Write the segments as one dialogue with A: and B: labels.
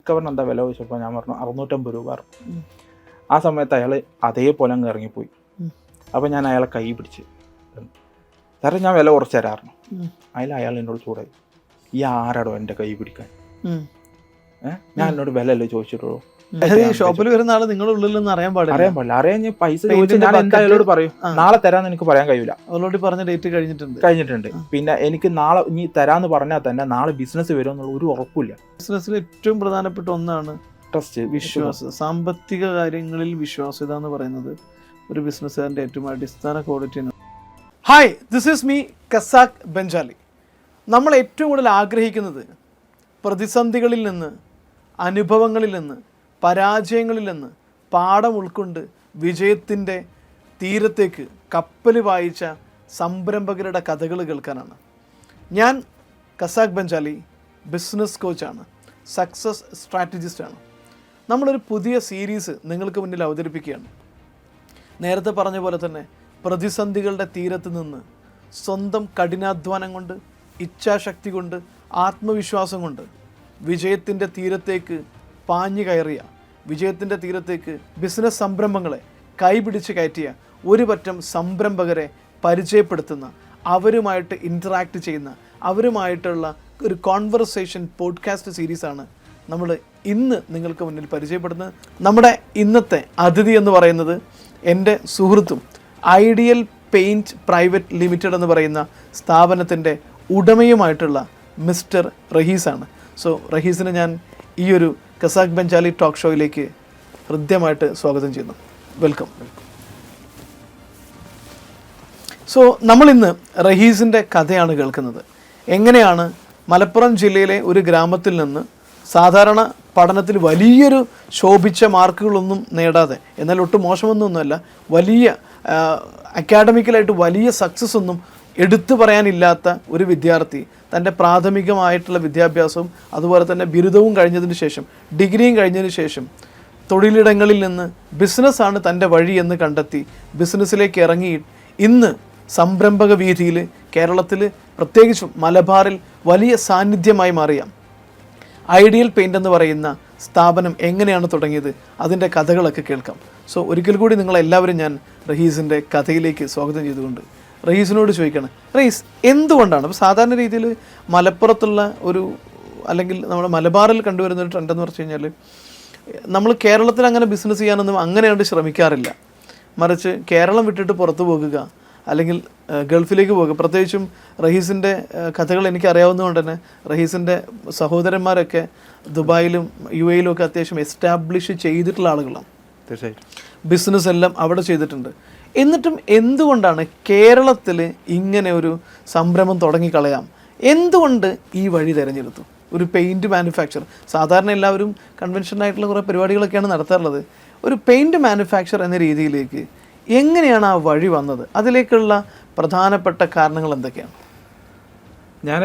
A: ഡിസ്കവറിന് എന്താ വില ചോദിച്ചപ്പോൾ ഞാൻ പറഞ്ഞു 650 രൂപ. ആ സമയത്ത് അയാൾ അതേപോലെ അങ്ങ് ഇറങ്ങിപ്പോയി. അപ്പോൾ ഞാൻ അയാളെ കൈ പിടിച്ച്, സാറേ ഞാൻ വില കുറച്ച് തരാറുണ്ട്. അയാൾ എന്നോട് ചൂടായി, ഈ ആരാടോ എൻ്റെ കൈ പിടിക്കാൻ? ഞാൻ എന്നോട് വില അല്ലേ ചോദിച്ചിട്ടുള്ളൂ.
B: ഷോപ്പിൽ വരുന്ന ആള് നിങ്ങളുടെ ഉള്ളിലൊന്നും അറിയാൻ പാടില്ല.
A: അറിയാൻ പൈസ ചോദിച്ചാൽ ഞാൻ എന്തായാലും പറയും നാളെ തരാന്ന് എനിക്ക് പറയാൻ കഴിയില്ല.
B: ഓൾറെഡി പറഞ്ഞ ഡേറ്റ്
A: കഴിഞ്ഞിട്ടുണ്ട്. പിന്നെ എനിക്ക് നാളെ ഇനി തരാന്ന് പറഞ്ഞാൽ തന്നെ നാളെ ബിസിനസ് വരും എന്നുള്ള ഒരു ഉറപ്പില്ല.
B: ബിസിനസ്സിൽ ഏറ്റവും പ്രധാനപ്പെട്ട ഒന്നാണ്
A: ട്രസ്റ്റ്,
B: വിശ്വാസം. സാമ്പത്തിക കാര്യങ്ങളിൽ വിശ്വാസ്യത എന്ന് പറയുന്നത് ഒരു ബിസിനസ്സുകാരൻ്റെ ഏറ്റവും അടിസ്ഥാന ക്വാളിറ്റിയാണ്. ഹായ്, ദിസ് ഈസ് മീ കസാഖ് ബെഞ്ചാലി. നമ്മൾ ഏറ്റവും കൂടുതൽ ആഗ്രഹിക്കുന്നത് പ്രതിസന്ധികളിൽ നിന്ന്, അനുഭവങ്ങളിൽ നിന്ന്, പരാജയങ്ങളിൽ നിന്ന് പാഠം ഉൾക്കൊണ്ട് വിജയത്തിൻ്റെ തീരത്തേക്ക് കപ്പൽ വായിച്ച സംരംഭകരുടെ കഥകൾ കേൾക്കാനാണ്. ഞാൻ കസാഖ് ബെഞ്ചാലി, ബിസിനസ് കോച്ചാണ്, സക്സസ് സ്ട്രാറ്റജിസ്റ്റാണ്. നമ്മളൊരു പുതിയ സീരീസ് നിങ്ങൾക്ക് മുന്നിൽ അവതരിപ്പിക്കുകയാണ്. നേരത്തെ പറഞ്ഞ പോലെ തന്നെ പ്രതിസന്ധികളുടെ തീരത്ത് നിന്ന് സ്വന്തം കഠിനാധ്വാനം കൊണ്ട്, ഇച്ഛാശക്തി കൊണ്ട്, ആത്മവിശ്വാസം കൊണ്ട് വിജയത്തിൻ്റെ തീരത്തേക്ക് പാഞ്ഞു കയറിയ, വിജയത്തിൻ്റെ തീരത്തേക്ക് ബിസിനസ് സംരംഭങ്ങളെ കൈപിടിച്ച് കയറ്റിയ ഒരു പറ്റം സംരംഭകരെ പരിചയപ്പെടുത്തുന്ന, അവരുമായിട്ട് ഇൻറ്ററാക്ട് ചെയ്യുന്ന, അവരുമായിട്ടുള്ള ഒരു കോൺവെർസേഷൻ പോഡ്കാസ്റ്റ് സീരീസാണ് നമ്മൾ ഇന്ന് നിങ്ങൾക്ക് മുന്നിൽ പരിചയപ്പെടുന്നത്. നമ്മുടെ ഇന്നത്തെ അതിഥി എന്ന് പറയുന്നത് എൻ്റെ സുഹൃത്തും ഐഡിയൽ പെയിൻറ്റ് പ്രൈവറ്റ് ലിമിറ്റഡ് എന്ന് പറയുന്ന സ്ഥാപനത്തിൻ്റെ ഉടമയുമായിട്ടുള്ള മിസ്റ്റർ റഹീസാണ്. സോ റഹീസിനെ ഞാൻ ഈ ഒരു കസാഖ് ബെഞ്ചാലി ടോക്ക് ഷോയിലേക്ക് ഹൃദ്യമായിട്ട് സ്വാഗതം ചെയ്യുന്നു. വെൽക്കം. സോ നമ്മളിന്ന് റഹീസിൻ്റെ കഥയാണ് കേൾക്കുന്നത്. എങ്ങനെയാണ് മലപ്പുറം ജില്ലയിലെ ഒരു ഗ്രാമത്തിൽ നിന്ന് സാധാരണ പഠനത്തിൽ വലിയൊരു ശോഭിച്ച മാർക്കുകളൊന്നും നേടാതെ, എന്നാൽ ഒട്ടും മോശമൊന്നുമല്ല, വലിയ അക്കാഡമിക്കലായിട്ട് വലിയ സക്സസ് ഒന്നും എടുത്തു പറയാനില്ലാത്ത ഒരു വിദ്യാർത്ഥി തൻ്റെ പ്രാഥമികമായിട്ടുള്ള വിദ്യാഭ്യാസവും അതുപോലെ തന്നെ ബിരുദവും കഴിഞ്ഞതിന് ശേഷം, ഡിഗ്രിയും കഴിഞ്ഞതിന് ശേഷം തൊഴിലിടങ്ങളിൽ നിന്ന് ബിസിനസ്സാണ് തൻ്റെ വഴി എന്ന് കണ്ടെത്തി ബിസിനസ്സിലേക്ക് ഇറങ്ങി ഇന്ന് സംരംഭക വീഥിയിൽ കേരളത്തിൽ പ്രത്യേകിച്ചും മലബാറിൽ വലിയ സാന്നിധ്യമായി മാറിയ ഐഡിയൽ പെയിൻ്റ് എന്ന് പറയുന്ന സ്ഥാപനം എങ്ങനെയാണ് തുടങ്ങിയത്, അതിൻ്റെ കഥകളൊക്കെ കേൾക്കാം. സോ ഒരിക്കൽ കൂടി നിങ്ങളെല്ലാവരും ഞാൻ റഹീസിൻ്റെ കഥയിലേക്ക് സ്വാഗതം ചെയ്തുകൊണ്ട് റഹീസിനോട് ചോദിക്കണം, റഹീസ് എന്തുകൊണ്ടാണ് ഇപ്പോൾ സാധാരണ രീതിയിൽ മലപ്പുറത്തുള്ള ഒരു, അല്ലെങ്കിൽ നമ്മുടെ മലബാറിൽ കണ്ടുവരുന്ന ഒരു ട്രെൻഡ് എന്ന് പറഞ്ഞു കഴിഞ്ഞാൽ, നമ്മൾ കേരളത്തിൽ അങ്ങനെ ബിസിനസ് ചെയ്യാനൊന്നും അങ്ങനെയായിട്ട് ശ്രമിക്കാറില്ല. മറിച്ച് കേരളം വിട്ടിട്ട് പുറത്തു പോകുക, അല്ലെങ്കിൽ ഗൾഫിലേക്ക് പോകുക. പ്രത്യേകിച്ചും റഹീസിൻ്റെ കഥകൾ എനിക്ക് അറിയാവുന്നതുകൊണ്ട് തന്നെ റഹീസിൻ്റെ സഹോദരന്മാരൊക്കെ ദുബായിലും UAE ഒക്കെ അത്യാവശ്യം എസ്റ്റാബ്ലിഷ് ചെയ്തിട്ടുള്ള ആളുകളാണ്.
A: തീർച്ചയായിട്ടും
B: ബിസിനസ് എല്ലാം അവിടെ ചെയ്തിട്ടുണ്ട്. എന്നിട്ടും എന്തുകൊണ്ടാണ് കേരളത്തിൽ ഇങ്ങനെ ഒരു സംരംഭം തുടങ്ങിക്കളയാം, എന്തുകൊണ്ട് ഈ വഴി തിരഞ്ഞെടുത്തു? ഒരു പെയിൻറ്റ് മാനുഫാക്ചർ, സാധാരണ എല്ലാവരും കൺവെൻഷനായിട്ടുള്ള കുറേ പരിപാടികളൊക്കെയാണ് നടത്താറുള്ളത്. ഒരു പെയിൻറ്റ് മാനുഫാക്ചർ എന്ന രീതിയിലേക്ക് എങ്ങനെയാണ് ആ വഴി വന്നത്? അതിലേക്കുള്ള പ്രധാനപ്പെട്ട കാരണങ്ങൾ എന്തൊക്കെയാണ്?
A: ഞാൻ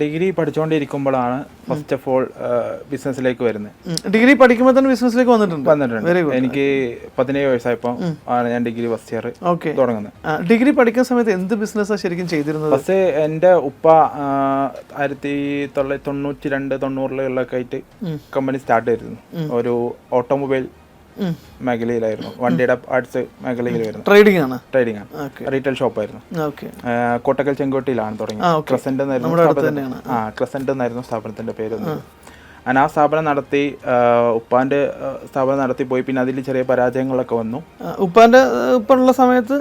A: ഡിഗ്രി പഠിച്ചുകൊണ്ടിരിക്കുമ്പോഴാണ് ഫസ്റ്റ് ഓഫ് ഓൾ ബിസിനസ്സിലേക്ക് വരുന്നത്.
B: ഡിഗ്രി പഠിക്കുമ്പോൾ തന്നെ ബിസിനസ്സിലേക്ക് വന്നിട്ടുണ്ട്.
A: എനിക്ക് 17 വയസ്സായപ്പോൾ ആണ് ഞാൻ ഡിഗ്രി ഫസ്റ്റ് ഇയർ തുടങ്ങുന്നത്.
B: ഡിഗ്രി പഠിക്കുന്ന സമയത്ത് എന്ത് ബിസിനസ്സാണ് ശരിക്കും ചെയ്തിരുന്നത്?
A: ഫസ്റ്റ് എൻ്റെ ഉപ്പ 1992-90 ആയിട്ട് കമ്പനി സ്റ്റാർട്ട് ചെയ്തിരുന്നു. ഒരു ഓട്ടോമൊബൈൽ മേഖലയിലായിരുന്നു, വണ്ടിയുടെ പാർട്സ് മേഖലയിൽ വരുന്നു. ട്രേഡിംഗ് ആണ്, റീറ്റെയിൽ ഷോപ്പായിരുന്നു. കോട്ടക്കൽ ചെങ്കോട്ടയിലാണ് തുടങ്ങിയത്. ക്രസന്റ് എന്നായിരുന്നു സ്ഥാപനത്തിന്റെ പേര്. ഞാൻ ആ സ്ഥാപനം നടത്തി, ഉപ്പാന്റെ സ്ഥാപനം നടത്തി പോയി. പിന്നെ അതിൽ ചെറിയ പരാജയങ്ങളൊക്കെ വന്നു.
B: ഉപ്പാന്റെ ഉള്ള സമയത്ത്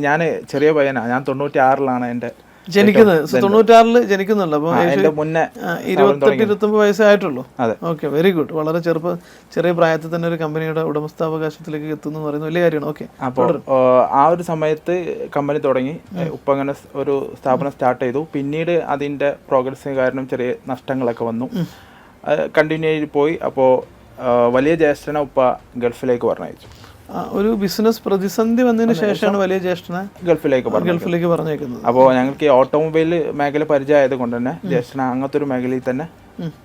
A: ഞാൻ ചെറിയ പയ്യനാ, ഞാൻ 96-ലാണ് എന്റെ
B: ജനിക്കുന്നത്. 96 ജനിക്കുന്നുണ്ട്. അപ്പോൾ 28-29 വയസ്സായിട്ടുള്ളൂ. Okay, very good. വളരെ ചെറിയ പ്രായത്തിൽ തന്നെ ഒരു കമ്പനിയുടെ ഉടമസ്ഥാവകാശത്തിലേക്ക് എത്തുന്നു എന്ന് പറയുന്നത് വലിയ കാര്യമാണ്. ഓക്കെ,
A: അപ്പോൾ ആ ഒരു സമയത്ത് കമ്പനി തുടങ്ങി, ഉപ്പ അങ്ങനെ ഒരു സ്ഥാപനം സ്റ്റാർട്ട് ചെയ്തു. പിന്നീട് അതിന്റെ പ്രോഗ്രസ് കാരണം ചെറിയ നഷ്ടങ്ങളൊക്കെ വന്നു. കണ്ടിന്യൂ ചെയ്ത് പോയി. അപ്പോൾ വലിയ ജ്യേഷ്ഠനെ ഉപ്പ ഗൾഫിലേക്ക് പറഞ്ഞയച്ചു.
B: ഒരു ബിസിനസ് പ്രതിസന്ധി വന്നതിന് ശേഷമാണ് വലിയ ജ്യേഷ്ഠനെ ഗൾഫിലേക്ക് പറഞ്ഞേക്കുന്നത്.
A: അപ്പോൾ ഞങ്ങൾക്ക് ഈ ഓട്ടോമൊബൈൽ മേഖല പരിചയമായത് കൊണ്ട് തന്നെ ജ്യേഷ്ഠനെ അങ്ങനത്തെ ഒരു മേഖലയിൽ തന്നെ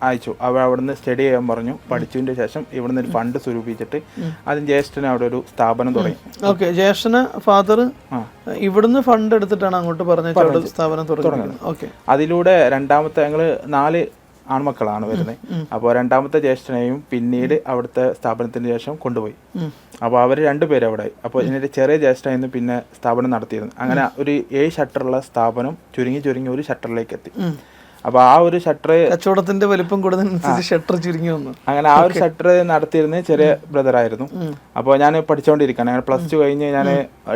A: അയച്ചു. അവിടുന്ന് സ്റ്റഡി ചെയ്യാൻ പറഞ്ഞു. പഠിച്ചതിന്റെ ശേഷം ഇവിടുന്ന് ഒരു ഫണ്ട് സ്വരൂപിച്ചിട്ട് അതിന് ജ്യേഷ്ഠന് അവിടെ ഒരു സ്ഥാപനം തുടങ്ങി.
B: ഓക്കെ, ജ്യേഷ്ഠന് ഫാദർ ഇവിടുന്ന് ഫണ്ട് എടുത്തിട്ടാണ് അങ്ങോട്ട് പറഞ്ഞ സ്ഥാപനം തുടങ്ങുന്നത്. ഓക്കെ,
A: അതിലൂടെ രണ്ടാമത്തെ ഞങ്ങള് 4 ആൺമക്കളാണ് വരുന്നത്. അപ്പോൾ രണ്ടാമത്തെ ജ്യേഷ്ഠനെയും പിന്നീട് അവിടുത്തെ സ്ഥാപനത്തിന് ശേഷം കൊണ്ടുപോയി. അപ്പോൾ അവർ രണ്ടുപേരും അവിടെ. അപ്പോൾ ഇതിൻ്റെ ചെറിയ ജ്യേഷ്ഠനായിരുന്നു പിന്നെ സ്ഥാപനം നടത്തിയിരുന്നു. അങ്ങനെ ഒരു 7 ഷട്ടറുള്ള സ്ഥാപനം ചുരുങ്ങി ഒരു ഷട്ടറിലേക്ക് എത്തി. അപ്പോൾ ആ ഒരു ഷട്ടർ
B: കച്ചവടത്തിന്റെ വലിപ്പം കൂടുന്നതിനനുസരിച്ച് ഷട്ടർ ചുരുങ്ങി വന്നു.
A: അങ്ങനെ ആ ഒരു ഷട്ടർ നടത്തിയിരുന്നത് ചെറിയ ബ്രദറായിരുന്നു. അപ്പോൾ ഞാൻ പഠിച്ചുകൊണ്ടിരിക്കുകയാണ്. ഞാൻ +2 കഴിഞ്ഞ് ഞാൻ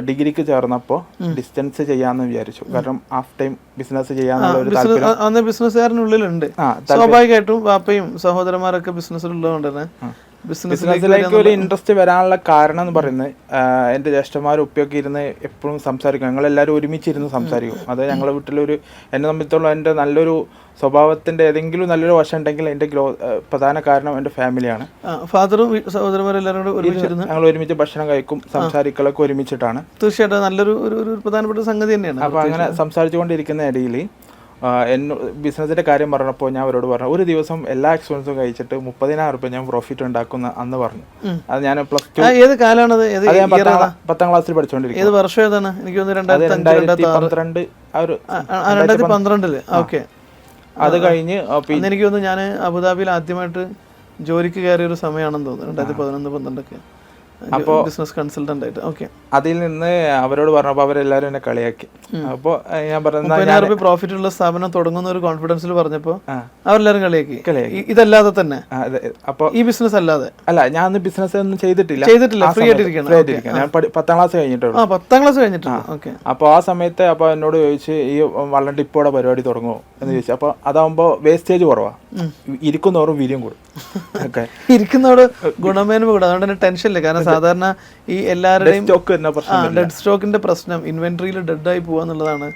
A: ഡിഗ്രിക്ക് ചേർന്നപ്പോൾ ഡിസ്റ്റൻസ് ചെയ്യാമെന്ന് വിചാരിച്ചു. കാരണം ഹാഫ് ടൈം ബിസിനസ് ചെയ്യാന്നുള്ള ഒരു താല്പര്യം
B: അന്ന് ബിസിനസ്സുകാരനുള്ളിലുണ്ട്. സ്വാഭാവികമായിട്ടും വാപ്പയും സഹോദരന്മാരൊക്കെ ബിസിനസ്സിലുള്ളതുകൊണ്ട് തന്നെ
A: ബിസിനസ്സിലേക്ക് ഒരു ഇൻട്രസ്റ്റ് വരാനുള്ള കാരണം എന്ന് പറയുന്നത് എൻ്റെ ജ്യേഷ്ഠന്മാരും ഉപ്പയൊക്കെ ഇരുന്ന് എപ്പോഴും സംസാരിക്കും. ഞങ്ങളെല്ലാവരും ഒരുമിച്ചിരുന്ന് സംസാരിക്കും. അത് ഞങ്ങളുടെ വീട്ടിലൊരു എന്നെ സംബന്ധിച്ചുള്ള എൻ്റെ നല്ലൊരു സ്വഭാവത്തിൻ്റെ ഏതെങ്കിലും നല്ലൊരു വശം ഉണ്ടെങ്കിൽ എൻ്റെ പ്രധാന കാരണം എൻ്റെ ഫാമിലിയാണ്.
B: ഫാദറും സഹോദരന്മാരെല്ലാവരും കൂടെ ഒരുമിച്ചിരുന്ന്
A: ഞങ്ങൾ ഒരുമിച്ച് ഭക്ഷണം കഴിക്കും, സംസാരിക്കലൊക്കെ ഒരുമിച്ചിട്ടാണ്.
B: തീർച്ചയായിട്ടും നല്ലൊരു ഒരു പ്രധാനപ്പെട്ട സംഗതി തന്നെയാണ്.
A: അപ്പോൾ അങ്ങനെ സംസാരിച്ചുകൊണ്ടിരിക്കുന്ന ഇടയിൽ ബിസിനസിന്റെ കാര്യം പറഞ്ഞപ്പോൾ ഞാൻ അവരോട് പറഞ്ഞു, ഒരു ദിവസം എല്ലാ എക്സ്പെൻസും കഴിച്ചിട്ട് 30,000 രൂപ ഞാൻ പ്രോഫിറ്റ് ഉണ്ടാക്കുന്ന അന്ന് പറഞ്ഞു. അത് ഞാൻ +2
B: ഏത് കാലാണത്?
A: 10ാം ക്ലാസ്സിൽ പഠിച്ചുകൊണ്ടിരിക്കും.
B: ഏത് വർഷം ഏതാണ്? എനിക്ക്
A: 2012
B: 2012. ഓക്കെ.
A: അത് കഴിഞ്ഞ്
B: പിന്നെ എനിക്ക് തോന്നുന്നു ഞാൻ അബുദാബിയിൽ ആദ്യമായിട്ട് ജോലിക്ക് കയറിയ ഒരു സമയമാണെന്ന് തോന്നുന്നു, 2011-12 അപ്പോൾ ബിസിനസ് കൺസൾട്ടന്റ് ആയിട്ട്. ഓക്കെ.
A: അതിൽ നിന്ന് അവരോട് പറഞ്ഞപ്പോൾ അവരെല്ലാവരും എന്നെ കളിയാക്കി. അപ്പോൾ ഞാൻ പറഞ്ഞു
B: പ്രോഫിറ്റ് ഉള്ള സ്ഥാപനം തുടങ്ങുന്ന ഒരു കോൺഫിഡൻസിൽ പറഞ്ഞപ്പോൾ അവരെല്ലാവരും കളിയാക്കി. ഇതല്ലാതെ തന്നെ
A: അപ്പോൾ
B: ഈ ബിസിനസ് അല്ലാതെ
A: അല്ല, ഞാൻ അന്ന് ബിസിനസ് ഒന്നും ചെയ്തിട്ടില്ല.
B: ഫ്രീ ആയിട്ടിരിക്കണം.
A: ഞാൻ 10ാം ക്ലാസ് കഴിഞ്ഞിട്ടുള്ളൂ.
B: 10ാം ക്ലാസ് കഴിഞ്ഞിട്ടുള്ളൂ. ഓക്കെ.
A: അപ്പോൾ ആ സമയത്ത് അപ്പോൾ എന്നോട് ചോദിച്ച് ഈ വള്ളം ടിപ്പോടെ പരിപാടി തുടങ്ങുമോ എന്ന് ചോദിച്ചു. അപ്പോൾ അതാവുമ്പോൾ വേസ്റ്റേജ് കുറവാ, ഇരിക്കുന്നവരും വീര്യം കൂടും. ഓക്കെ.
B: ഇരിക്കുന്നവരോട് ഗുണമേന്മ കൂടും. അതുകൊണ്ട് തന്നെ ടെൻഷൻ ഇല്ല. കാരണം സാധാരണ ഈ എല്ലാവരുടെയും ഡെഡ് സ്റ്റോക്കിന്റെ പ്രശ്നം ഇൻവെന്ററിയിൽ ഡെഡായി പോവാന്നുള്ളതാണ്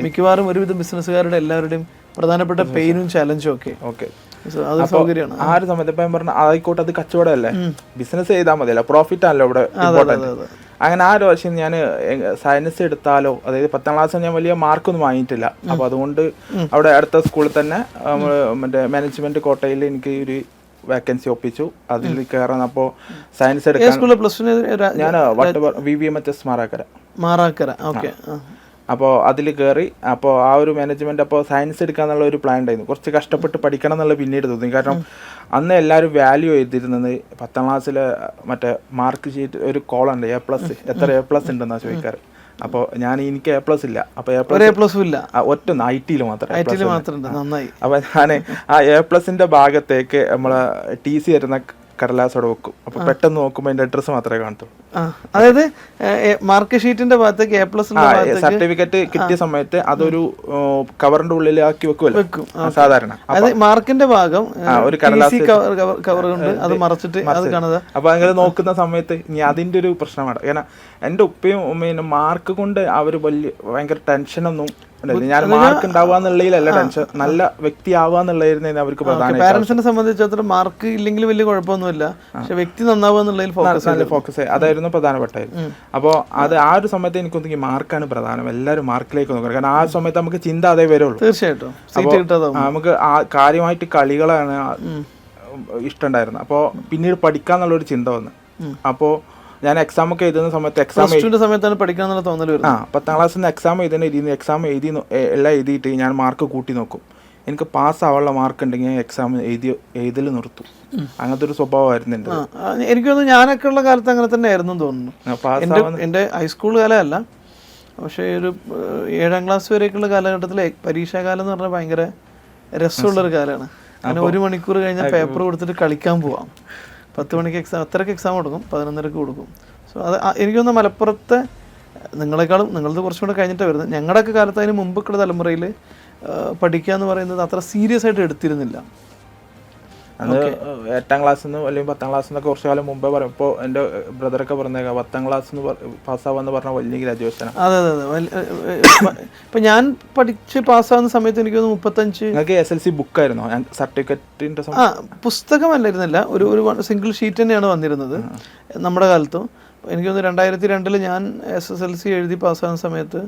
B: മിക്കവാറും ഒരുവിധ ബിസിനസ്സുകാരുടെ എല്ലാവരുടെയും പ്രധാനപ്പെട്ട പെയിനും ചാലഞ്ചും ഒക്കെ.
A: ഓക്കെ.
B: അത് സൗകര്യമാണ്.
A: ആ ഒരു സമയത്ത് ഇപ്പം പറഞ്ഞ ആയിക്കോട്ടെ, അത് കച്ചവടമല്ലേ, ബിസിനസ് ചെയ്താൽ മതിയല്ല, പ്രോഫിറ്റ് ആണല്ലോ ഇവിടെ ഇമ്പോർട്ടൻറ്റ്. അങ്ങനെ ആ ഒരു വർഷം ഞാൻ സയൻസ് എടുത്താലോ, അതായത് 10ാം ക്ലാസ് ഞാൻ വലിയ മാർക്കൊന്നും വാങ്ങിയിട്ടില്ല. അപ്പോൾ അതുകൊണ്ട് അവിടെ അടുത്ത സ്കൂളിൽ തന്നെ മറ്റേ മാനേജ്മെന്റ് കോട്ടയിൽ എനിക്ക് ഒരു വേക്കൻസി ഒപ്പിച്ചു. അതിൽ കയറാൻ അപ്പോൾ സയൻസ് എടുക്കാൻ ഞാൻ VVMHS മാറാക്കര.
B: ഓക്കെ.
A: അപ്പോൾ അതിൽ കയറി. അപ്പോൾ ആ ഒരു മാനേജ്മെന്റ് അപ്പോൾ സയൻസ് എടുക്കാന്നുള്ള ഒരു പ്ലാൻ ഉണ്ടായിരുന്നു. കുറച്ച് കഷ്ടപ്പെട്ട് പഠിക്കണം എന്നുള്ള പിന്നീട് തോന്നി. കാരണം അന്ന് എല്ലാവരും വാല്യൂ ചെയ്തിരുന്നത് 10ാം ക്ലാസ്സിലെ മറ്റേ മാർക്ക് ഷീറ്റ് ഒരു കോളുണ്ട് A+, എത്ര A+ ഉണ്ടെന്നാ ചോദിക്കാറ്. അപ്പോൾ എനിക്ക് A+ ഇല്ല. അപ്പോൾ A+
B: ഇല്ല,
A: ഒറ്റ IT-യിൽ മാത്രം.
B: നന്നായി.
A: അപ്പോൾ ഞാൻ ആ A+ന്റെ ഭാഗത്തേക്ക് നമ്മളെ TC വരുന്ന കടലാസോടെ വെക്കും. അപ്പൊ പെട്ടെന്ന് നോക്കുമ്പോൾ അതിന്റെ അഡ്രസ് മാത്രമേ കാണത്തുള്ളൂ.
B: അതായത് മാർക്ക് ഷീറ്റിന്റെ ഭാഗത്തേക്ക് A+
A: സർട്ടിഫിക്കറ്റ് കിട്ടിയ സമയത്ത് അതൊരു കവറിന്റെ ഉള്ളിൽ ആക്കി വെക്കും സാധാരണ.
B: അത് മാർക്കിന്റെ ഭാഗം ഒരു കടലാസ് കവർ കൊണ്ട് അത് മറച്ചിട്ട് അത് കാണുക.
A: അപ്പൊ അങ്ങനെ നോക്കുന്ന സമയത്ത് ഇനി അതിന്റെ ഒരു പ്രശ്നമാണ്. കാരണം എന്റെ ഉപ്പയും ഉമ്മയും മാർക്ക് കൊണ്ട് അവര് ഭയങ്കര ടെൻഷനൊന്നും, ഞാൻ മാർക്ക് ഉണ്ടാവാന്നുള്ളതിലല്ല ടെൻഷൻ, നല്ല വ്യക്തി ആവാന്നുള്ളതായിരുന്നു അവർക്ക് പ്രധാന.
B: പാരന്റ്സിനെ സംബന്ധിച്ചിടത്തോളം മാർക്ക് ഇല്ലെങ്കിൽ വലിയ കുഴപ്പമൊന്നുമില്ല, പക്ഷെ വ്യക്തി നന്നാവുക എന്നുള്ളതിൽ
A: ഫോക്കസ് അതായിരുന്നു പ്രധാനപ്പെട്ടായിരുന്നു. അപ്പോൾ അത് ആ ഒരു സമയത്ത് എനിക്ക് തോന്നുന്നു മാർക്കാണ് പ്രധാനം. എല്ലാവരും മാർക്കിലേക്ക് നോക്കണം. കാരണം ആ സമയത്ത് നമുക്ക് ചിന്ത അതേ വരുള്ളൂ.
B: തീർച്ചയായിട്ടും
A: നമുക്ക് ആ കാര്യമായിട്ട് കളികളാണ് ഇഷ്ടമുണ്ടായിരുന്നത്. അപ്പോൾ പിന്നീട് പഠിക്കാന്നുള്ളൊരു ചിന്ത വന്നു. അപ്പോൾ ഞാൻ എക്സാം ഒക്കെ എഴുതുന്ന സമയത്ത്
B: സമയത്താണ് പഠിക്കാന്നുള്ള തോന്നൽ വരുന്നത്.
A: 10ാം ക്ലാസ്സിൽ നിന്ന് എക്സാം എല്ലാം എഴുതിയിട്ട് ഞാൻ മാർക്ക് കൂട്ടി നോക്കും. എനിക്ക് പാസ് ആവാനുള്ള മാർക്ക് ഉണ്ടെങ്കിൽ എക്സാം എഴുതൽ നിർത്തും. അങ്ങനത്തെ ഒരു സ്വഭാവമായിരുന്നു എൻ്റെ.
B: എനിക്ക് തോന്നുന്നു ഞാനൊക്കെ ഉള്ള കാലത്ത് അങ്ങനെ തന്നെ ആയിരുന്നു തോന്നുന്നു. എൻ്റെ ഹൈസ്കൂൾ കാലമല്ല, പക്ഷേ ഒരു 7ാം ക്ലാസ് വരെയൊക്കെയുള്ള കാലഘട്ടത്തിൽ പരീക്ഷാകാലം എന്ന് പറഞ്ഞാൽ ഭയങ്കര രസമുള്ളൊരു കാലമാണ്. അങ്ങനെ 1 മണിക്കൂർ കഴിഞ്ഞാൽ പേപ്പർ കൊടുത്തിട്ട് കളിക്കാൻ പോവാം. 10 മണിക്ക് എക്സാം, എത്രയ്ക്ക് എക്സാം കൊടുക്കും? 11:30 കൊടുക്കും. സോ അത് എനിക്ക് തോന്നുന്നു മലപ്പുറത്തെ നിങ്ങളെക്കാളും, നിങ്ങളത് കുറച്ചും കൂടെ കഴിഞ്ഞിട്ടാണ് വരുന്നത്. ഞങ്ങളുടെയൊക്കെ കാലത്ത് അതിന് മുമ്പൊക്കെയുള്ള തലമുറയിൽ പഠിക്കുക എന്ന് പറയുന്നത് അത്ര സീരിയസ് ആയിട്ട് എടുത്തിരുന്നില്ല.
A: അത് 8ാം ക്ലാസ്സിൽ നിന്ന് അല്ലെങ്കിൽ 10ാം ക്ലാസ്സിൽ നിന്നൊക്കെ കുറച്ച് കാലം മുമ്പേ പറയും. ഇപ്പോൾ എൻ്റെ ബ്രദറൊക്കെ പറഞ്ഞേക്കാം 10ാം ക്ലാസ്സിൽ നിന്ന് പാസ്സാവാന്ന് പറഞ്ഞാൽ വലിയ ഗ്രാജുവേഷനാണ്.
B: അതെ. ഇപ്പം ഞാൻ പഠിച്ച് പാസ്സാവുന്ന സമയത്ത് എനിക്ക് തോന്നുന്നു 35.
A: നിങ്ങൾക്ക് SLC ബുക്കായിരുന്നോ? സർട്ടിഫിക്കറ്റിൻ്റെ
B: പുസ്തകമല്ലായിരുന്നില്ല, ഒരു സിംഗിൾ ഷീറ്റ് തന്നെയാണ് വന്നിരുന്നത് നമ്മുടെ കാലത്തും. എനിക്ക് തോന്നുന്നു 2002 ഞാൻ SSLC എഴുതി പാസ്സാകുന്ന സമയത്ത്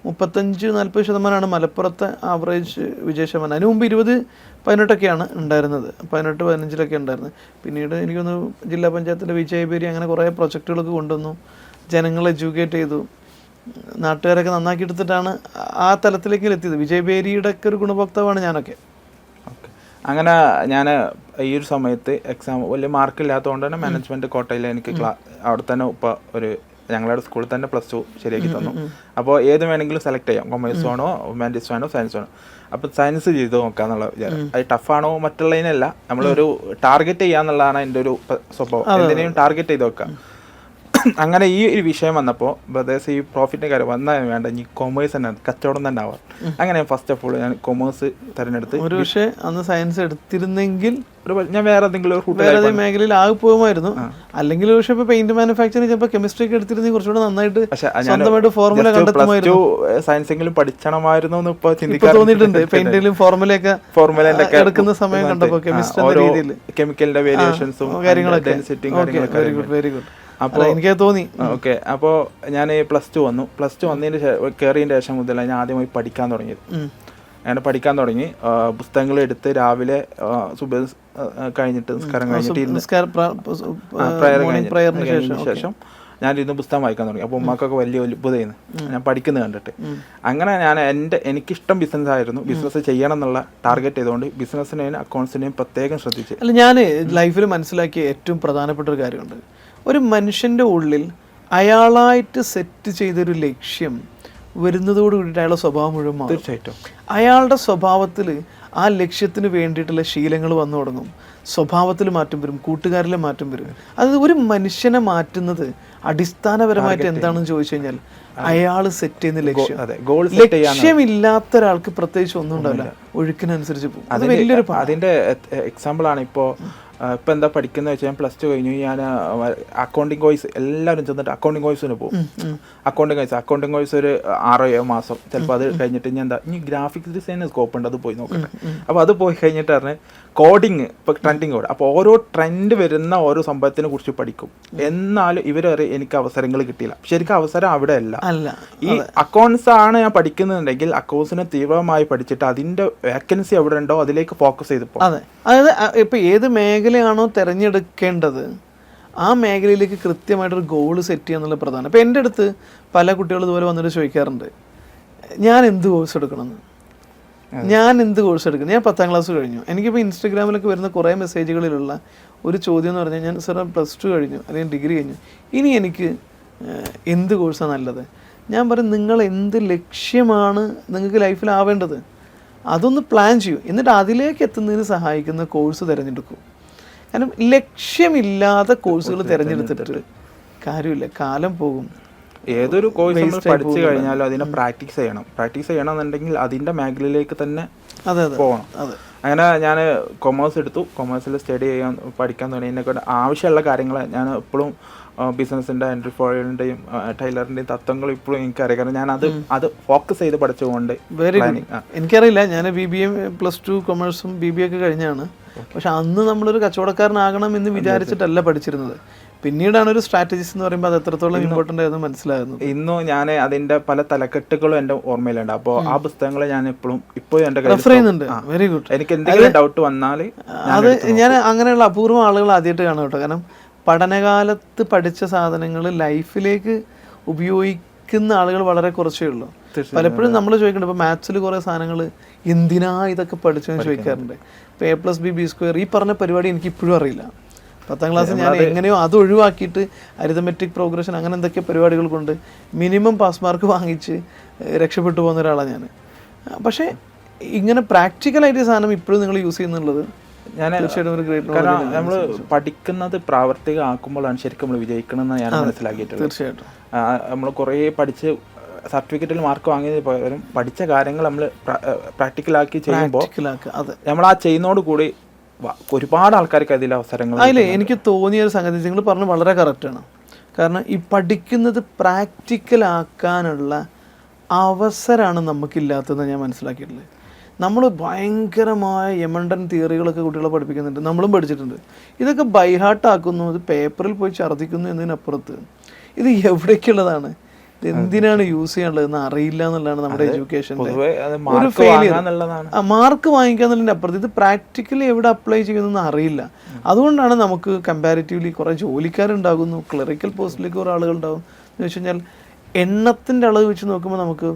B: 35-40% മലപ്പുറത്തെ ആവറേജ് വിജയശതമാനം. അതിന് മുമ്പ് 20-18 ഉണ്ടായിരുന്നത്, 18-15 ഉണ്ടായിരുന്നത്. പിന്നീട് എനിക്കൊന്ന് ജില്ലാ പഞ്ചായത്തിൻ്റെ വിജയബേരി അങ്ങനെ കുറേ പ്രൊജക്റ്റുകളൊക്കെ കൊണ്ടുവന്നു, ജനങ്ങളെ എഡ്യൂക്കേറ്റ് ചെയ്തു, നാട്ടുകാരൊക്കെ നന്നാക്കി എടുത്തിട്ടാണ് ആ തലത്തിലേക്ക് എത്തിയത്. വിജയബേരിയുടെ ഒക്കെ ഒരു ഗുണഭോക്താവാണ് ഞാനൊക്കെ.
A: അങ്ങനെ ഞാൻ ഈ ഒരു സമയത്ത് എക്സാം വലിയ മാർക്ക് ഇല്ലാത്തതുകൊണ്ട് തന്നെ മാനേജ്മെൻറ്റ് കോട്ടയിൽ എനിക്ക് അവിടെ തന്നെ ഇപ്പോൾ ഒരു ഞങ്ങളുടെ സ്കൂളിൽ തന്നെ +2 ശരിയാക്കി തന്നു. അപ്പോൾ ഏത് വേണമെങ്കിലും സെലക്ട് ചെയ്യാം, കൊമേഴ്സ് ആണോ ഹ്യൂമാനിറ്റീസ് ആണോ സയൻസ് ആണോ. അപ്പം സയൻസ് ചെയ്ത് നോക്കാന്നുള്ള വിചാരം. അത് ടഫാണോ മറ്റുള്ളതിനല്ല, നമ്മളൊരു ടാർഗറ്റ് ചെയ്യാന്നുള്ളതാണ് എൻ്റെ ഒരു സ്വഭാവം. എന്തിനേയും ടാർഗറ്റ് ചെയ്ത് നോക്കാം. അങ്ങനെ ഈ ഒരു വിഷയം വന്നപ്പോൾ ബ്രദേഴ്സ് ഈ പ്രോഫിറ്റിൻ്റെ കാര്യം വന്നാൽ വേണ്ട, ഇനി കൊമേഴ്സ് തന്നെ കച്ചവടം തന്നെ ആവാം. അങ്ങനെ ഫസ്റ്റ് ഓഫ് ഓൾ ഞാൻ കൊമേഴ്സ് തിരഞ്ഞെടുത്ത്.
B: ഒരു പക്ഷേ അന്ന് സയൻസ് എടുത്തിരുന്നെങ്കിൽ
A: ഞാൻ വേറെ ഏതെങ്കിലും
B: മേഖലയിൽ ആകെ പോകുമായിരുന്നു. അല്ലെങ്കിൽ പക്ഷേ ഇപ്പോൾ പെയിന്റ് മാനുഫാക്ചറിങ് ചിലപ്പോൾ കെമിസ്ട്രി ഒക്കെ എടുത്തിരുന്നെങ്കിൽ കുറച്ചുകൂടെ നന്നായിട്ട് സ്വന്തമായിട്ട് ഫോർമുല കണ്ടെത്തുമായിരുന്നു.
A: സയൻസെങ്കിലും പഠിച്ചണമായിരുന്നു എന്ന് ഇപ്പോൾ
B: തോന്നിയിട്ടുണ്ട്. പെയിന്റിലും ഫോർമുലയൊക്കെ എടുക്കുന്ന സമയം കണ്ടപ്പോൾ കെമിസ്ട്രി രീതിയിൽ
A: കെമിക്കലിന്റെ വേരിയേഷൻസും
B: കാര്യങ്ങളൊക്കെ. Very good. അപ്പോൾ എനിക്ക് തോന്നി.
A: ഓക്കെ. അപ്പോൾ ഞാൻ +2 വന്നു. +2 വന്നതിന് കയറിയതിൻ്റെ ശേഷം മുതൽ ഞാൻ ആദ്യമായി പഠിക്കാൻ തുടങ്ങിയത്. അങ്ങനെ പഠിക്കാൻ തുടങ്ങി. പുസ്തകങ്ങൾ എടുത്ത് രാവിലെ സുബഹ് കഴിഞ്ഞിട്ട് നിസ്കാരം കഴിഞ്ഞിട്ട് ശേഷം ഞാൻ ഇരുന്ന് പുസ്തകം വായിക്കാൻ തുടങ്ങി. അപ്പോൾ ഉമ്മാക്കൊക്കെ വലിയ അത്ഭുതമായിരുന്നു ഞാൻ പഠിക്കുന്നത് കണ്ടിട്ട്. അങ്ങനെ ഞാൻ എനിക്കിഷ്ടം ബിസിനസ് ആയിരുന്നു. ബിസിനസ് ചെയ്യണം എന്നുള്ള ടാർഗറ്റ് ചെയ്തുകൊണ്ട് ബിസിനസ്സിനെയും അക്കൗണ്ട്സിനെയും പ്രത്യേകം ശ്രദ്ധിച്ചു.
B: അല്ല, ഞാൻ ലൈഫിൽ മനസ്സിലാക്കിയ ഏറ്റവും പ്രധാനപ്പെട്ട ഒരു കാര്യമുണ്ട്. ഒരു മനുഷ്യൻ്റെ ഉള്ളിൽ അയാളായിട്ട് സെറ്റ് ചെയ്തൊരു ലക്ഷ്യം വരുന്നതോട് കൂടിയിട്ട് അയാളുടെ സ്വഭാവം മുഴുവൻ മാറും.
A: തീർച്ചയായിട്ടും
B: അയാളുടെ സ്വഭാവത്തിൽ ആ ലക്ഷ്യത്തിന് വേണ്ടിയിട്ടുള്ള ശീലങ്ങൾ വന്നു തുടങ്ങും. സ്വഭാവത്തിൽ മാറ്റം വരും, കൂട്ടുകാരിലെ മാറ്റം വരും. അത് ഒരു മനുഷ്യനെ മാറ്റുന്നത് അടിസ്ഥാനപരമായിട്ട് എന്താണെന്ന് ചോദിച്ചു കഴിഞ്ഞാൽ അയാൾ സെറ്റ് ചെയ്യുന്ന ലക്ഷ്യമില്ലാത്ത ഒരാൾക്ക് പ്രത്യേകിച്ച് ഒന്നും ഉണ്ടാവില്ല, ഒഴുക്കിനനുസരിച്ച് പോകും. അത് വലിയൊരു
A: അതിന്റെ എക്സാമ്പിൾ ആണ്. ഇപ്പോൾ എന്താ പഠിക്കുന്നത് വെച്ചാൽ ഞാൻ +2 കഴിഞ്ഞു. ഞാൻ അക്കൗണ്ടിങ് കോഴ്സ് എല്ലാവരും ചെന്നിട്ട് അക്കൗണ്ടിങ് കോഴ്സിന് പോകും. അക്കൗണ്ടിങ് കോഴ്സ് ഒരു 6-7 മാസം ചിലപ്പോൾ. അത് കഴിഞ്ഞിട്ട് ഇനി ഗ്രാഫിക്സ് ഡിസൈന് സ്കോപ്പ് ഉണ്ട്, അത് പോയി നോക്കട്ടെ. അപ്പോൾ അത് പോയി കഴിഞ്ഞിട്ട് പറഞ്ഞ് കോഡിങ്, ഇപ്പോൾ ട്രെൻഡിങ് കോഡ്. അപ്പോൾ ഓരോ ട്രെൻഡ് വരുന്ന ഓരോ സംഭവത്തിനെ കുറിച്ച് പഠിക്കും. എന്നാലും ഇവരറിയാം എനിക്ക് അവസരങ്ങൾ കിട്ടിയില്ല. ശരിക്കും അവസരം അവിടെ അല്ല. ഈ അക്കൗണ്ട്സ് ആണ് ഞാൻ പഠിക്കുന്നുണ്ടെങ്കിൽ അക്കൗണ്ട്സിനെ തീവ്രമായി പഠിച്ചിട്ട് അതിന്റെ വേക്കൻസി എവിടെ ഉണ്ടോ അതിലേക്ക് ഫോക്കസ് ചെയ്ത് പോകും.
B: അതെ, അതായത് ഇപ്പൊ ഏത് മേഖലയാണോ തിരഞ്ഞെടുക്കേണ്ടത് ആ മേഖലയിലേക്ക് കൃത്യമായിട്ടൊരു ഗോൾ സെറ്റ് ചെയ്യുക എന്നുള്ളത് പ്രധാനം. ഇപ്പം എൻ്റെ അടുത്ത് പല കുട്ടികളും ഇതുപോലെ വന്നിട്ട് ചോദിക്കാറുണ്ട്, ഞാൻ എന്ത് കോഴ്സ് എടുക്കണമെന്ന്. ഞാൻ 10ാം ക്ലാസ് കഴിഞ്ഞു. എനിക്കിപ്പോൾ ഇൻസ്റ്റഗ്രാമിലൊക്കെ വരുന്ന കുറേ മെസ്സേജുകളിലുള്ള ഒരു ചോദ്യം എന്ന് പറഞ്ഞാൽ, ഞാൻ സാർ +2 കഴിഞ്ഞു അല്ലെങ്കിൽ ഡിഗ്രി കഴിഞ്ഞു, ഇനി എനിക്ക് എന്ത് കോഴ്സാണ് നല്ലത്? ഞാൻ പറയും, നിങ്ങൾ എന്ത് ലക്ഷ്യമാണ് നിങ്ങൾക്ക് ലൈഫിൽ ആവേണ്ടത് അതൊന്ന് പ്ലാൻ ചെയ്യൂ. എന്നിട്ട് അതിലേക്ക് എത്തുന്നതിന് സഹായിക്കുന്ന കോഴ്സ് തിരഞ്ഞെടുക്കൂ. കാരണം ലക്ഷ്യമില്ലാതെ കോഴ്സുകൾ തിരഞ്ഞെടുത്തിട്ട് കാര്യമില്ല, കാലം പോകും.
A: ഏതൊരു കോഴ്സ് നമ്മൾ പഠിച്ചു കഴിഞ്ഞാലും അതിനെ പ്രാക്ടീസ് ചെയ്യണം എന്നുണ്ടെങ്കിൽ അതിൻ്റെ മേഖലയിലേക്ക് തന്നെ പോകണം. അങ്ങനെ ഞാൻ കൊമേഴ്സ് എടുത്തു. കൊമേഴ്സിൽ സ്റ്റഡി പഠിക്കാൻ തുടങ്ങി. എന്നെക്കൊണ്ട് ആവശ്യമുള്ള കാര്യങ്ങൾ ഞാൻ എപ്പോഴും ബിസിനസ്സിൻ്റെ എൻട്രി ഫോളിൻ്റെയും ടൈലറിൻ്റെയും തത്വങ്ങൾ ഇപ്പോഴും എനിക്കറിയാം. കാരണം ഞാൻ അത് ഫോക്കസ് ചെയ്ത് പഠിച്ചുകൊണ്ട്.
B: എനിക്കറിയില്ല, ഞാൻ BBA +2 കൊമേഴ്സും BBA ഒക്കെ കഴിഞ്ഞാണ്. പക്ഷെ അന്ന് നമ്മളൊരു കച്ചവടക്കാരനാകണം എന്ന് വിചാരിച്ചിട്ടല്ല പഠിച്ചിരുന്നത്. പിന്നീടാണ് ഒരു സ്ട്രാറ്റജിസ്റ്റ് എന്ന് പറയുമ്പോൾ അത് എത്രത്തോളം ഇമ്പോർട്ടൻ്റ് ആയിരുന്നു മനസ്സിലാകുന്നത്.
A: ഇന്നും ഞാൻ അതിന്റെ പല തലക്കെട്ടുകളും എൻ്റെ ഓർമ്മയിലുണ്ട്. അപ്പോൾ ആ പുസ്തകങ്ങൾ ഞാൻ ഇപ്പോഴും എൻ്റെ
B: റെഫർ ചെയ്യുന്നുണ്ട്. Very good.
A: എനിക്ക് എന്തെങ്കിലും ഡൗട്ട് വന്നാൽ
B: അത് ഞാൻ അങ്ങനെയുള്ള അപൂർവം ആളുകൾ ആദ്യമായിട്ട് കാണാം കേട്ടോ. കാരണം പഠനകാലത്ത് പഠിച്ച സാധനങ്ങൾ ലൈഫിലേക്ക് ഉപയോഗിക്കുന്ന ആളുകൾ വളരെ കുറച്ചേ ഉള്ളൂ. പലപ്പോഴും നമ്മൾ ചോദിക്കുന്നുണ്ട്, ഇപ്പോൾ മാത്സിൽ കുറേ സാധനങ്ങൾ എന്തിനാ ഇതൊക്കെ പഠിച്ചെന്ന് ചോദിക്കാറുണ്ട്. ഇപ്പോൾ A+B² ഈ പറഞ്ഞ പരിപാടി എനിക്ക് ഇപ്പോഴും അറിയില്ല. 10ാം ക്ലാസ് ഞാൻ എങ്ങനെയോ അത് ഒഴിവാക്കിയിട്ട് അരിതമെറ്റിക് പ്രോഗ്രഷൻ അങ്ങനെ എന്തൊക്കെ പരിപാടികൾ കൊണ്ട് മിനിമം പാസ് മാർക്ക് വാങ്ങിച്ച് രക്ഷപ്പെട്ടു പോകുന്ന ഒരാളാണ് ഞാൻ. പക്ഷേ ഇങ്ങനെ പ്രാക്ടിക്കലായിട്ട് സാധനം ഇപ്പോഴും നിങ്ങൾ യൂസ് ചെയ്യുന്നുള്ളത്
A: ഞാൻ തീർച്ചയായിട്ടും ഒരു ഗ്രേറ്റ്. കാരണം നമ്മൾ പഠിക്കുന്നത് പ്രാവർത്തികമാക്കുമ്പോഴാണ് ശരിക്കും നമ്മൾ വിജയിക്കണമെന്ന് ഞാൻ മനസ്സിലാക്കിയിട്ടുള്ളത്.
B: തീർച്ചയായിട്ടും
A: നമ്മൾ കുറേ പഠിച്ച് സർട്ടിഫിക്കറ്റിൽ മാർക്ക് വാങ്ങിയതിന് പകരം പഠിച്ച കാര്യങ്ങൾ നമ്മൾ പ്രാക്ടിക്കലാക്കി ചെയ്യുമ്പോൾ നമ്മൾ ആ ചെയ്യുന്നതോട് കൂടി ഒരുപാട് ആൾക്കാർക്ക് അതിൽ അവസരങ്ങൾ.
B: അതിൽ എനിക്ക് തോന്നിയ ഒരു സംഗതി നിങ്ങൾ പറഞ്ഞത് വളരെ കറക്റ്റാണ്. കാരണം ഈ പഠിക്കുന്നത് പ്രാക്ടിക്കലാക്കാനുള്ള അവസരമാണ് നമുക്കില്ലാത്തതെന്ന് ഞാൻ മനസ്സിലാക്കിയിട്ടുള്ളത്. നമ്മൾ ഭയങ്കരമായ യമണ്ടൻ തിയറികളൊക്കെ കുട്ടികളെ പഠിപ്പിക്കുന്നുണ്ട്, നമ്മളും പഠിച്ചിട്ടുണ്ട്. ഇതൊക്കെ ബൈഹാർട്ടാക്കുന്നു, ഇത് പേപ്പറിൽ പോയി ഛർദ്ദിക്കുന്നു എന്നതിനപ്പുറത്ത് ഇത് എവിടേക്കുള്ളതാണ്, എന്തിനാണ് യൂസ് ചെയ്യാനുള്ളതെന്ന് അറിയില്ല എന്നുള്ളതാണ് നമ്മുടെ എഡ്യൂക്കേഷൻ്റെ ഒരു ഫെയിലിയർ. മാർക്ക് വാങ്ങിക്കുക എന്നുള്ളതിൻ്റെ അപ്പുറത്ത് ഇത് പ്രാക്ടിക്കലി എവിടെ അപ്ലൈ ചെയ്യുന്നതെന്ന് അറിയില്ല. അതുകൊണ്ടാണ് നമുക്ക് കമ്പാരിറ്റീവ്ലി കുറേ ജോലിക്കാരുണ്ടാകുന്നു, ക്ലറിക്കൽ പോസ്റ്റിലേക്ക് കുറേ ആളുകളുണ്ടാകും. എന്ന് വെച്ച് കഴിഞ്ഞാൽ എണ്ണത്തിൻ്റെ അളവ് വെച്ച് നോക്കുമ്പോൾ നമുക്ക്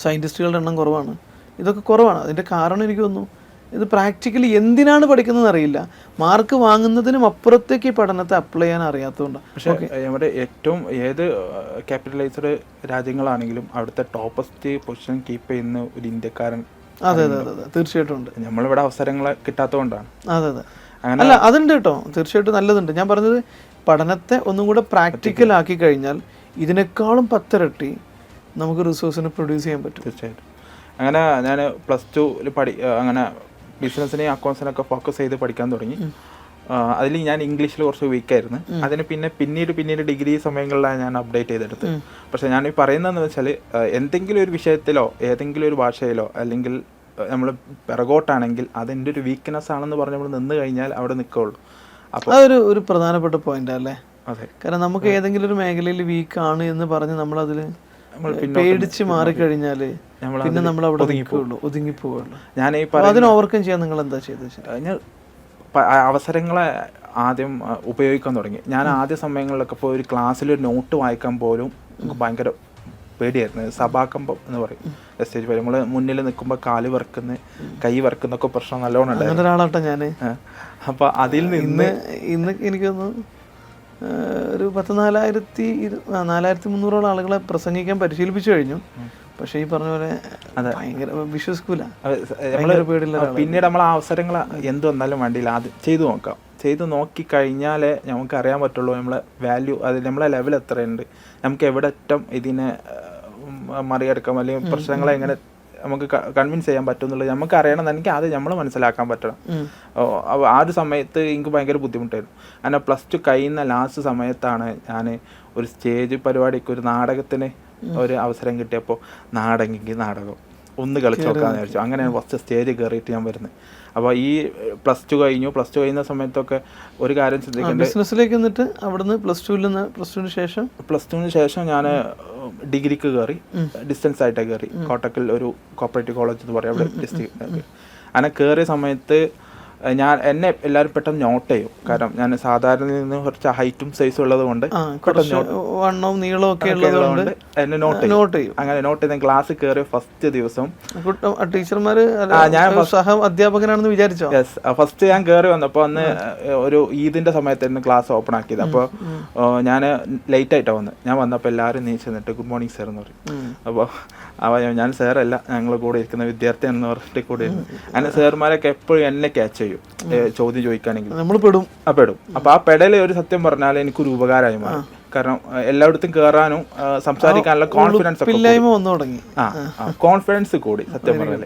B: സയൻറ്റിസ്റ്റുകളുടെ എണ്ണം കുറവാണ്. ഇതൊക്കെ കുറവാണ്. അതിൻ്റെ കാരണം എനിക്ക് തോന്നുന്നു ഇത് പ്രാക്ടിക്കലി എന്തിനാണ് പഠിക്കുന്നത് അറിയില്ല, മാർക്ക് വാങ്ങുന്നതിനും അപ്പുറത്തേക്ക് ഈ പഠനത്തെ അപ്ലൈ ചെയ്യാൻ അറിയാത്തതുകൊണ്ടാണ്.
A: പക്ഷേ നമ്മുടെ ഏറ്റവും ഏത് ക്യാപിറ്റലൈസ്ഡ് രാജ്യങ്ങളാണെങ്കിലും അവിടുത്തെ ടോപ്പസ്റ്റ് പൊസിഷൻ കീപ്പ് ചെയ്യുന്ന ഒരു ഇന്ത്യക്കാരൻ.
B: അതെ അതെ അതെ തീർച്ചയായിട്ടും ഉണ്ട്.
A: നമ്മളിവിടെ അവസരങ്ങൾ കിട്ടാത്തതുകൊണ്ടാണ്.
B: അതെ അതെ അല്ല അതുണ്ട് കേട്ടോ, തീർച്ചയായിട്ടും നല്ലതുണ്ട്. ഞാൻ പറഞ്ഞത് പഠനത്തെ ഒന്നും കൂടെ പ്രാക്ടിക്കൽ ആക്കി കഴിഞ്ഞാൽ ഇതിനേക്കാളും 10 ഇരട്ടി നമുക്ക് റിസോഴ്സിനെ പ്രൊഡ്യൂസ് ചെയ്യാൻ പറ്റും.
A: തീർച്ചയായിട്ടും. അങ്ങനെ ഞാൻ +2 അങ്ങനെ ബിസിനസ്സിനെയും അക്കൗണ്ട്സിനൊക്കെ ഫോക്കസ് ചെയ്ത് പഠിക്കാൻ തുടങ്ങി. അതിൽ ഞാൻ ഇംഗ്ലീഷിൽ കുറച്ച് വീക്കായിരുന്നു. അതിന് പിന്നീട് ഡിഗ്രി സമയങ്ങളിലാണ് ഞാൻ അപ്ഡേറ്റ് ചെയ്തെടുത്ത്. പക്ഷെ ഞാൻ ഈ പറയുന്നതെന്ന് വെച്ചാൽ എന്തെങ്കിലും ഒരു വിഷയത്തിലോ ഏതെങ്കിലും ഒരു ഭാഷയിലോ അല്ലെങ്കിൽ നമ്മൾ പിറകോട്ടാണെങ്കിൽ അതെൻ്റെ ഒരു വീക്ക്നെസ് ആണെന്ന് പറഞ്ഞ് നമ്മൾ നിന്ന് കഴിഞ്ഞാൽ അവിടെ നിൽക്കുകയുള്ളൂ. അപ്പോൾ
B: അതൊരു പ്രധാനപ്പെട്ട പോയിന്റ് അല്ലേ?
A: അതെ.
B: കാരണം നമുക്ക് ഏതെങ്കിലും ഒരു മേഖലയിൽ വീക്കാണ് എന്ന് പറഞ്ഞ് നമ്മളതിൽ പേടിച്ച് മാറിക്കഴിഞ്ഞാൽ പിന്നെ നമ്മൾ അവിടെ ഒതുങ്ങിപ്പോവുള്ളൂ.
A: ഞാൻ ഈ
B: അതിന് ഓവർകം ചെയ്യാൻ നിങ്ങൾ എന്താ ചെയ്തത്?
A: ഞാൻ അവസരങ്ങളെ ആദ്യം ഉപയോഗിക്കാൻ തുടങ്ങി. ഞാൻ ആദ്യ സമയങ്ങളിലൊക്കെ ഇപ്പോൾ ഒരു ക്ലാസ്സിൽ ഒരു നോട്ട് വായിക്കാൻ പോലും നമുക്ക് ഭയങ്കര പേടിയായിരുന്നു. സഭാകമ്പം എന്ന് പറയും. സ്റ്റേജ് വരെ നമ്മൾ മുന്നിൽ നിൽക്കുമ്പോൾ കാല് വറക്കുന്ന കൈ വറക്കുന്നൊക്കെ പ്രശ്നം നല്ലോണം ഉണ്ടായിരുന്നു.
B: ഒരാളാട്ടോ ഞാൻ.
A: അപ്പോൾ അതിൽ നിന്ന്
B: ഇന്ന് എനിക്കൊന്ന് ഒരു 4,300 ആളുകളെ പ്രസംഗിക്കാൻ പരിശീലിപ്പിച്ചു കഴിഞ്ഞു. പക്ഷെ ഈ പറഞ്ഞ പോലെ ഭയങ്കര വിശ്വസിക്കൂല,
A: പിന്നീട് നമ്മൾ ആ അവസരങ്ങൾ എന്ത് വന്നാലും വേണ്ടിയില്ല ആദ്യം ചെയ്തു നോക്കി കഴിഞ്ഞാലേ നമുക്ക് അറിയാൻ പറ്റുള്ളൂ നമ്മളെ വാല്യൂ, അത് നമ്മളെ ലെവൽ എത്രയുണ്ട്, നമുക്ക് എവിടെ അറ്റം ഇതിനെ മറികടക്കാം അല്ലെങ്കിൽ പ്രശ്നങ്ങളെ എങ്ങനെ നമുക്ക് കൺവിൻസ് ചെയ്യാൻ പറ്റും എന്നുള്ളത് നമുക്ക് അറിയണം. എനിക്ക് അത് നമ്മൾ മനസ്സിലാക്കാൻ പറ്റണം. ആ ഒരു സമയത്ത് എനിക്ക് ഭയങ്കര ബുദ്ധിമുട്ടായിരുന്നു. അങ്ങനെ +2 കഴിയുന്ന ലാസ്റ്റ് സമയത്താണ് ഞാൻ ഒരു സ്റ്റേജ് പരിപാടിക്ക് ഒരു നാടകത്തിന് ഒരു അവസരം കിട്ടിയപ്പോൾ നാടകം ഒന്ന് കളിച്ച് നോക്കാമെന്ന് വിചാരിച്ചു. അങ്ങനെയാണ് ഫസ്റ്റ് സ്റ്റേജ് കയറിയിട്ട് ഞാൻ വരുന്നത്. അപ്പോൾ ഈ +2 കഴിയുന്ന സമയത്തൊക്കെ ഒരു കാര്യം ശ്രദ്ധിക്കേണ്ടത്,
B: ബിസിനസ്സിലേക്ക് വന്നിട്ട് അവിടുന്ന് +2 ശേഷം ഞാൻ
A: ഡിഗ്രിക്ക് കയറി. ഡിസ്റ്റൻസ് ആയിട്ട് കയറി. കോട്ടക്കൽ ഒരു കോപ്പറേറ്റീവ് കോളേജ് എന്ന് പറയും, അവിടെ ഡിസ്ട്രിക്ട്. അങ്ങനെ കയറിയ സമയത്ത് എന്നെ എല്ലാവരും പെട്ടെന്ന് നോട്ട് ചെയ്യും. കാരണം ഞാൻ സാധാരണ നിന്ന് കുറച്ച് ഹൈറ്റും സൈസും ഉള്ളത് കൊണ്ട്
B: വണ്ണവും നീളവും ഒക്കെ
A: എന്നെ നോട്ട് ചെയ്യും. അങ്ങനെ നോട്ട് ചെയ്ത ക്ലാസ് കയറിയ ഫസ്റ്റ് ദിവസം
B: ടീച്ചർമാര് സഹ അധ്യാപകനാണെന്ന് വിചാരിച്ചോ?
A: യെസ്. ഫസ്റ്റ് ഞാൻ കയറി വന്നപ്പോൾ അന്ന് ഒരു ഈദിന്റെ സമയത്തായിരുന്നു ക്ലാസ് ഓപ്പൺ ആക്കിയത്. അപ്പോൾ ഞാൻ ലേറ്റ് ആയിട്ടാണ് വന്നത്. ഞാൻ വന്നപ്പോൾ എല്ലാവരും നീച്ച് നിന്നിട്ട് ഗുഡ് മോർണിംഗ് സാർ എന്ന് പറയും. അപ്പോൾ ഞാൻ സാറല്ല, ഞങ്ങൾ കൂടെ ഇരിക്കുന്ന വിദ്യാർത്ഥി എന്ന് പറഞ്ഞിട്ട് കൂടെ ഇരുന്നു. അങ്ങനെ സാറുമാരൊക്കെ എപ്പോഴും എന്നെ ക്യാച്ച് ചെയ്യും ചോദ്യം ചോദിക്കുകയാണെങ്കിൽ.
B: നമ്മൾ പെടും.
A: അപ്പോൾ ആ പെടല് ഒരു സത്യം പറഞ്ഞാൽ എനിക്കൊരു ഉപകാരമായി മാറി. കാരണം എല്ലായിടത്തും കയറാനും സംസാരിക്കാനുള്ള കോൺഫിഡൻസ് കൂടി സത്യം പറഞ്ഞാൽ.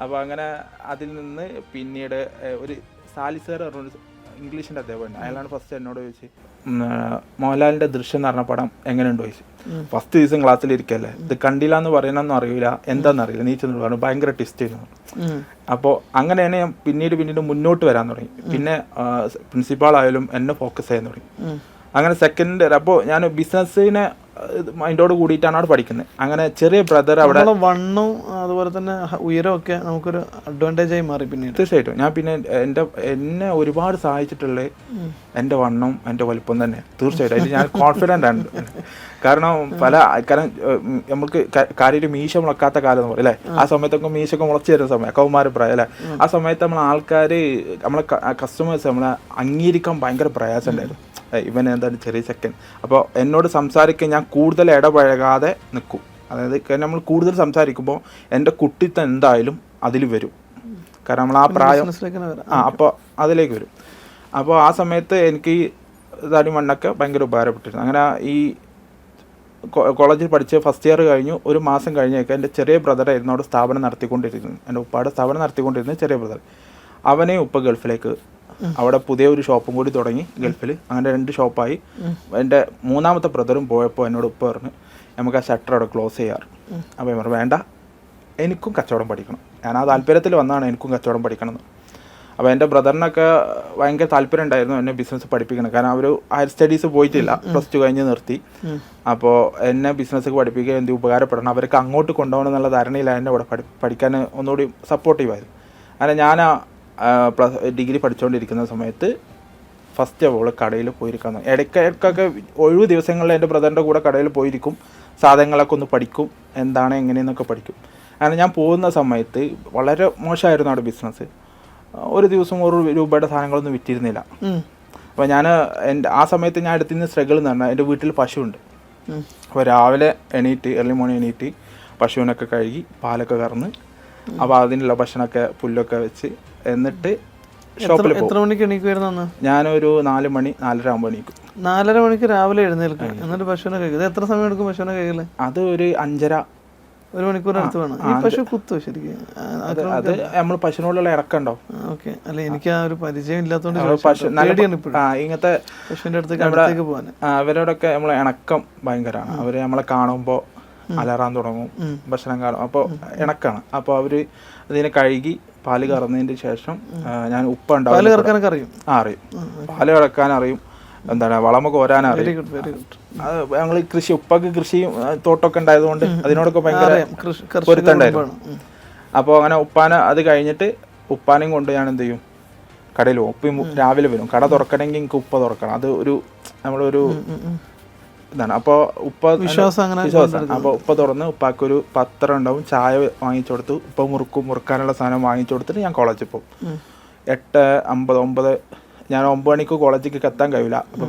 A: അപ്പോൾ അങ്ങനെ അതിൽ നിന്ന് പിന്നീട് ഒരു സാലി സാർ പറഞ്ഞ ഇംഗ്ലീഷിൻ്റെ അധ്യാപകൻ, അയാളാണ് ഫസ്റ്റ് എന്നോട് ചോദിച്ചു മോഹൻലാലിൻ്റെ ദൃശ്യം എന്ന് പറഞ്ഞ പടം എങ്ങനെയുണ്ടോ ചോദിച്ചു. ഫസ്റ്റ് ദിവസം ക്ലാസ്സിലിരിക്കല്ലേ, ഇത് കണ്ടില്ല എന്ന് പറയണമെന്നും അറിയില്ല, എന്താണെന്നറിയില്ല, നീച്ചെന്ന് പറഞ്ഞു, ഭയങ്കര ട്വിസ്റ്റ് ചെയ്യുന്നു. അപ്പോൾ അങ്ങനെയാണ് ഞാൻ പിന്നീട് മുന്നോട്ട് വരാൻ തുടങ്ങി. പിന്നെ പ്രിൻസിപ്പാളായാലും എന്നെ ഫോക്കസ് ചെയ്യാൻ തുടങ്ങി. അങ്ങനെ സെക്കൻഡ് അപ്പോൾ ഞാൻ ബിസിനസ്സിനെ മൈൻഡോട് കൂടിയിട്ടാണ് അവിടെ പഠിക്കുന്നത്. അങ്ങനെ ചെറിയ ബ്രദർ അവിടെ
B: വണ്ണവും അതുപോലെ തന്നെ ഉയരമൊക്കെ നമുക്കൊരു അഡ്വാൻറ്റേജ് ആയി മാറി. പിന്നെ
A: തീർച്ചയായിട്ടും ഞാൻ പിന്നെ എന്നെ ഒരുപാട് സഹായിച്ചിട്ടുള്ളത് എൻ്റെ വണ്ണം എൻ്റെ വലുപ്പം തന്നെ. തീർച്ചയായിട്ടും അതിൽ ഞാൻ കോൺഫിഡൻ്റ് ആണ്. കാരണം നമുക്ക് കാര്യം മീശ മുളക്കാത്ത കാലം എന്ന് പറയും അല്ലേ. ആ സമയത്തൊക്കെ മീശൊക്കെ മുളച്ച് തരുന്ന സമയം, കൗമാരപ്രായം അല്ലേ. ആ സമയത്ത് ആൾക്കാർ നമ്മളെ കസ്റ്റമേഴ്സ് നമ്മളെ അംഗീകരിക്കാൻ ഭയങ്കര പ്രയാസം ഉണ്ടായിരുന്നു. ഇവൻ എന്താണ് ചെറിയ സെക്കൻഡ്. അപ്പോൾ എന്നോട് സംസാരിക്കാൻ ഞാൻ കൂടുതൽ ഇടപഴകാതെ നിൽക്കും. അതായത് നമ്മൾ കൂടുതൽ സംസാരിക്കുമ്പോൾ എൻ്റെ കുട്ടിത്തം എന്തായാലും അതിൽ വരും. കാരണം നമ്മൾ ആ പ്രായം അപ്പോൾ അതിലേക്ക് വരും. അപ്പോൾ ആ സമയത്ത് എനിക്ക് ഈ തടി മണ്ണൊക്കെ ഭയങ്കര ഉപകാരപ്പെട്ടിരുന്നു. അങ്ങനെ ഈ കോളേജിൽ പഠിച്ച് ഫസ്റ്റ് ഇയർ കഴിഞ്ഞു. ഒരു മാസം കഴിഞ്ഞേക്ക് എൻ്റെ ചെറിയ ബ്രദറായിരുന്നു അവിടെ സ്ഥാപനം നടത്തിക്കൊണ്ടിരുന്നത്. എൻ്റെ ഉപ്പയുടെ സ്ഥാപനം നടത്തിക്കൊണ്ടിരുന്നത് ചെറിയ ബ്രദർ. അവനെ ഉപ്പ ഗൾഫിലേക്ക്, അവിടെ പുതിയ ഒരു ഷോപ്പും കൂടി തുടങ്ങി ഗൾഫിൽ. അങ്ങനെ 2 ഷോപ്പായി. എൻ്റെ മൂന്നാമത്തെ ബ്രദറും പോയപ്പോൾ എന്നോട് ഉപ്പ പറഞ്ഞു നമുക്ക് ആ ഷട്ടർ അവിടെ ക്ലോസ് ചെയ്യാറ്. അപ്പോൾ ഞാൻ പറഞ്ഞു വേണ്ട, എനിക്കും കച്ചവടം പഠിക്കണം. ഞാൻ ആ താല്പര്യത്തിൽ വന്നതാണ് എനിക്കും കച്ചവടം പഠിക്കണം എന്ന്. അപ്പോൾ എൻ്റെ ബ്രദറിനൊക്കെ ഭയങ്കര താല്പര്യം ഉണ്ടായിരുന്നു എന്നെ ബിസിനസ് പഠിപ്പിക്കണം. കാരണം അവർ ഹയർ സ്റ്റഡീസ് പോയിട്ടില്ല, +2 കഴിഞ്ഞ് നിർത്തി. അപ്പോൾ എന്നെ ബിസിനസ് പഠിപ്പിക്കുക എന്ത് ഉപകാരപ്പെടണം, അവർക്ക് അങ്ങോട്ട് കൊണ്ടുപോകണം എന്നുള്ള ധാരണയിലാണ് എന്നെ അവിടെ പഠിക്കാൻ ഒന്നുകൂടി സപ്പോർട്ടീവായിരുന്നു. അങ്ങനെ ഞാൻ ഡിഗ്രി പഠിച്ചുകൊണ്ടിരിക്കുന്ന സമയത്ത് ഫസ്റ്റ് അവൾ കടയിൽ പോയിരിക്കുന്നു. ഇടയ്ക്കൊക്കെ ഒഴിവ് ദിവസങ്ങളിൽ എൻ്റെ ബ്രദറിൻ്റെ കൂടെ കടയിൽ പോയിരിക്കും, സാധനങ്ങളൊക്കെ ഒന്ന് പഠിക്കും, എന്താണ് എങ്ങനെയെന്നൊക്കെ പഠിക്കും. അങ്ങനെ ഞാൻ പോകുന്ന സമയത്ത് വളരെ മോശമായിരുന്നു അവിടെ ബിസിനസ്. ഒരു ദിവസം 1 രൂപയുടെ സാധനങ്ങളൊന്നും വിറ്റിരുന്നില്ല. അപ്പോൾ ഞാൻ ആ സമയത്ത് ഞാൻ എടുത്തിരുന്ന സ്ട്രഗിൾ എന്ന് പറഞ്ഞാൽ എൻ്റെ വീട്ടിൽ പശുവുണ്ട്. അപ്പോൾ രാവിലെ എർലി മോർണിംഗ് എണീറ്റ് പശുവിനൊക്കെ കഴുകി പാലൊക്കെ കറന്ന് അപ്പോൾ അതിനുള്ള ഭക്ഷണമൊക്കെ പുല്ലൊക്കെ വെച്ച് എന്നിട്ട് ഷോപ്പിൽ
B: എത്ര മണിക്ക് എണീക്കുമായിരുന്നു?
A: ഞാനൊരു 4 മണി 4:30 ആകുമ്പോൾ എണീക്കും.
B: 4:30 മണിക്ക് രാവിലെ എഴുന്നേൽക്കും, എന്നിട്ട് പശുവിനെ കഴിക്കും. എത്ര സമയം എടുക്കും പശുവിനെ കഴിക്കല്?
A: അത് ഒരു 5:30
B: 1 മണിക്കൂറിനടുത്ത് വേണം. ഈ പശു കുത്തോ ശരിക്കും?
A: അത് നമ്മൾ പശുവിനോടുള്ള ഇറക്കണ്ടോ?
B: ഓക്കെ. അല്ല, എനിക്ക് ആ ഒരു പരിചയം ഇല്ലാത്തതുകൊണ്ട്
A: ഇങ്ങനത്തെ
B: പശുവിന്റെ അടുത്തേക്ക് പോകാൻ
A: അവരോടൊക്കെ നമ്മളെ ഇണക്കം ഭയങ്കരമാണ്. അവര് നമ്മളെ കാണുമ്പോൾ അലറാൻ തുടങ്ങും, ഭക്ഷണം കാണും, അപ്പോൾ ഇണക്കാണ്. അപ്പോൾ അവര് അതിനെ കഴുകി പാല് കറന്നതിന് ശേഷം ഞാൻ ഉപ്പ ഉണ്ടാവും.
B: പാല് കറക്കാനൊക്കെ അറിയും?
A: അറിയും. പാല് കറക്കാൻ അറിയും, എന്താണ് വളമൊക്കെ ഓരാനറിയും. അത് ഞങ്ങൾ ഉപ്പക്ക് കൃഷിയും തോട്ടമൊക്കെ ഉണ്ടായതുകൊണ്ട് അതിനോടൊക്കെ ഭയങ്കര പൊരുത്തണ്ടായിരുന്നു. അപ്പോൾ അങ്ങനെ ഉപ്പാന അത് കഴിഞ്ഞിട്ട് ഉപ്പാനെയും കൊണ്ട് ഞാൻ എന്ത് ചെയ്യും, കടയിൽ പോകും. ഉപ്പ രാവിലെ വരും. കട തുറക്കണമെങ്കിൽ എനിക്ക് ഉപ്പ തുറക്കണം. അത് നമ്മളൊരു ഇതാണ്. അപ്പോൾ വിശ്വാസം. അപ്പോൾ ഉപ്പ തുറന്ന് ഉപ്പാക്കൊരു പത്രം ഉണ്ടാവും, ചായ വാങ്ങിച്ചു കൊടുത്തു, ഉപ്പ മുറുക്കാനുള്ള സാധനം വാങ്ങിച്ചു കൊടുത്തിട്ട് ഞാൻ കോളേജിൽ പോകും. 8:50 ഞാൻ 9 മണിക്ക് കോളേജിലേക്ക് എത്താൻ കഴിയില്ല. അപ്പോൾ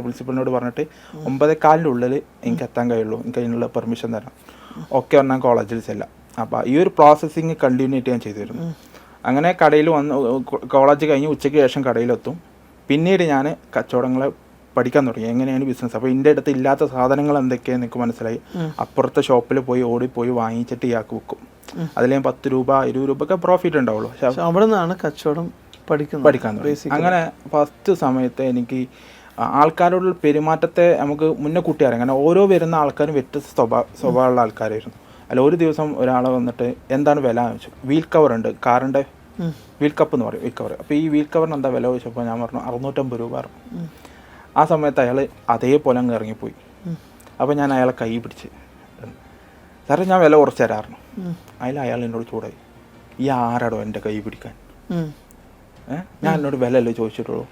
A: പ്രിൻസിപ്പലിനോട് പറഞ്ഞിട്ട് 9:15 ഉള്ളിൽ എനിക്ക് എത്താൻ കഴിയുള്ളൂ, എനിക്ക് അതിനുള്ള പെർമിഷൻ തരണം. ഓക്കെ പറഞ്ഞാൽ കോളേജിൽ ചെല്ലാം. അപ്പോൾ ഈ ഒരു പ്രോസസ്സിങ് കണ്ടിന്യൂറ്റി ഞാൻ ചെയ്തു വരുന്നു. അങ്ങനെ കടയിൽ വന്ന് കോളേജ് കഴിഞ്ഞ് ഉച്ചയ്ക്ക് ശേഷം കടയിലെത്തും. പിന്നീട് ഞാൻ കച്ചവടങ്ങളെ പഠിക്കാൻ തുടങ്ങി, എങ്ങനെയാണ് ബിസിനസ്. അപ്പോൾ എൻ്റെ അടുത്ത് ഇല്ലാത്ത സാധനങ്ങൾ എന്തൊക്കെയാണെന്ന് എനിക്ക് മനസ്സിലായി. അപ്പുറത്തെ ഷോപ്പിൽ ഓടിപ്പോയി വാങ്ങിച്ചിട്ട് ഇയാൾക്ക് വിൽക്കും. അതിൽ ഞാൻ 10 രൂപ 20 രൂപയൊക്കെ പ്രോഫിറ്റ് ഉണ്ടാവുള്ളൂ. പക്ഷെ അവിടെ നിന്നാണ് കച്ചവടം പഠിക്കാൻ തുടങ്ങി. അങ്ങനെ ഫസ്റ്റ് സമയത്ത് എനിക്ക് ആൾക്കാരോടുള്ള പെരുമാറ്റത്തെ നമുക്ക് മുന്നേ കൂട്ടി അറിയാം. കാരണം ഓരോ വരുന്ന ആൾക്കാരും വ്യത്യസ്ത സ്വഭാവമുള്ള ആൾക്കാരായിരുന്നു. അല്ല, ഒരു ദിവസം ഒരാളെ വന്നിട്ട് എന്താണ് വില വെച്ചു, വീൽ കവർ ഉണ്ട്, കാറിൻ്റെ വീൽ കപ്പ് എന്ന് പറയും, വീൽ കവർ. അപ്പോൾ ഈ വീൽ കവറിന് എന്താ വില വെച്ചപ്പോൾ ഞാൻ പറഞ്ഞു 650 രൂപ പറഞ്ഞു. ആ സമയത്ത് അയാൾ അതേപോലെ അങ്ങ് ഇറങ്ങിപ്പോയി. അപ്പോൾ ഞാൻ അയാളെ കൈ പിടിച്ച്, സാറേ ഞാൻ വില കുറച്ച് തരാറുണ്ട്. അയാൾ എന്നോട് ചൂടായി, ഈ ആരാടോ എൻ്റെ കൈ പിടിക്കാൻ, ഞാൻ എന്നോട് വില അല്ലേ ചോദിച്ചിട്ടുള്ളൂ,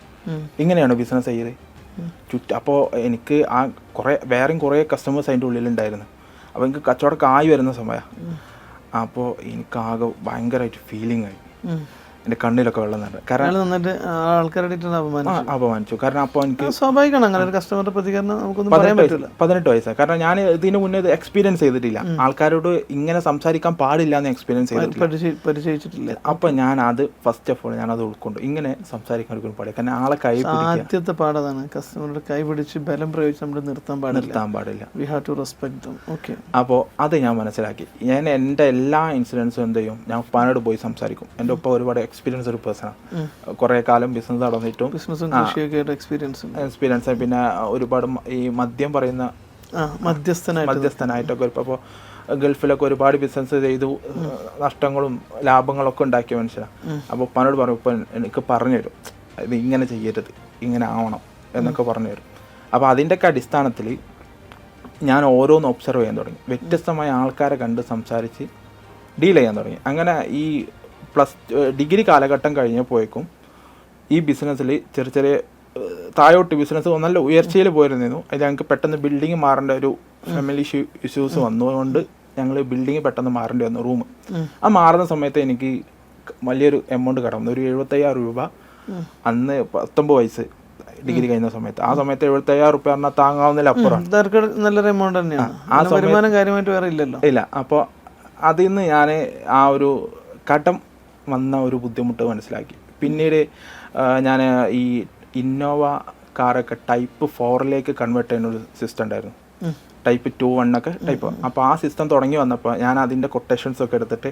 A: ഇങ്ങനെയാണോ ബിസിനസ് ചെയ്ത് അപ്പോൾ എനിക്ക് വേറെയും കുറേ കസ്റ്റമേഴ്സ് അതിൻ്റെ ഉള്ളിലുണ്ടായിരുന്നു. അപ്പോൾ എനിക്ക് കച്ചവടമൊക്കെ ആയി വരുന്ന സമയമാണ്. അപ്പോൾ എനിക്കാകെ ഭയങ്കരമായിട്ട് ഫീലിംഗ് ആയി, എൻ്റെ കണ്ണിലൊക്കെ വെള്ളം നിറഞ്ഞു. കാരണം അപമാനിച്ചു. കാരണം അപ്പോൾ എനിക്ക്
B: സ്വാഭാവികമാണ് അങ്ങനെ ഒരു കസ്റ്റമറുടെ പ്രതികരണം നമുക്കൊന്നും പറയാൻ പറ്റില്ല.
A: 18 വയസ്സാണ്. കാരണം ഞാൻ ഇതിന് മുന്നേ എക്സ്പീരിയൻസ് ചെയ്തിട്ടില്ല, ആൾക്കാരോട് ഇങ്ങനെ സംസാരിക്കാൻ പാടില്ല എന്ന് എക്സ്പീരിയൻസ്
B: പരിചയിച്ചിട്ടില്ല.
A: അപ്പോൾ ഞാൻ അത് ഫസ്റ്റ് ഓഫ് ഓൾ ഞാനത് ഉൾക്കൊണ്ടു, ഇങ്ങനെ സംസാരിക്കാൻ ഒരിക്കലും പാടില്ല. കാരണം ആളെ കൈ
B: ആദ്യത്തെ പാടാണ്, കസ്റ്റമറുടെ കൈ പിടിച്ച് ബലം പ്രയോഗിച്ച് നമ്മൾ നിർത്താൻ പാടില്ല. We have to respect them. Okay. അപ്പോൾ അത് ഞാൻ മനസ്സിലാക്കി. ഞാൻ എൻ്റെ എല്ലാ ഇൻസിഡൻസും എന്ത് ചെയ്യും, ഞാൻ ഉപ്പാനോട് പോയി സംസാരിക്കും. എൻ്റെ ഉപ്പ ഒരുപാട് എക്സ്പീരിയൻസ് ഒരു പേഴ്സണാണ്. കുറേ കാലം ബിസിനസ് നടന്നിട്ടും എക്സ്പീരിയൻസ്, പിന്നെ ഒരുപാട് ഈ മദ്യം പറയുന്ന മധ്യസ്ഥനായിട്ടൊക്കെ ഇപ്പോൾ ഗൾഫിലൊക്കെ ഒരുപാട് ബിസിനസ് ചെയ്തു നഷ്ടങ്ങളും ലാഭങ്ങളൊക്കെ ഉണ്ടാക്കിയ മനുഷ്യനാണ്. അപ്പോൾ ഉപ്പാനോട് പറയും, ഉപ്പ എനിക്ക് പറഞ്ഞു തരും, ഇത് ഇങ്ങനെ ചെയ്യരുത്, ഇങ്ങനെ ആവണം എന്നൊക്കെ പറഞ്ഞു തരും. അപ്പോൾ അതിൻ്റെയൊക്കെ അടിസ്ഥാനത്തിൽ ഞാൻ ഓരോന്ന് ഒബ്സർവ് ചെയ്യാൻ തുടങ്ങി. വ്യത്യസ്തമായ ആൾക്കാരെ കണ്ട് സംസാരിച്ച് ഡീൽ ചെയ്യാൻ തുടങ്ങി. അങ്ങനെ ഈ ഡിഗ്രി കാലഘട്ടം കഴിഞ്ഞപ്പോഴേക്കും ഈ ബിസിനസ്സിൽ ചെറിയ താഴോട്ട് ബിസിനസ് നല്ല ഉയർച്ചയിൽ പോയിരുന്നു. അത് ഞങ്ങൾക്ക് പെട്ടെന്ന് ബിൽഡിങ് മാറേണ്ട ഒരു ഫാമിലി ഇഷ്യൂസ് വന്നതുകൊണ്ട് ഞങ്ങൾ ബിൽഡിങ് പെട്ടെന്ന് മാറേണ്ടി വന്നു, റൂം. ആ മാറുന്ന സമയത്ത് എനിക്ക് വലിയൊരു എമൗണ്ട് കടന്നു, ഒരു 75,000 രൂപ. അന്ന് 19 വയസ്സ്, ഡിഗ്രി കഴിഞ്ഞ സമയത്ത്. ആ സമയത്ത് 75,000 രൂപ പറഞ്ഞാൽ താങ്ങാവുന്നതിൽ അപ്പുറം നല്ലൊരു എമൗണ്ട് തന്നെയാണ്. ആ വരുമാനം കാര്യമായിട്ട് വേറെ ഇല്ല. അപ്പോൾ അതിൽ നിന്ന് ഞാൻ ആ ഒരു കടം വന്ന ഒരു ബുദ്ധിമുട്ട് മനസ്സിലാക്കി. പിന്നീട് ഞാൻ ഈ ഇന്നോവ കാറൊക്കെ ടൈപ്പ് 4 കൺവേർട്ട് ചെയ്യുന്നൊരു സിസ്റ്റം ഉണ്ടായിരുന്നു, ടൈപ്പ് 2, 1 ഒക്കെ ടൈപ്പ്. അപ്പോൾ ആ സിസ്റ്റം തുടങ്ങി വന്നപ്പോൾ ഞാൻ അതിൻ്റെ കൊട്ടേഷൻസ് ഒക്കെ എടുത്തിട്ട്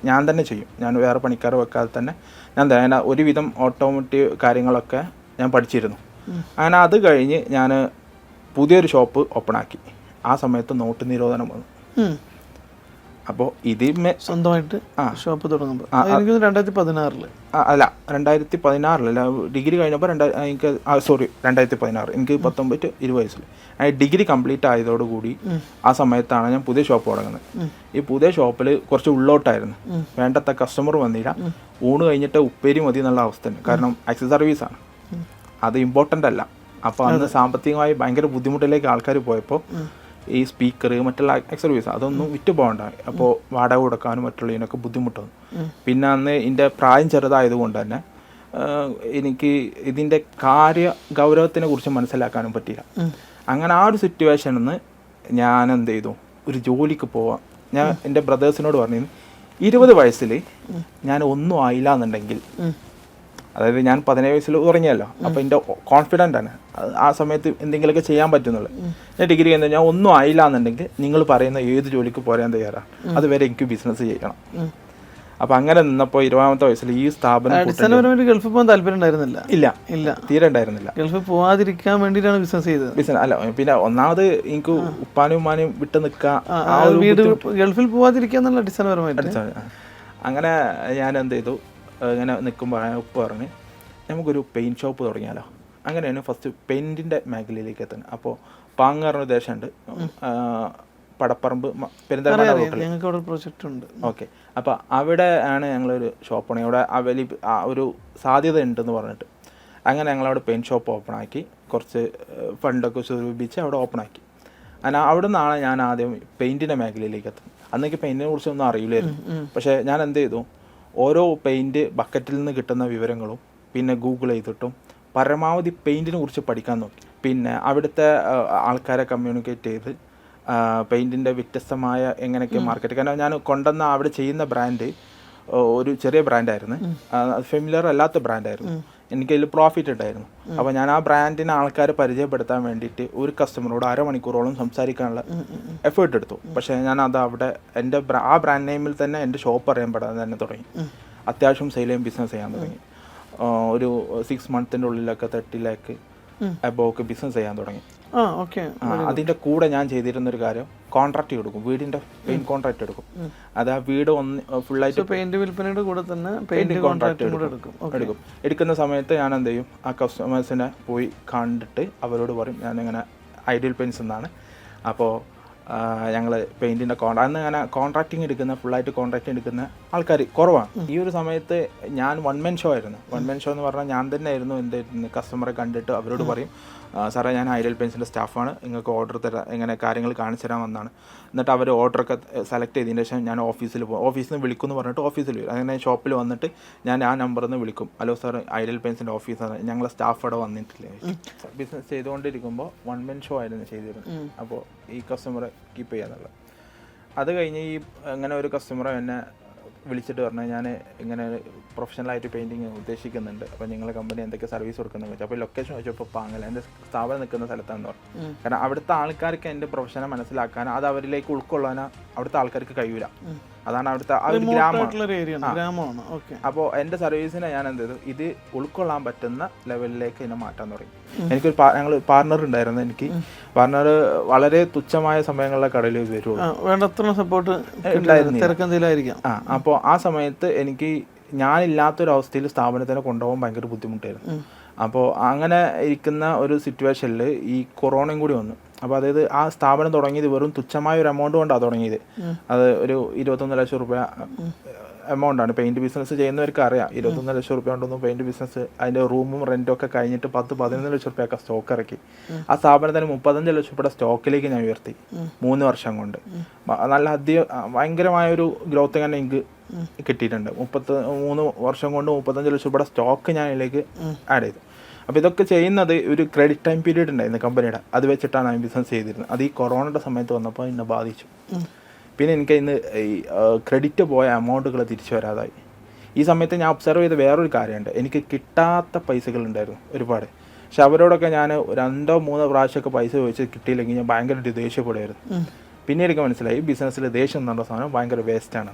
B: ഞാൻ തന്നെ ചെയ്യും. ഞാൻ വേറെ പണിക്കാരെ വെക്കാതെ തന്നെ ഞാൻ ഒരുവിധം ഓട്ടോമോട്ടീവ് കാര്യങ്ങളൊക്കെ ഞാൻ പഠിച്ചിരുന്നു. അങ്ങനെ അത് കഴിഞ്ഞ് ഞാൻ പുതിയൊരു ഷോപ്പ് ഓപ്പൺ ആക്കി. ആ സമയത്ത് നോട്ട് നിരോധനം വന്നു. അപ്പോൾ ഇതിന്മേ സ്വന്തമായിട്ട് ഷോപ്പ് തുടങ്ങുമ്പോൾ 2016
A: അല്ല 2016 ഡിഗ്രി കഴിഞ്ഞപ്പോൾ 2016 എനിക്ക് 19-20 വയസ്സിൽ ഡിഗ്രി കംപ്ലീറ്റ് ആയതോടുകൂടി ആ സമയത്താണ് ഞാൻ പുതിയ ഷോപ്പ് തുടങ്ങുന്നത്. ഈ പുതിയ ഷോപ്പിൽ കുറച്ച് ഉള്ളോട്ടായിരുന്നു, വേണ്ടത്ര കസ്റ്റമർ വന്നില്ല. ഊണ് കഴിഞ്ഞിട്ട് ഉപ്പേരി മതി എന്നുള്ള അവസ്ഥയാണ്. കാരണം ആക്സസ് സർവീസാണ്, അത് ഇമ്പോർട്ടൻ്റ് അല്ല. അപ്പോൾ അന്ന് സാമ്പത്തികമായി ഭയങ്കര ബുദ്ധിമുട്ടിലേക്ക് ആൾക്കാർ പോയപ്പോൾ ഈ സ്പീക്കർ മറ്റുള്ള എക്സർവീസ് അതൊന്നും വിറ്റ് പോകണ്ട. അപ്പോൾ വാടക കൊടുക്കാനും മറ്റുള്ളതിനൊക്കെ ബുദ്ധിമുട്ട് വന്നു. പിന്നെ അന്ന് എൻ്റെ പ്രായം ചെറുതായതുകൊണ്ട് തന്നെ എനിക്ക് ഇതിൻ്റെ ഗൗരവത്തിനെ കുറിച്ച് മനസ്സിലാക്കാനും പറ്റിയില്ല. അങ്ങനെ ആ ഒരു സിറ്റുവേഷനിൽ നിന്ന് ഞാൻ എന്ത് ചെയ്തു, ഒരു ജോലിക്ക് പോവാം. ഞാൻ എൻ്റെ ബ്രദേഴ്സിനോട് പറഞ്ഞു 20 വയസ്സിൽ ഞാൻ ഒന്നും ആയില്ല എന്നുണ്ടെങ്കിൽ, അതായത് ഞാൻ 17 വയസ്സിൽ തുടങ്ങിയല്ലോ, അപ്പോൾ എൻ്റെ കോൺഫിഡൻ്റ് ആണ് ആ സമയത്ത് എന്തെങ്കിലുമൊക്കെ ചെയ്യാൻ പറ്റുന്നുള്ളത്. ഞാൻ ഡിഗ്രി കഴിഞ്ഞാൽ ഞാൻ ഒന്നും ആയില്ല എന്നുണ്ടെങ്കിൽ നിങ്ങൾ പറയുന്ന ഏത് ജോലിക്ക് പോരാൻ തയ്യാറാണ്, അതുവരെ എനിക്ക് ബിസിനസ് ചെയ്യണം. അപ്പം അങ്ങനെ നിന്നപ്പോൾ 20ാമത്തെ വയസ്സിൽ ഈ സ്ഥാപനം
B: ഗൾഫിൽ പോകാൻ താല്പര്യം ഉണ്ടായിരുന്നില്ല.
A: ഇല്ല തീരെ ഉണ്ടായിരുന്നില്ല.
B: ഗൾഫിൽ പോവാതിരിക്കാൻ വേണ്ടിയിട്ടാണ് ബിസിനസ് ചെയ്തത്.
A: ബിസിനസ് അല്ല, പിന്നെ ഒന്നാമത് എനിക്ക് ഉപ്പാനും ഉമ്മാനും വിട്ട് നിൽക്കുക,
B: വീട് ഗൾഫിൽ പോവാതിരിക്കാന്നുള്ള അടിസ്ഥാനപരമായിട്ട്.
A: അങ്ങനെ ഞാൻ എന്ത് ചെയ്തു, ഇങ്ങനെ നിൽക്കുമ്പോൾ ഉപ്പ പറഞ്ഞ് നമുക്കൊരു പെയിൻറ്റ് ഷോപ്പ് തുടങ്ങിയാലോ. അങ്ങനെയാണ് ഫസ്റ്റ് പെയിൻറ്റിൻ്റെ മേഖലയിലേക്ക് എത്തുന്നത്. അപ്പോൾ പാങ്ങാറിന് ദേശമുണ്ട്, പടപ്പറമ്പ് പെരിന്തൽമണ്ണ റൂട്ടിൽ
B: പ്രോജക്റ്റ് ഉണ്ട്.
A: ഓക്കെ, അപ്പോൾ അവിടെ ആണ് ഞങ്ങളൊരു ഷോപ്പ് പണി. അവിടെ ഒരു സാധ്യത ഉണ്ടെന്ന് പറഞ്ഞിട്ട് അങ്ങനെ ഞങ്ങളവിടെ പെയിൻറ്റ് ഷോപ്പ് ഓപ്പൺ ആക്കി, കുറച്ച് ഫണ്ടൊക്കെ സ്വരൂപിച്ച് അവിടെ ഓപ്പൺ ആക്കി. അങ്ങനെ അവിടെ നിന്നാണ് ഞാൻ ആദ്യം പെയിൻറ്റിൻ്റെ മേഖലയിലേക്ക് എത്തുന്നത്. അന്നേക്ക് പെയിൻറ്റിനെ കുറിച്ചൊന്നും അറിയില്ലായിരുന്നു. പക്ഷേ ഞാൻ എന്ത് ചെയ്തു, ഓരോ പെയിൻറ്റ് ബക്കറ്റിൽ നിന്ന് കിട്ടുന്ന വിവരങ്ങളും പിന്നെ ഗൂഗിൾ ചെയ്തിട്ടും പരമാവധി പെയിൻറ്റിനെ കുറിച്ച് പഠിക്കാൻ നോക്കി. പിന്നെ അവിടുത്തെ ആൾക്കാരെ കമ്മ്യൂണിക്കേറ്റ് ചെയ്ത് പെയിൻറ്റിൻ്റെ വ്യത്യസ്തമായ എങ്ങനെയൊക്കെ മാർക്കറ്റ്, കാരണം ഞാൻ കൊണ്ടുവന്ന അവിടെ ചെയ്യുന്ന ബ്രാൻഡ് ഒരു ചെറിയ ബ്രാൻഡായിരുന്നു, ഫെമിലിയർ അല്ലാത്ത ബ്രാൻഡായിരുന്നു. എനിക്കതിൽ പ്രോഫിറ്റ് ഉണ്ടായിരുന്നു. അപ്പോൾ ഞാൻ ആ ബ്രാൻഡിനെ ആൾക്കാരെ പരിചയപ്പെടുത്താൻ വേണ്ടിയിട്ട് ഒരു കസ്റ്റമറോട് അരമണിക്കൂറോളം സംസാരിക്കാനുള്ള എഫേർട്ട് എടുത്തു. പക്ഷേ ഞാൻ അത് അവിടെ എൻ്റെ ആ ബ്രാൻഡ് നെയിമിൽ തന്നെ എൻ്റെ ഷോപ്പ് അറിയപ്പെടാൻ തന്നെ തുടങ്ങി. അത്യാവശ്യം സെയിൽ ചെയ്യും ബിസിനസ് ചെയ്യാൻ തുടങ്ങി. ഒരു 6 മന്തിൻ്റെ ഉള്ളിലൊക്കെ 30 ലാക്ക് അബോവ് ബിസിനസ് ചെയ്യാൻ തുടങ്ങി. അതിൻ്റെ കൂടെ ഞാൻ ചെയ്തിരുന്നൊരു കാര്യം, കോൺട്രാക്ട് കൊടുക്കും, വീടിൻ്റെ പെയിന്റ് കോൺട്രാക്ട് എടുക്കും. അത് ആ വീട് ഫുള്ളായിട്ട്
B: പെയിന്റ് വിൽപ്പനയുടെ കൂടെ തന്നെ
A: പെയിന്റ് കോൺട്രാക്ട് എടുക്കും. എടുക്കുന്ന സമയത്ത് ഞാൻ എന്ത് ചെയ്യും, ആ കസ്റ്റമേഴ്സിനെ പോയി കണ്ടിട്ട് അവരോട് പറയും ഞാനിങ്ങനെ ഐഡിയൽ പെയിൻറ്റ്സ് എന്നാണ്, അപ്പോൾ ഞങ്ങൾ പെയിൻറ്റിൻ്റെ അന്ന് അങ്ങനെ കോൺട്രാക്റ്റിങ് എടുക്കുന്ന ഫുള്ളായിട്ട് കോൺട്രാക്റ്റ് എടുക്കുന്ന ആൾക്കാർ കുറവാണ്. ഈ ഒരു സമയത്ത് ഞാൻ 1 man ഷോ ആയിരുന്നു. 1 man ഷോ എന്ന് പറഞ്ഞാൽ ഞാൻ തന്നെ ആയിരുന്നു എന്തായിരുന്നു, കസ്റ്റമറെ കണ്ടിട്ട് അവരോട് പറയും സാറേ ഞാൻ ഐഡിയൽ പെയിൻറ്റ്സിൻ്റെ സ്റ്റാഫാണ്, നിങ്ങൾക്ക് ഓർഡർ തരാം, ഇങ്ങനെ കാര്യങ്ങൾ കാണിച്ചു തരാമെന്നാണ്. എന്നിട്ട് അവർ ഓർഡറൊക്കെ സെലക്ട് ചെയ്തതിന് ശേഷം ഞാൻ ഓഫീസിൽ പോകും. ഓഫീസിൽ നിന്ന് വിളിക്കുമെന്ന് പറഞ്ഞിട്ട് ഓഫീസിൽ വരും. അങ്ങനെ ഷോപ്പിൽ വന്നിട്ട് ഞാൻ ആ നമ്പറിൽ നിന്ന് വിളിക്കും, ഹലോ സാർ ഐഡിയൽ പെയിൻറ്റ്സിൻ്റെ ഓഫീസാണ്, ഞങ്ങളെ സ്റ്റാഫ് അവിടെ വന്നിട്ടില്ലേ. ബിസിനസ് ചെയ്തുകൊണ്ടിരിക്കുമ്പോൾ 1 man ഷോ ആയിരുന്നു ചെയ്തിരുന്നത്. അപ്പോൾ ഈ കസ്റ്റമറെ കീപ്പ് ചെയ്യാന്നുള്ളത്. അത് കഴിഞ്ഞ് ഈ അങ്ങനെ ഒരു കസ്റ്റമറെ എന്നെ വിളിച്ചിട്ട് പറഞ്ഞാൽ ഞാൻ ഇങ്ങനെ പ്രൊഫഷണലായിട്ട് പെയിൻറ്റിങ് ഉദ്ദേശിക്കുന്നുണ്ട്, അപ്പോൾ നിങ്ങളുടെ കമ്പനി എന്തൊക്കെ സർവീസ് കൊടുക്കുന്നത് വെച്ചാൽ. അപ്പോൾ ലൊക്കേഷൻ വെച്ചപ്പോൾ പാങ്ങൽ എൻ്റെ സ്ഥാപനം നിൽക്കുന്ന സ്ഥലത്താണെന്ന് പറഞ്ഞു. കാരണം അവിടുത്തെ ആൾക്കാർക്ക് എൻ്റെ പ്രൊഫഷനെ മനസ്സിലാക്കാൻ, അത് അവരിലേക്ക് ഉൾക്കൊള്ളാനോ അവിടുത്തെ ആൾക്കാർക്ക് കഴിയൂല. അതാണ് അവിടുത്തെ ആ ഒരു ഗ്രാമമാണ്. അപ്പോൾ എൻ്റെ സർവീസിനെ ഞാൻ എന്ത് ചെയ്തു, ഇത് ഉൾക്കൊള്ളാൻ പറ്റുന്ന ലെവലിലേക്ക് എന്നെ മാറ്റാൻ തുടങ്ങി. എനിക്കൊരു ഞങ്ങൾ പാർട്ണർ ഉണ്ടായിരുന്നു. എനിക്ക് പാർട്ണർ വളരെ തുച്ഛമായ സമയങ്ങളിലെ കടയിൽ വരുള്ളൂ,
B: വേണ്ടത്ര സപ്പോർട്ട് ഉണ്ടായിരുന്നു.
A: അപ്പോൾ ആ സമയത്ത് എനിക്ക് ഞാനില്ലാത്തൊരവസ്ഥയിൽ സ്ഥാപനത്തിനെ കൊണ്ടുപോകാൻ ഭയങ്കര ബുദ്ധിമുട്ടായിരുന്നു. അപ്പോൾ അങ്ങനെ ഇരിക്കുന്ന ഒരു സിറ്റുവേഷനിൽ ഈ കൊറോണയും കൂടി വന്നു. അപ്പോൾ അതായത് ആ സ്ഥാപനം തുടങ്ങിയത് വെറും തുച്ഛമായ ഒരു എമൗണ്ട് കൊണ്ടാണ് തുടങ്ങിയത്. അത് ഒരു 21 ലക്ഷം രൂപ എമൗണ്ടാണ്. പെയിൻറ്റ് ബിസിനസ് ചെയ്യുന്നവർക്ക് അറിയാം, 21 ലക്ഷം രൂപ കൊണ്ടൊന്നും പെയിൻറ്റ് ബിസിനസ് അതിൻ്റെ റൂമും റെൻറ്റും ഒക്കെ കഴിഞ്ഞിട്ട് 10-11 ലക്ഷം രൂപയൊക്കെ സ്റ്റോക്ക് ഇറക്കി. ആ സ്ഥാപനത്തിന് 35 ലക്ഷം രൂപയുടെ സ്റ്റോക്കിലേക്ക് ഞാൻ ഉയർത്തി 3 വർഷം കൊണ്ട്. നല്ല ഭയങ്കരമായൊരു ഗ്രോത്ത് തന്നെ എനിക്ക് കിട്ടിയിട്ടുണ്ട്. 33 വർഷം കൊണ്ട് 35 ലക്ഷം രൂപയുടെ സ്റ്റോക്ക് ഞാൻ അതിലേക്ക് ആഡ് ചെയ്തു. അപ്പോൾ ഇതൊക്കെ ചെയ്യുന്നത് ഒരു ക്രെഡിറ്റ് ടൈം പീരീഡ് ഉണ്ടായിരുന്നു കമ്പനിയുടെ, അത് വെച്ചിട്ടാണ് ഞാൻ ബിസിനസ് ചെയ്തിരുന്നത്. അത് ഈ കൊറോണയുടെ സമയത്ത് വന്നപ്പോൾ എന്നെ ബാധിച്ചു. പിന്നെ എനിക്ക് ഇന്ന് ഈ ക്രെഡിറ്റ് പോയ എമൗണ്ടുകൾ തിരിച്ചു വരാതായി. ഈ സമയത്ത് ഞാൻ ഒബ്സർവ് ചെയ്ത വേറൊരു കാര്യമുണ്ട്, എനിക്ക് കിട്ടാത്ത പൈസകളുണ്ടായിരുന്നു ഒരുപാട്. പക്ഷെ അവരോടൊക്കെ ഞാൻ 2-3 പ്രാവശ്യമൊക്കെ പൈസ ചോദിച്ച് കിട്ടിയില്ലെങ്കിൽ ഞാൻ ഭയങ്കരമായിട്ട് ദേഷ്യപ്പെടുമായിരുന്നു. പിന്നെ എനിക്ക് മനസ്സിലായി ബിസിനസ്സിൽ ദേഷ്യം എന്നുള്ള സാധനം ഭയങ്കര വേസ്റ്റാണ്.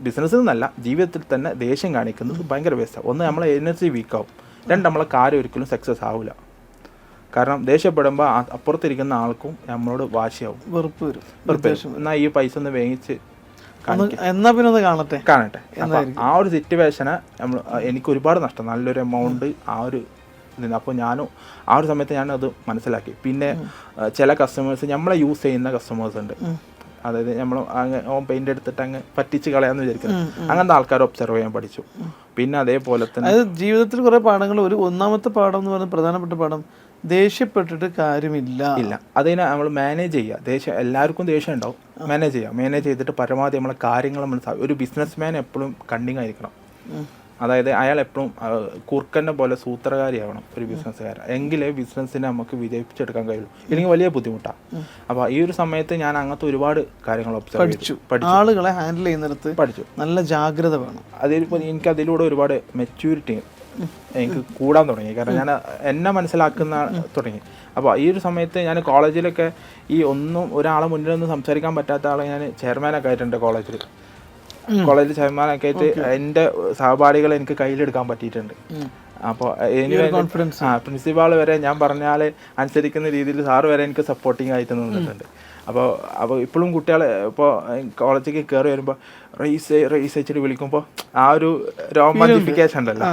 A: ബിസിനസ്സിൽ നിന്നല്ല, ജീവിതത്തിൽ തന്നെ ദേഷ്യം കാണിക്കുന്നത് ഭയങ്കര വേസ്റ്റാണ്. ഒന്ന്, നമ്മളെ എനർജി വീക്കാവും. 2, നമ്മളെ കാര്യം ഒരിക്കലും സക്സസ് ആവില്ല. കാരണം ദേഷ്യപ്പെടുമ്പോൾ അപ്പുറത്തിരിക്കുന്ന ആൾക്കും നമ്മളോട് വാശിയാവും, വെറുപ്പ് വരും. എന്നാൽ ഈ പൈസ ഒന്ന് വേങ്ങിച്ച് കാണട്ടെ. ആ ഒരു സിറ്റുവേഷന് എനിക്ക് ഒരുപാട് നഷ്ടം, നല്ലൊരു എമൗണ്ട് ആ ഒരു ഇതിന്. അപ്പോൾ ഞാനും ആ ഒരു സമയത്ത് ഞാനത് മനസ്സിലാക്കി. പിന്നെ ചില കസ്റ്റമേഴ്സ് നമ്മളെ യൂസ് ചെയ്യുന്ന കസ്റ്റമേഴ്സ് ഉണ്ട്, അതായത് നമ്മൾ ഓൻ പെയിന്റ് എടുത്തിട്ട് അങ്ങ് പറ്റിച്ച് കളയാന്ന് വിചാരിക്കുന്നത്. അങ്ങനത്തെ ആൾക്കാരെ ഒബ്സർവ് ചെയ്യാൻ പഠിച്ചു. പിന്നെ അതേപോലെ തന്നെ
B: അതായത് ജീവിതത്തിൽ കുറെ പാഠങ്ങൾ, ഒരു ഒന്നാമത്തെ പാഠം എന്ന് പറയുന്നത് പ്രധാനപ്പെട്ട പാഠം, ദേഷ്യപ്പെട്ടിട്ട് കാര്യമില്ല.
A: അതിനെ നമ്മൾ മാനേജ് ചെയ്യുക. ദേഷ്യം എല്ലാവർക്കും ദേഷ്യം ഉണ്ടാവും, മാനേജ് ചെയ്യുക. മാനേജ് ചെയ്തിട്ട് പരമാവധി നമ്മളെ കാര്യങ്ങൾ മനസ്സിലാവും. ഒരു ബിസിനസ് മാൻ എപ്പോഴും കണ്ണിങ് ആയിരിക്കണം. അതായത് അയാൾ എപ്പോഴും കുറുക്കൻ്റെ പോലെ സൂത്രകാരിയാവണം ഒരു ബിസിനസ്സുകാരൻ. എങ്കിലേ ബിസിനസ്സിനെ നമുക്ക് വിജയിപ്പിച്ചെടുക്കാൻ കഴിയുള്ളൂ. ഇല്ലെങ്കിൽ വലിയ ബുദ്ധിമുട്ടാണ്. അപ്പോൾ ഈ ഒരു സമയത്ത് ഞാൻ അങ്ങനത്തെ ഒരുപാട് കാര്യങ്ങൾ ഒബ്സർവ് ചെയ്തു,
B: ആളുകളെ ഹാൻഡിൽ ചെയ്യുന്നിടത്ത്
A: പഠിച്ചു.
B: നല്ല ജാഗ്രത വേണം.
A: എനിക്ക് അതിലൂടെ ഒരുപാട് മെച്യൂരിറ്റി എനിക്ക് കൂടാൻ തുടങ്ങി. കാരണം ഞാൻ എന്നെ മനസ്സിലാക്കുന്ന തുടങ്ങി. അപ്പോൾ ഈ ഒരു സമയത്ത് ഞാൻ കോളേജിലൊക്കെ ഈ ഒരാളെ മുന്നിലൊന്നും സംസാരിക്കാൻ പറ്റാത്ത ആളെ ഞാൻ ചെയർമാനൊക്കെ ആയിട്ടുണ്ട്. കോളേജിൽ ചെയർമാനൊക്കെ ആയിട്ട് എൻ്റെ സഹപാഠികളെ എനിക്ക് കയ്യിലെടുക്കാൻ പറ്റിയിട്ടുണ്ട്. അപ്പോൾ പ്രിൻസിപ്പാൾ വരെ ഞാൻ പറഞ്ഞാൽ അനുസരിക്കുന്ന രീതിയിൽ സാറ് വരെ എനിക്ക് സപ്പോർട്ടിങ് ആയിട്ട് നിന്നിട്ടുണ്ട്. അപ്പോൾ ഇപ്പോഴും കുട്ടികൾ ഇപ്പോൾ കോളേജിലേക്ക് കയറി വരുമ്പോൾ റേസ് വെച്ചിട്ട് വിളിക്കുമ്പോൾ ആ ഒരു റൊമാൻറ്റിഫിക്കേഷൻ ഉണ്ടല്ലോ,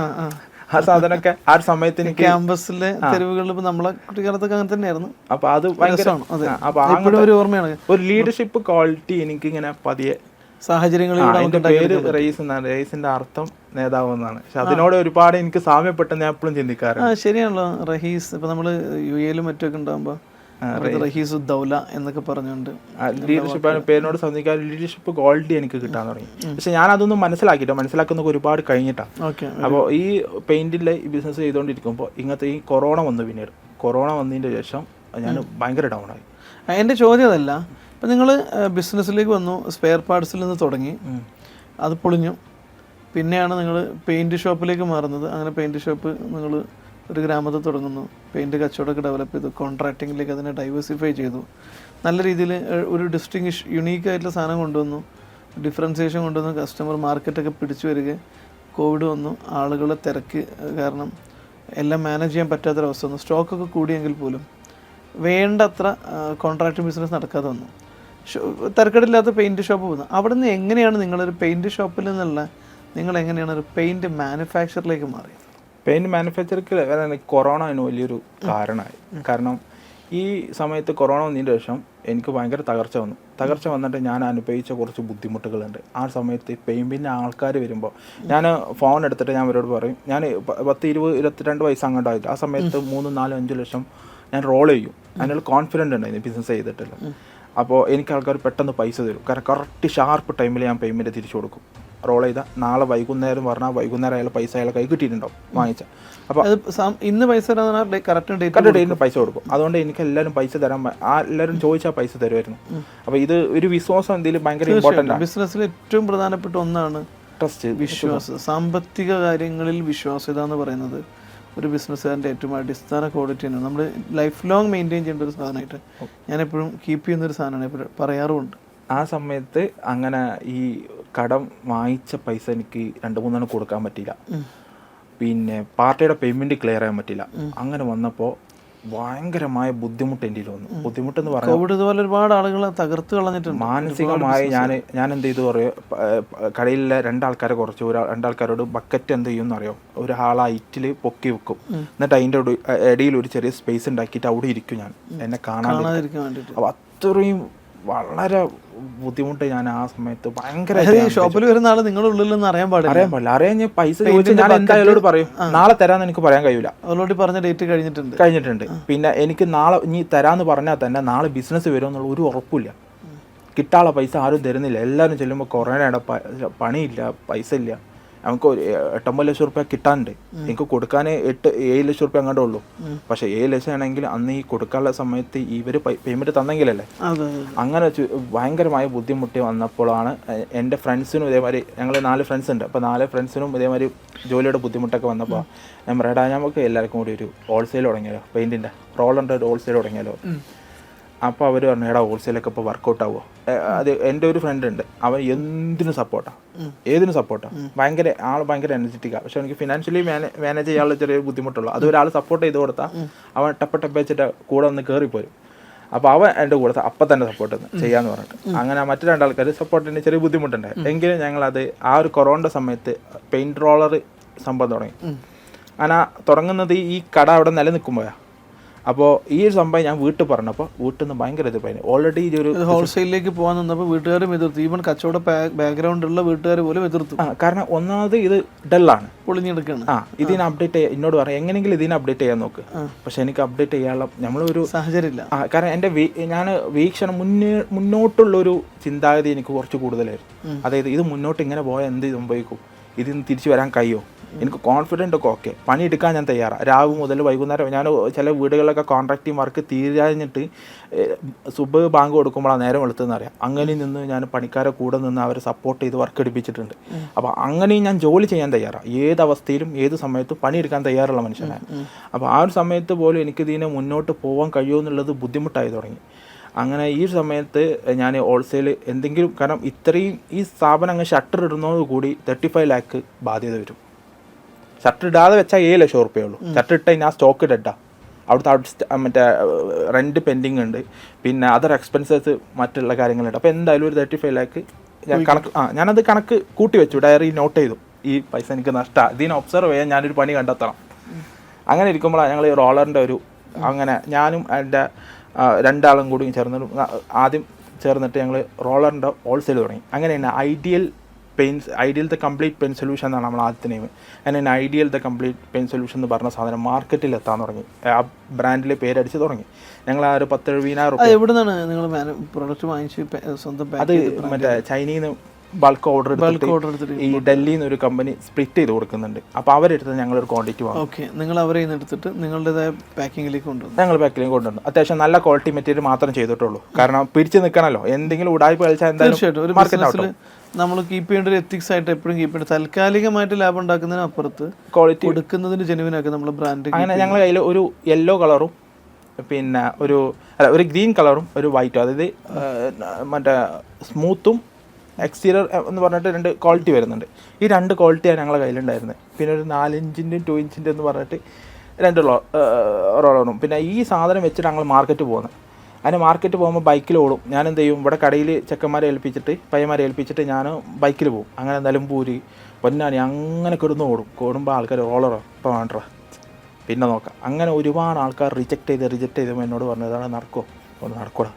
A: ആ സാധനമൊക്കെ ആ ഒരു സമയത്ത് എനിക്ക്
B: ക്യാമ്പസിലെ തെരുവുകളിൽ നമ്മളെ കുട്ടിക്കാലത്തൊക്കെ അങ്ങനെ തന്നെയായിരുന്നു.
A: അപ്പോൾ അത് ഭയങ്കര
B: ഓർമ്മയാണ്.
A: ഒരു ലീഡർഷിപ്പ് ക്വാളിറ്റി എനിക്ക് ഇങ്ങനെ പതിയെ
B: സാഹചര്യങ്ങളിലൂടെ.
A: അതിന്റെ പേര് റേസ് എന്നാണ്, റേസിന്റെ അർത്ഥം നേതാവ് എന്നാണ്. പക്ഷെ അതിനോട് ഒരുപാട് എനിക്ക് സാമ്യപ്പെട്ടെന്ന് ഞാൻ എപ്പോഴും ചിന്തിക്കാറുണ്ട്.
B: ശരിയാണല്ലോ, റഹീസ്. ഇപ്പൊ നമ്മള് UAE മറ്റൊക്കെ ഉണ്ടാകുമ്പോ റഹീസ് ദൗല എന്നൊക്കെ പറഞ്ഞുകൊണ്ട്
A: ലീഡർഷിപ്പ് പേരിനോട് സംബന്ധിക്കാൻ ലീഡർഷിപ്പ് ക്വാളിറ്റി എനിക്ക് കിട്ടാൻ തുടങ്ങി. പക്ഷെ ഞാൻ അതൊന്നും മനസ്സിലാക്കുന്ന ഒരുപാട് കഴിഞ്ഞിട്ടാണ്. അപ്പോൾ ഈ പെയിന്റിലെ ഈ ബിസിനസ് ചെയ്തുകൊണ്ടിരിക്കുമ്പോൾ ഇങ്ങനത്തെ ഈ കൊറോണ വന്നു. പിന്നീട് കൊറോണ വന്നതിന്റെ ശേഷം ഞാൻ ഭയങ്കര ഡൗൺ ആയി.
B: എൻ്റെ ചോദ്യം അതല്ല. ഇപ്പം നിങ്ങൾ ബിസിനസ്സിലേക്ക് വന്നു, സ്പെയർ പാർട്സിൽ നിന്ന് തുടങ്ങി, അത് പൊളിഞ്ഞു. പിന്നെയാണ് നിങ്ങൾ പെയിൻറ് ഷോപ്പിലേക്ക് മാറുന്നത്. അങ്ങനെ പെയിൻറ് ഷോപ്പ് നിങ്ങൾ ഒരു ഗ്രാമത്തിൽ തുടങ്ങുന്നു, പെയിൻറ് കച്ചവടമൊക്കെ ഡെവലപ്പ് ചെയ്തു, കോൺട്രാക്റ്റിങ്ങിലേക്ക് അതിനെ ഡൈവേഴ്സിഫൈ ചെയ്തു, നല്ല രീതിയിൽ ഒരു ഡിസ്റ്റിങ്ഷ് യുണീക്കായിട്ടുള്ള സാധനം കൊണ്ടുവന്നു, ഡിഫറൻസിയേഷൻ കൊണ്ടുവന്നു, കസ്റ്റമർ മാർക്കറ്റൊക്കെ പിടിച്ചു വരിക. കോവിഡ് വന്നു, ആളുകളെ തിരക്ക് കാരണം എല്ലാം മാനേജ് ചെയ്യാൻ പറ്റാത്തൊരവസ്ഥ വന്നു. സ്റ്റോക്കൊക്കെ കൂടിയെങ്കിൽ പോലും വേണ്ടത്ര കോൺട്രാക്ട് ബിസിനസ് നടക്കാതെ വന്നു. തരക്കേടില്ലാത്ത പെയിൻറ് ഷോപ്പ് പോകുന്നു. അവിടെ നിന്ന് എങ്ങനെയാണ് നിങ്ങളൊരു പെയിൻറ് ഷോപ്പിൽ നിന്നുള്ള നിങ്ങൾ എങ്ങനെയാണ് ഒരു പെയിൻറ് മാനുഫാക്ചറിലേക്ക് മാറിയത്?
A: പെയിൻറ് മാനുഫാക്ചറിക്ക് കൊറോണ അതിന് വലിയൊരു കാരണമായി. കാരണം ഈ സമയത്ത് കൊറോണ വന്നതിന് ശേഷം എനിക്ക് ഭയങ്കര തകർച്ച വന്നിട്ട് ഞാൻ അനുഭവിച്ച കുറച്ച് ബുദ്ധിമുട്ടുകളുണ്ട്. ആ സമയത്ത് പെയിൻറ്റിൻ്റെ ആൾക്കാർ വരുമ്പോൾ ഞാൻ ഫോൺ എടുത്തിട്ട് ഞാൻ അവരോട് പറയും, ഞാൻ 10, 20, 22 വയസ്സ് അങ്ങോട്ടായില്ല. ആ സമയത്ത് 3, 4, 5 ലക്ഷം ഞാൻ റോൾ ചെയ്യും. അതിനുള്ള കോൺഫിഡൻറ്റ് ഉണ്ടായിരുന്നു ബിസിനസ് ചെയ്തിട്ടില്ല. അപ്പോൾ എനിക്ക് ആൾക്കാർ പെട്ടെന്ന് പൈസ തരും. കാരണം കറക്റ്റ് ഷാർപ്പ് ടൈമിൽ ഞാൻ പേയ്മെൻറ്റ് തിരിച്ചു കൊടുക്കും. റോൾ ചെയ്താൽ നാളെ വൈകുന്നേരം പറഞ്ഞാൽ വൈകുന്നേരം അയാൾ പൈസ അയാളെ കൈ കിട്ടിയിട്ടുണ്ടാവും വാങ്ങിച്ച. അപ്പോൾ
B: ഇന്ന് പൈസ കറക്റ്റ്
A: ഡേറ്റിന് പൈസ കൊടുക്കും. അതുകൊണ്ട് എനിക്ക് എല്ലാവരും പൈസ തരാൻ എല്ലാവരും ചോദിച്ചാൽ പൈസ തരുമായിരുന്നു. അപ്പോൾ ഇത് ഒരു വിശ്വാസം എന്തെങ്കിലും ഭയങ്കര ഇമ്പോർട്ടൻ്റ് ആണ്.
B: ബിസിനസ്സിൽ ഏറ്റവും പ്രധാനപ്പെട്ട ഒന്നാണ്
A: ട്രസ്റ്റ്,
B: വിശ്വാസം. സാമ്പത്തിക കാര്യങ്ങളിൽ വിശ്വാസ്യത എന്ന് പറയുന്നത് ഒരു ബിസിനസ്സുകാരൻ്റെ ഏറ്റവും അടിസ്ഥാന ക്വാളിറ്റിയാണ്. നമ്മൾ ലൈഫ് ലോങ് മെയിൻറ്റെയിൻ ചെയ്യേണ്ട ഒരു സാധനമായിട്ട് ഞാനെപ്പോഴും കീപ്പ് ചെയ്യുന്നൊരു സാധനമാണ്, എപ്പോഴും പറയാറുമുണ്ട്.
A: ആ സമയത്ത് അങ്ങനെ ഈ കടം വാങ്ങിച്ച പൈസ എനിക്ക് 2-3 കൊടുക്കാൻ പറ്റിയില്ല. പിന്നെ പാർട്ടിയുടെ പേയ്മെൻറ്റ് ക്ലിയർ ചെയ്യാൻ പറ്റില്ല. അങ്ങനെ വന്നപ്പോൾ ഭയങ്കരമായ ബുദ്ധിമുട്ട് എൻ്റെ വന്നു. ബുദ്ധിമുട്ടെന്ന് പറഞ്ഞാൽ
B: കോവിഡ് ഇതുപോലെ ഒരുപാട് ആളുകളെ തകർത്ത് കളഞ്ഞിട്ടുണ്ട്.
A: മാനസികമായി ഞാൻ എന്ത് ചെയ്തു പറയോ, കടയിലെ 2 ആൾക്കാരെ കുറച്ച് 2 ആൾക്കാരോട് ബക്കറ്റ് എന്ത് ചെയ്യുമെന്ന് അറിയോ, ഒരു ഹാൾ ഹൈറ്റിൽ പൊക്കി വെക്കും. എന്നിട്ട് അതിൻ്റെ ഇടയിൽ ഒരു ചെറിയ സ്പേസ് ഉണ്ടാക്കിയിട്ട് അവിടെ ഇരിക്കും ഞാൻ, എന്നെ കാണാതിരിക്കാൻ വേണ്ടിയിട്ട്. അപ്പോൾ അത്രയും വളരെ ബുദ്ധിമുട്ട് ഞാൻ ആ സമയത്ത് ഭയങ്കര.
B: ഷോപ്പിൽ വരുന്ന ആള് നിങ്ങളുടെ ഉള്ളിൽ നിന്ന് അറിയാൻ പാടില്ല.
A: അറിയാൻ ഞാൻ പൈസ ചോദിച്ചാൽ ഞാൻ എന്തായാലും പറയും നാളെ തരാന്ന് എനിക്ക് പറയാൻ കഴിയില്ല.
B: ഓൾറെഡി പറഞ്ഞ ഡേറ്റ് കഴിഞ്ഞിട്ടുണ്ട്.
A: പിന്നെ എനിക്ക് നാളെ ഇനി തരാന്ന് പറഞ്ഞാൽ തന്നെ നാളെ ബിസിനസ് വരും എന്നുള്ള ഒരു ഉറപ്പില്ല. കിട്ടാനുള്ള പൈസ ആരും തരുന്നില്ല. എല്ലാവരും ചെല്ലുമ്പോൾ കൊറോണയുടെ പണിയില്ല, പൈസ ഇല്ല. നമുക്ക് 8-9 ലക്ഷം റുപ്യ കിട്ടാനുണ്ട്. എനിക്ക് കൊടുക്കാൻ 7 ലക്ഷം റുപ്യ അങ്ങോട്ടേ ഉള്ളൂ. പക്ഷെ 7 ലക്ഷം ആണെങ്കിൽ അന്ന് ഈ കൊടുക്കാനുള്ള സമയത്ത് ഇവർ പേയ്മെൻറ്റ് തന്നെങ്കിലല്ലേ. അങ്ങനെ ഭയങ്കരമായ ബുദ്ധിമുട്ടി വന്നപ്പോഴാണ് എൻ്റെ ഫ്രണ്ട്സിനും ഇതേമാതിരി, ഞങ്ങൾ 4 ഫ്രണ്ട്സ് ഉണ്ട്. അപ്പോൾ 4 ഫ്രണ്ട്സിനും ഇതേമാതിരി ജോലിയുടെ ബുദ്ധിമുട്ടൊക്കെ വന്നപ്പോൾ ഞാൻ പറയടാ, നമുക്ക് എല്ലാവർക്കും കൂടി ഒരു ഹോൾസെയിൽ തുടങ്ങിയാലോ, പെയിൻറ്റിൻ്റെ റോളുണ്ട്, ഒരു ഹോൾസെയിൽ തുടങ്ങിയാലോ. അപ്പോൾ അവർ പറഞ്ഞു, എടാ ഹോൾസെയിലൊക്കെ ഇപ്പോൾ വർക്കൗട്ട് ആവുമോ? അത് എൻ്റെ ഒരു ഫ്രണ്ട് ഉണ്ട്, അവൻ ഏതിനും സപ്പോർട്ടാണ്. ഭയങ്കര എനർജറ്റിക്കാണ്. പക്ഷെ എനിക്ക് ഫിനാൻഷ്യലി മാനേജ് ചെയ്യാനുള്ള ചെറിയ ബുദ്ധിമുട്ടുള്ളൂ. അത് ഒരാൾ സപ്പോർട്ട് ചെയ്ത് കൊടുത്താൽ അവൻ ടപ്പ് വെച്ചിട്ട് കൂടെ ഒന്ന് കയറിപ്പോരും. അപ്പോൾ അവൻ എൻ്റെ കൂടെ അപ്പം തന്നെ സപ്പോർട്ട് ചെയ്യാന്ന് പറഞ്ഞിട്ട് അങ്ങനെ മറ്റു 2 ആൾക്കാർ സപ്പോർട്ടിന് ചെറിയ ബുദ്ധിമുട്ടുണ്ടായി. എങ്കിലും ഞങ്ങളത് ആ ഒരു കൊറോണയുടെ സമയത്ത് പെയിൻറ് റോളർ സംഭവം തുടങ്ങി. അങ്ങനെ തുടങ്ങുന്നത് ഈ കട അവിടെ നിലനിൽക്കുമ്പോഴാണ്. അപ്പോൾ ഈ ഒരു സംഭവം ഞാൻ വീട്ടിൽ പറഞ്ഞപ്പോൾ വീട്ടിൽ നിന്ന് ഭയങ്കര എതിർപ്പായിരുന്നു. ഓൾറെഡി ഇതൊരു
B: ഹോൾസെയിലേക്ക് പോകാൻ നിന്നപ്പോൾ വീട്ടുകാരും എതിർത്തു, ഈവൻ കച്ചവട ബാക്ക്ഗ്രൗണ്ട് ഉള്ള വീട്ടുകാർ പോലും എതിർത്തു.
A: കാരണം ഒന്നാമത് ഇത് ഡെല്ലാണ്,
B: പൊളിഞ്ഞെടുക്കാണ്.
A: ഇതിനെ അപ്ഡേറ്റ് ചെയ്യാൻ എന്നോട് പറയാം, എങ്ങനെയെങ്കിലും ഇതിനെ അപ്ഡേറ്റ് ചെയ്യാൻ നോക്ക്. പക്ഷെ എനിക്ക് അപ്ഡേറ്റ് ചെയ്യാനുള്ള നമ്മളൊരു
B: സാഹചര്യമില്ല.
A: കാരണം എൻ്റെ ഞാൻ വീക്ഷണം മുന്നോട്ടുള്ളൊരു ചിന്താഗതി എനിക്ക് കുറച്ച് കൂടുതലായിരുന്നു. അതായത് ഇത് മുന്നോട്ട് ഇങ്ങനെ പോയാൽ എന്ത് സംഭവിക്കും, ഇതിന് തിരിച്ചു വരാൻ കഴിയുമോ, എനിക്ക് കോൺഫിഡൻ്റ് ഒക്കെ ഓക്കെ, പണിയെടുക്കാൻ ഞാൻ തയ്യാറാണ്. രാവിലെ മുതൽ വൈകുന്നേരം ഞാൻ ചില വീടുകളിലൊക്കെ കോൺട്രാക്റ്റിംഗ് വർക്ക് തീരാഞ്ഞിട്ട് സുബ് ബാങ്ക് കൊടുക്കുമ്പോഴാണ് നേരം വെളുത്തെന്ന് അറിയാം. അങ്ങനെ നിന്ന് ഞാൻ പണിക്കാരെ കൂടെ നിന്ന് അവരെ സപ്പോർട്ട് ചെയ്ത് വർക്ക് എടുപ്പിച്ചിട്ടുണ്ട്. അപ്പോൾ അങ്ങനെയും ഞാൻ ജോലി ചെയ്യാൻ തയ്യാറാണ്, ഏതവസ്ഥയിലും ഏത് സമയത്തും പണിയെടുക്കാൻ തയ്യാറുള്ള മനുഷ്യനാണ്. അപ്പോൾ ആ ഒരു സമയത്ത് പോലും എനിക്കിതിനെ മുന്നോട്ട് പോകാൻ കഴിയുമോ എന്നുള്ളത് ബുദ്ധിമുട്ടായി തുടങ്ങി. അങ്ങനെ ഈ സമയത്ത് ഞാൻ ഹോൾസെയിൽ എന്തെങ്കിലും, കാരണം ഇത്രയും ഈ സ്ഥാപനം അങ്ങ് ഷട്ടർ ഇടുന്നതോടുകൂടി 35 lakh ബാധ്യത വരും. ഷട്ടർ ഇടാതെ വെച്ചാൽ 7 ലക്ഷം ഉറുപ്പയേ ഉള്ളൂ. ഷട്ടർ ഇട്ടാൽ ഞാൻ സ്റ്റോക്ക് ഇടട്ടാ, അവിടുത്തെ മറ്റേ റെൻറ്റ് പെൻഡിങ് ഉണ്ട്, പിന്നെ അതർ എക്സ്പെൻസസ് മറ്റുള്ള കാര്യങ്ങളുണ്ട്. അപ്പോൾ എന്തായാലും ഒരു 35 lakh ഞാൻ ഞാനത് കണക്ക് കൂട്ടി വെച്ചു, ഡയറി നോട്ട് ചെയ്തു. ഈ പൈസ എനിക്ക് നഷ്ടമാണ്, ഇതിനെ ഒബ്സർവ് ചെയ്യാൻ ഞാനൊരു പണി കണ്ടെത്തണം. അങ്ങനെ ഇരിക്കുമ്പോഴാണ് ഞങ്ങൾ ഈ റോളറിൻ്റെ അങ്ങനെ ഞാനും എൻ്റെ 2 ആളും കൂടി ആദ്യം ചേർന്നിട്ട് ഞങ്ങൾ റോളറിൻ്റെ ഹോൾസെയിൽ തുടങ്ങി. അങ്ങനെ തന്നെ ideal the complete pen solution എന്നാണ് നമ്മൾ ആദ്യത്തെ നെയിം. അങ്ങനെ ideal the complete pen solution എന്ന് പറഞ്ഞ സാധനം മാർക്കറ്റിൽ എത്താൻ തുടങ്ങി. ആ ബ്രാൻഡിൽ പേരടിച്ച് തുടങ്ങി. ഞങ്ങൾ ആ ഒരു 10,70,000
B: എവിടെ നിന്നാണ് നിങ്ങൾ പ്രൊഡക്റ്റ് വാങ്ങിച്ച് സ്വന്തം?
A: അത് മറ്റേ ചൈനയിൽ നിന്ന് ബൾക്ക് ഓർഡർ എടുത്തിട്ട് ഈ ഡൽഹിയിൽ നിന്ന് ഒരു കമ്പനി സ്പ്ലിറ്റ് ചെയ്ത് കൊടുക്കുന്നുണ്ട്. അപ്പോൾ അവരെടുത്ത് ഞങ്ങളൊരു ക്വാണ്ടിറ്റി വാങ്ങും.
B: ഓക്കെ, നിങ്ങൾ അവരെ എടുത്തിട്ട് നിങ്ങളുടേതായ പാക്കിങ്ങിലേക്ക് കൊണ്ടുവന്നു.
A: ഞങ്ങൾ പാക്കിലേക്ക് കൊണ്ടുവന്നു. അത്യാവശ്യം നല്ല ക്വാളിറ്റി മെറ്റീരിയൽ മാത്രം ചെയ്തിട്ടുള്ളൂ. കാരണം പിടിച്ച് നിൽക്കണമല്ലോ, എന്തെങ്കിലും ഉടായ്പ കളിച്ചാൽ എന്തായാലും
B: ഒരു ബിസിനസ്സിൽ നമ്മൾ കീപ്പ് ചെയ്യേണ്ട ഒരു എത്തിക്സ് ആയിട്ട് എപ്പോഴും കീപ്പ് ചെയ്യേണ്ട, താൽക്കാലികമായിട്ട് ലാഭം ഉണ്ടാക്കുന്നതിന് അപ്പുറത്ത് ക്വാളിറ്റി കൊടുക്കുന്നതിന് ജെനുവിനാക്കി നമ്മൾ ബ്രാൻഡ്.
A: അങ്ങനെ ഞങ്ങളുടെ കയ്യിൽ ഒരു യെല്ലോ കളറും പിന്നെ ഒരു ഗ്രീൻ കളറും ഒരു വൈറ്റും, അതായത് മറ്റേ സ്മൂത്തും എക്സ്റ്റീരിയർ എന്ന് പറഞ്ഞിട്ട് 2 ക്വാളിറ്റി വരുന്നുണ്ട്. ഈ 2 ക്വാളിറ്റിയാണ് ഞങ്ങളുടെ കയ്യിലുണ്ടായിരുന്നത്. പിന്നെ ഒരു 4 ഇഞ്ചിൻ്റെയും 2 ഇഞ്ചിൻ്റെ എന്ന് പറഞ്ഞിട്ട് 2 റോളറും. പിന്നെ ഈ സാധനം വെച്ചിട്ട് ഞങ്ങൾ മാർക്കറ്റ് പോകുന്നത്. അതിന് മാർക്കറ്റ് പോകുമ്പോൾ ബൈക്കിൽ ഓടും. ഞാൻ എന്ത് ചെയ്യും, ഇവിടെ കടയിൽ ചെക്കന്മാരെ ഏൽപ്പിച്ചിട്ട് പയ്യന്മാരെ ഏൽപ്പിച്ചിട്ട് ഞാൻ ബൈക്കിൽ പോകും. അങ്ങനെ നിലമ്പൂര് പൊന്നാനി അങ്ങനെ ഓടുമ്പോൾ ആൾക്കാർ റോളറോ ഇപ്പോൾ വേണ്ട പിന്നെ നോക്കാം. അങ്ങനെ ഒരുപാട് ആൾക്കാർ റിജക്റ്റ് ചെയ്തപ്പോൾ എന്നോട് പറഞ്ഞതാണ് നടക്കുമോ, ഒന്ന് നടക്കൂടാ,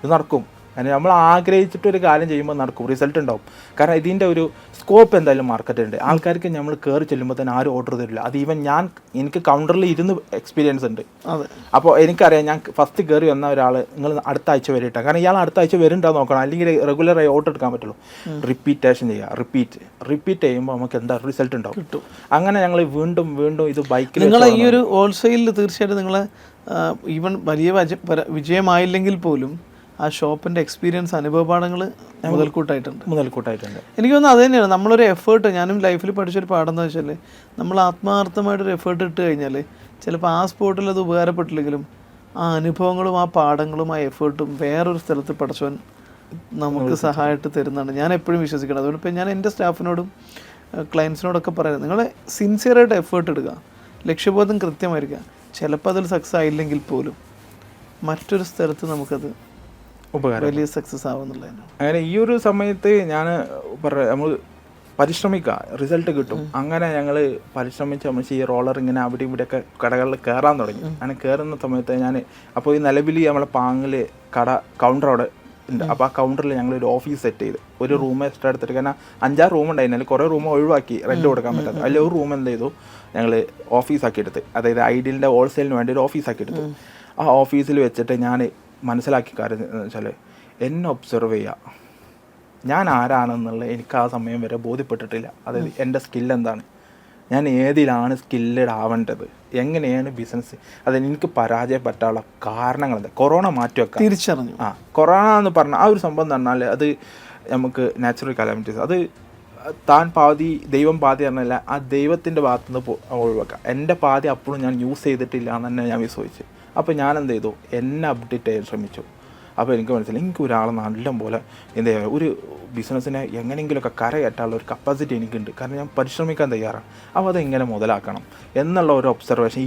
A: ഇത് നടക്കും. അങ്ങനെ നമ്മൾ ആഗ്രഹിച്ചിട്ടൊരു കാര്യം ചെയ്യുമ്പോൾ നടക്കും, റിസൾട്ട് ഉണ്ടാവും. കാരണം ഇതിൻ്റെ ഒരു സ്കോപ്പ് എന്തായാലും മാർക്കറ്റുണ്ട്. ആൾക്കാർക്ക് നമ്മൾ കയറി ചെല്ലുമ്പോൾ തന്നെ ആരും ഓർഡർ തരില്ല. അത് ഈവൻ എനിക്ക് കൗണ്ടറിൽ ഇരുന്ന് എക്സ്പീരിയൻസ് ഉണ്ട്. അപ്പോൾ എനിക്കറിയാം, ഞാൻ ഫസ്റ്റ് കയറി വന്ന ഒരാൾ നിങ്ങൾ അടുത്ത ആഴ്ച വരെ ഇട്ടാൽ, കാരണം ഇയാൾ അടുത്ത ആഴ്ച വരുന്നുണ്ടോ നോക്കണം, അല്ലെങ്കിൽ റെഗുലറായി ഓർഡർ എടുക്കാൻ പറ്റുള്ളൂ. റിപ്പീറ്റേഷൻ ചെയ്യുക, റിപ്പീറ്റ് ചെയ്യുമ്പോൾ നമുക്ക് എന്താ റിസൾട്ട് ഉണ്ടാവും, കിട്ടും. അങ്ങനെ ഞങ്ങൾ വീണ്ടും ഇത് ബൈക്കിൽ
B: നിങ്ങൾ ഈ ഒരു ഹോൾസെയിലിൽ തീർച്ചയായിട്ടും നിങ്ങൾ ഈവൻ വലിയ വിജയമായില്ലെങ്കിൽ പോലും ആ ഷോപ്പിൻ്റെ എക്സ്പീരിയൻസ്, അനുഭവപാഠങ്ങൾ മുതൽക്കൂട്ടായിട്ടുണ്ട്. എനിക്ക് തോന്നുന്നു അത് തന്നെയാണ് നമ്മളൊരു എഫേർട്ട്. ഞാനും ലൈഫിൽ പഠിച്ചൊരു പാഠം എന്ന് വെച്ചാൽ, നമ്മൾ ആത്മാർത്ഥമായിട്ടൊരു എഫേർട്ട് ഇട്ട് കഴിഞ്ഞാൽ ചിലപ്പോൾ ആ സ്പോട്ടിൽ അത് ഉപകാരപ്പെട്ടില്ലെങ്കിലും ആ അനുഭവങ്ങളും ആ പാഠങ്ങളും ആ എഫേർട്ടും വേറൊരു സ്ഥലത്ത് പഠിച്ചവൻ നമുക്ക് സഹായമായിട്ട് തരുന്നതാണ് ഞാൻ എപ്പോഴും വിശ്വസിക്കുന്നത്. അതുകൊണ്ട് ഇപ്പോൾ ഞാൻ എൻ്റെ സ്റ്റാഫിനോടും ക്ലയൻസിനോടൊക്കെ പറയുന്നത്, നിങ്ങൾ സിൻസിയറായിട്ട് എഫേർട്ട് എടുക്കുക, ലക്ഷ്യബോധം കൃത്യമായിരിക്കുക. ചിലപ്പോൾ അതിൽ സക്സസ് ആയില്ലെങ്കിൽ പോലും മറ്റൊരു സ്ഥലത്ത് നമുക്കത് വലിയ സക്സസ് ആവുന്നുള്ളതാണ്.
A: അങ്ങനെ ഈ ഒരു സമയത്ത് ഞാൻ നമ്മൾ പരിശ്രമിക്കുക, റിസൾട്ട് കിട്ടും. അങ്ങനെ ഞങ്ങൾ പരിശ്രമിച്ച് നമ്മൾ ഈ റോളർ ഇങ്ങനെ അവിടെ ഇവിടെയൊക്കെ കടകളിൽ കയറാൻ തുടങ്ങി. അങ്ങനെ കയറുന്ന സമയത്ത് ഞാൻ അപ്പോൾ ഈ നിലവിൽ നമ്മളെ പാങ്ങിൽ കൗണ്ടർ അവിടെ ഉണ്ട്. അപ്പോൾ ആ കൗണ്ടറിൽ ഞങ്ങളൊരു ഓഫീസ് സെറ്റ് ചെയ്ത് ഒരു റൂം എക്സ്ട്രാ എടുത്തിട്ട്, കാരണം 5-6 റൂം ഉണ്ടായിരുന്നില്ല, കുറേ റൂം ഒഴിവാക്കി റെൻറ്റ് കൊടുക്കാൻ പറ്റാത്ത. അതിൽ ഒരു റൂം എന്ത് ചെയ്തു, ഞങ്ങൾ ഓഫീസാക്കി എടുത്ത്, അതായത് ഐഡിയലിൻ്റെ ഹോൾസെയിലിന് വേണ്ടി ഒരു ഓഫീസാക്കി എടുത്തു. ആ ഓഫീസിൽ വെച്ചിട്ട് ഞാൻ മനസ്സിലാക്കിയ കാര്യം എന്ന് വെച്ചാൽ, എന്നെ ഒബ്സർവ് ചെയ്യുക, ഞാൻ ആരാണെന്നുള്ളത് എനിക്ക് ആ സമയം വരെ ബോധ്യപ്പെട്ടിട്ടില്ല. അതായത് എൻ്റെ സ്കിൽ എന്താണ്, ഞാൻ ഏതിലാണ് സ്കില്ലഡ് ആവേണ്ടത്, എങ്ങനെയാണ് ബിസിനസ്, അതായത് എനിക്ക് പരാജയപ്പെട്ടാനുള്ള കാരണങ്ങൾ എന്താ, കൊറോണ മാറ്റിവെക്കാം
B: തിരിച്ചറിഞ്ഞു.
A: കൊറോണ എന്ന് പറഞ്ഞാൽ ആ ഒരു സംഭവം എന്ന് പറഞ്ഞാൽ അത് നമുക്ക് നാച്ചുറൽ കലാമിറ്റീസ്, അത് താൻ പാതി ദൈവം പാതി പറഞ്ഞല്ല, ആ ദൈവത്തിൻ്റെ ഭാഗത്തുനിന്ന് ഒഴിവാക്കാം. എൻ്റെ പാതി അപ്പോഴും ഞാൻ യൂസ് ചെയ്തിട്ടില്ല എന്ന് തന്നെ ഞാൻ വിശ്വസിച്ചു. അപ്പോൾ ഞാൻ എന്ത് ചെയ്തു, എന്നെ അപ്ഡേറ്റ് ചെയ്യാൻ ശ്രമിച്ചു. അപ്പോൾ എനിക്ക് മനസ്സിലായി, എനിക്ക് ഒരാളെ നല്ല പോലെ എന്താ പറയുക, ഒരു ബിസിനസ്സിനെ എങ്ങനെയെങ്കിലുമൊക്കെ കരകയറ്റാനുള്ള ഒരു കപ്പാസിറ്റി എനിക്കുണ്ട്. കാരണം ഞാൻ പരിശ്രമിക്കാൻ തയ്യാറാണ്. അപ്പോൾ അതെങ്ങനെ മുതലാക്കണം എന്നുള്ള ഒരു ഒബ്സർവേഷൻ.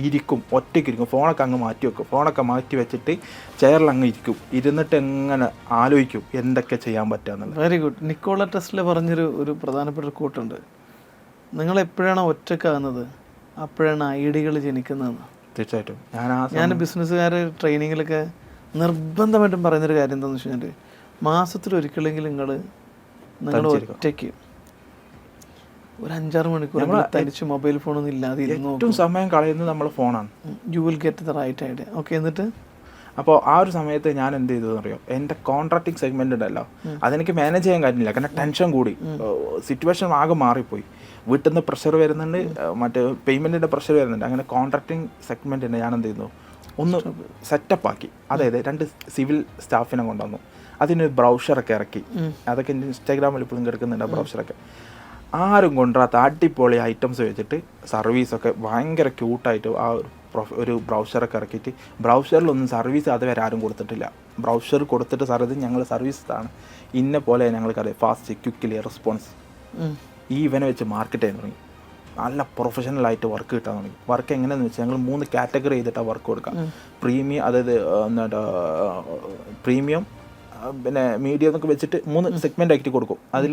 A: ഒറ്റയ്ക്കിരിക്കും, ഫോണൊക്കെ അങ്ങ് മാറ്റി വെക്കും, ഫോണൊക്കെ മാറ്റി വെച്ചിട്ട് ചെയറിൽ അങ്ങ് ഇരിക്കും, ഇരുന്നിട്ട് എങ്ങനെ ആലോചിക്കും എന്തൊക്കെ ചെയ്യാൻ പറ്റുക.
B: Very good. നിക്കോള ടെസ്ല പറഞ്ഞൊരു പ്രധാനപ്പെട്ട ഒരു കൂട്ടുണ്ട്, നിങ്ങൾ എപ്പോഴാണ് ഒറ്റക്കാകുന്നത് അപ്പോഴാണ് ഐഡിയകൾ ജനിക്കുന്നതെന്ന്.
A: തീർച്ചയായിട്ടും.
B: ഞാൻ ബിസിനസ്സുകാർ ട്രെയിനിങ്ങിലൊക്കെ നിർബന്ധമായിട്ടും പറയുന്നൊരു കാര്യം എന്താണെന്ന് വെച്ച് കഴിഞ്ഞാൽ മാസത്തിലൊരിക്കലെങ്കിലും നിങ്ങൾ ഒറ്റയ്ക്ക് ഒരു 5-6 മണിക്കൂർ തനിച്ച് മൊബൈൽ ഫോണൊന്നും ഇല്ലാതെ
A: ഏറ്റവും സമയം കളയുന്നത് നമ്മൾ ഫോണാണ്.
B: You will get the right idea. Okay, എന്നിട്ട്
A: അപ്പോൾ ആ ഒരു സമയത്ത് ഞാൻ എന്ത് ചെയ്തതെന്ന് അറിയോ, എൻ്റെ കോൺട്രാക്റ്റിംഗ് സെഗ്മെൻ്റ് ഉണ്ടല്ലോ അതെനിക്ക് മാനേജ് ചെയ്യാൻ കഴിഞ്ഞില്ല. കാരണം ടെൻഷൻ കൂടി, സിറ്റുവേഷൻ ആകെ മാറിപ്പോയി. വീട്ടിൽ നിന്ന് പ്രഷർ വരുന്നുണ്ട്, മറ്റേ പേയ്മെൻറ്റിൻ്റെ പ്രഷർ വരുന്നുണ്ട്. അങ്ങനെ കോൺട്രാക്റ്റിംഗ് സെഗ്മെൻറ്റിനെ ഞാൻ എന്ത് ചെയ്യുന്നു, ഒന്ന് സെറ്റപ്പാക്കി. അതായത് 2 സിവിൽ സ്റ്റാഫിനെ കൊണ്ടുവന്നു, അതിന് ബ്രൗഷറൊക്കെ ഇറക്കി. അതൊക്കെ ഇൻസ്റ്റാഗ്രാമിൽ ഇപ്പോഴും കിടക്കുന്നുണ്ട് ആ ബ്രൗഷറൊക്കെ. ആരും കൊണ്ടുവരാത്ത അടിപൊളി ഐറ്റംസ് വെച്ചിട്ട് സർവീസൊക്കെ ഭയങ്കര ക്യൂട്ടായിട്ട് ആ ഒരു ബ്രൗഷറൊക്കെ ഇറക്കിയിട്ട്, ബ്രൗഷറിലൊന്നും സർവീസ് അതുവരെ ആരും കൊടുത്തിട്ടില്ല. ബ്രൗഷർ കൊടുത്തിട്ട് സർവീസ് ഞങ്ങൾ സർവീസ് ആണ് ഇന്ന പോലെ ഞങ്ങൾക്കറിയാം, ഫാസ്റ്റ് ക്വിക്കലി റെസ്പോൺസ്. ഈ ഇവനെ വെച്ച് മാർക്കറ്റ് ചെയ്യാൻ തുടങ്ങി. നല്ല പ്രൊഫഷണലായിട്ട് വർക്ക് കിട്ടാൻ തുടങ്ങി. വർക്ക് എങ്ങനെയാണെന്ന് വെച്ചാൽ ഞങ്ങൾ 3 കാറ്റഗറി ചെയ്തിട്ടാണ് വർക്ക് കൊടുക്കാം. പ്രീമിയം, അതായത് പ്രീമിയം, പിന്നെ മീഡിയം എന്നൊക്കെ വെച്ചിട്ട് 3 സെഗ്മെൻ്റ് ആക്കി കൊടുക്കും. അതിൽ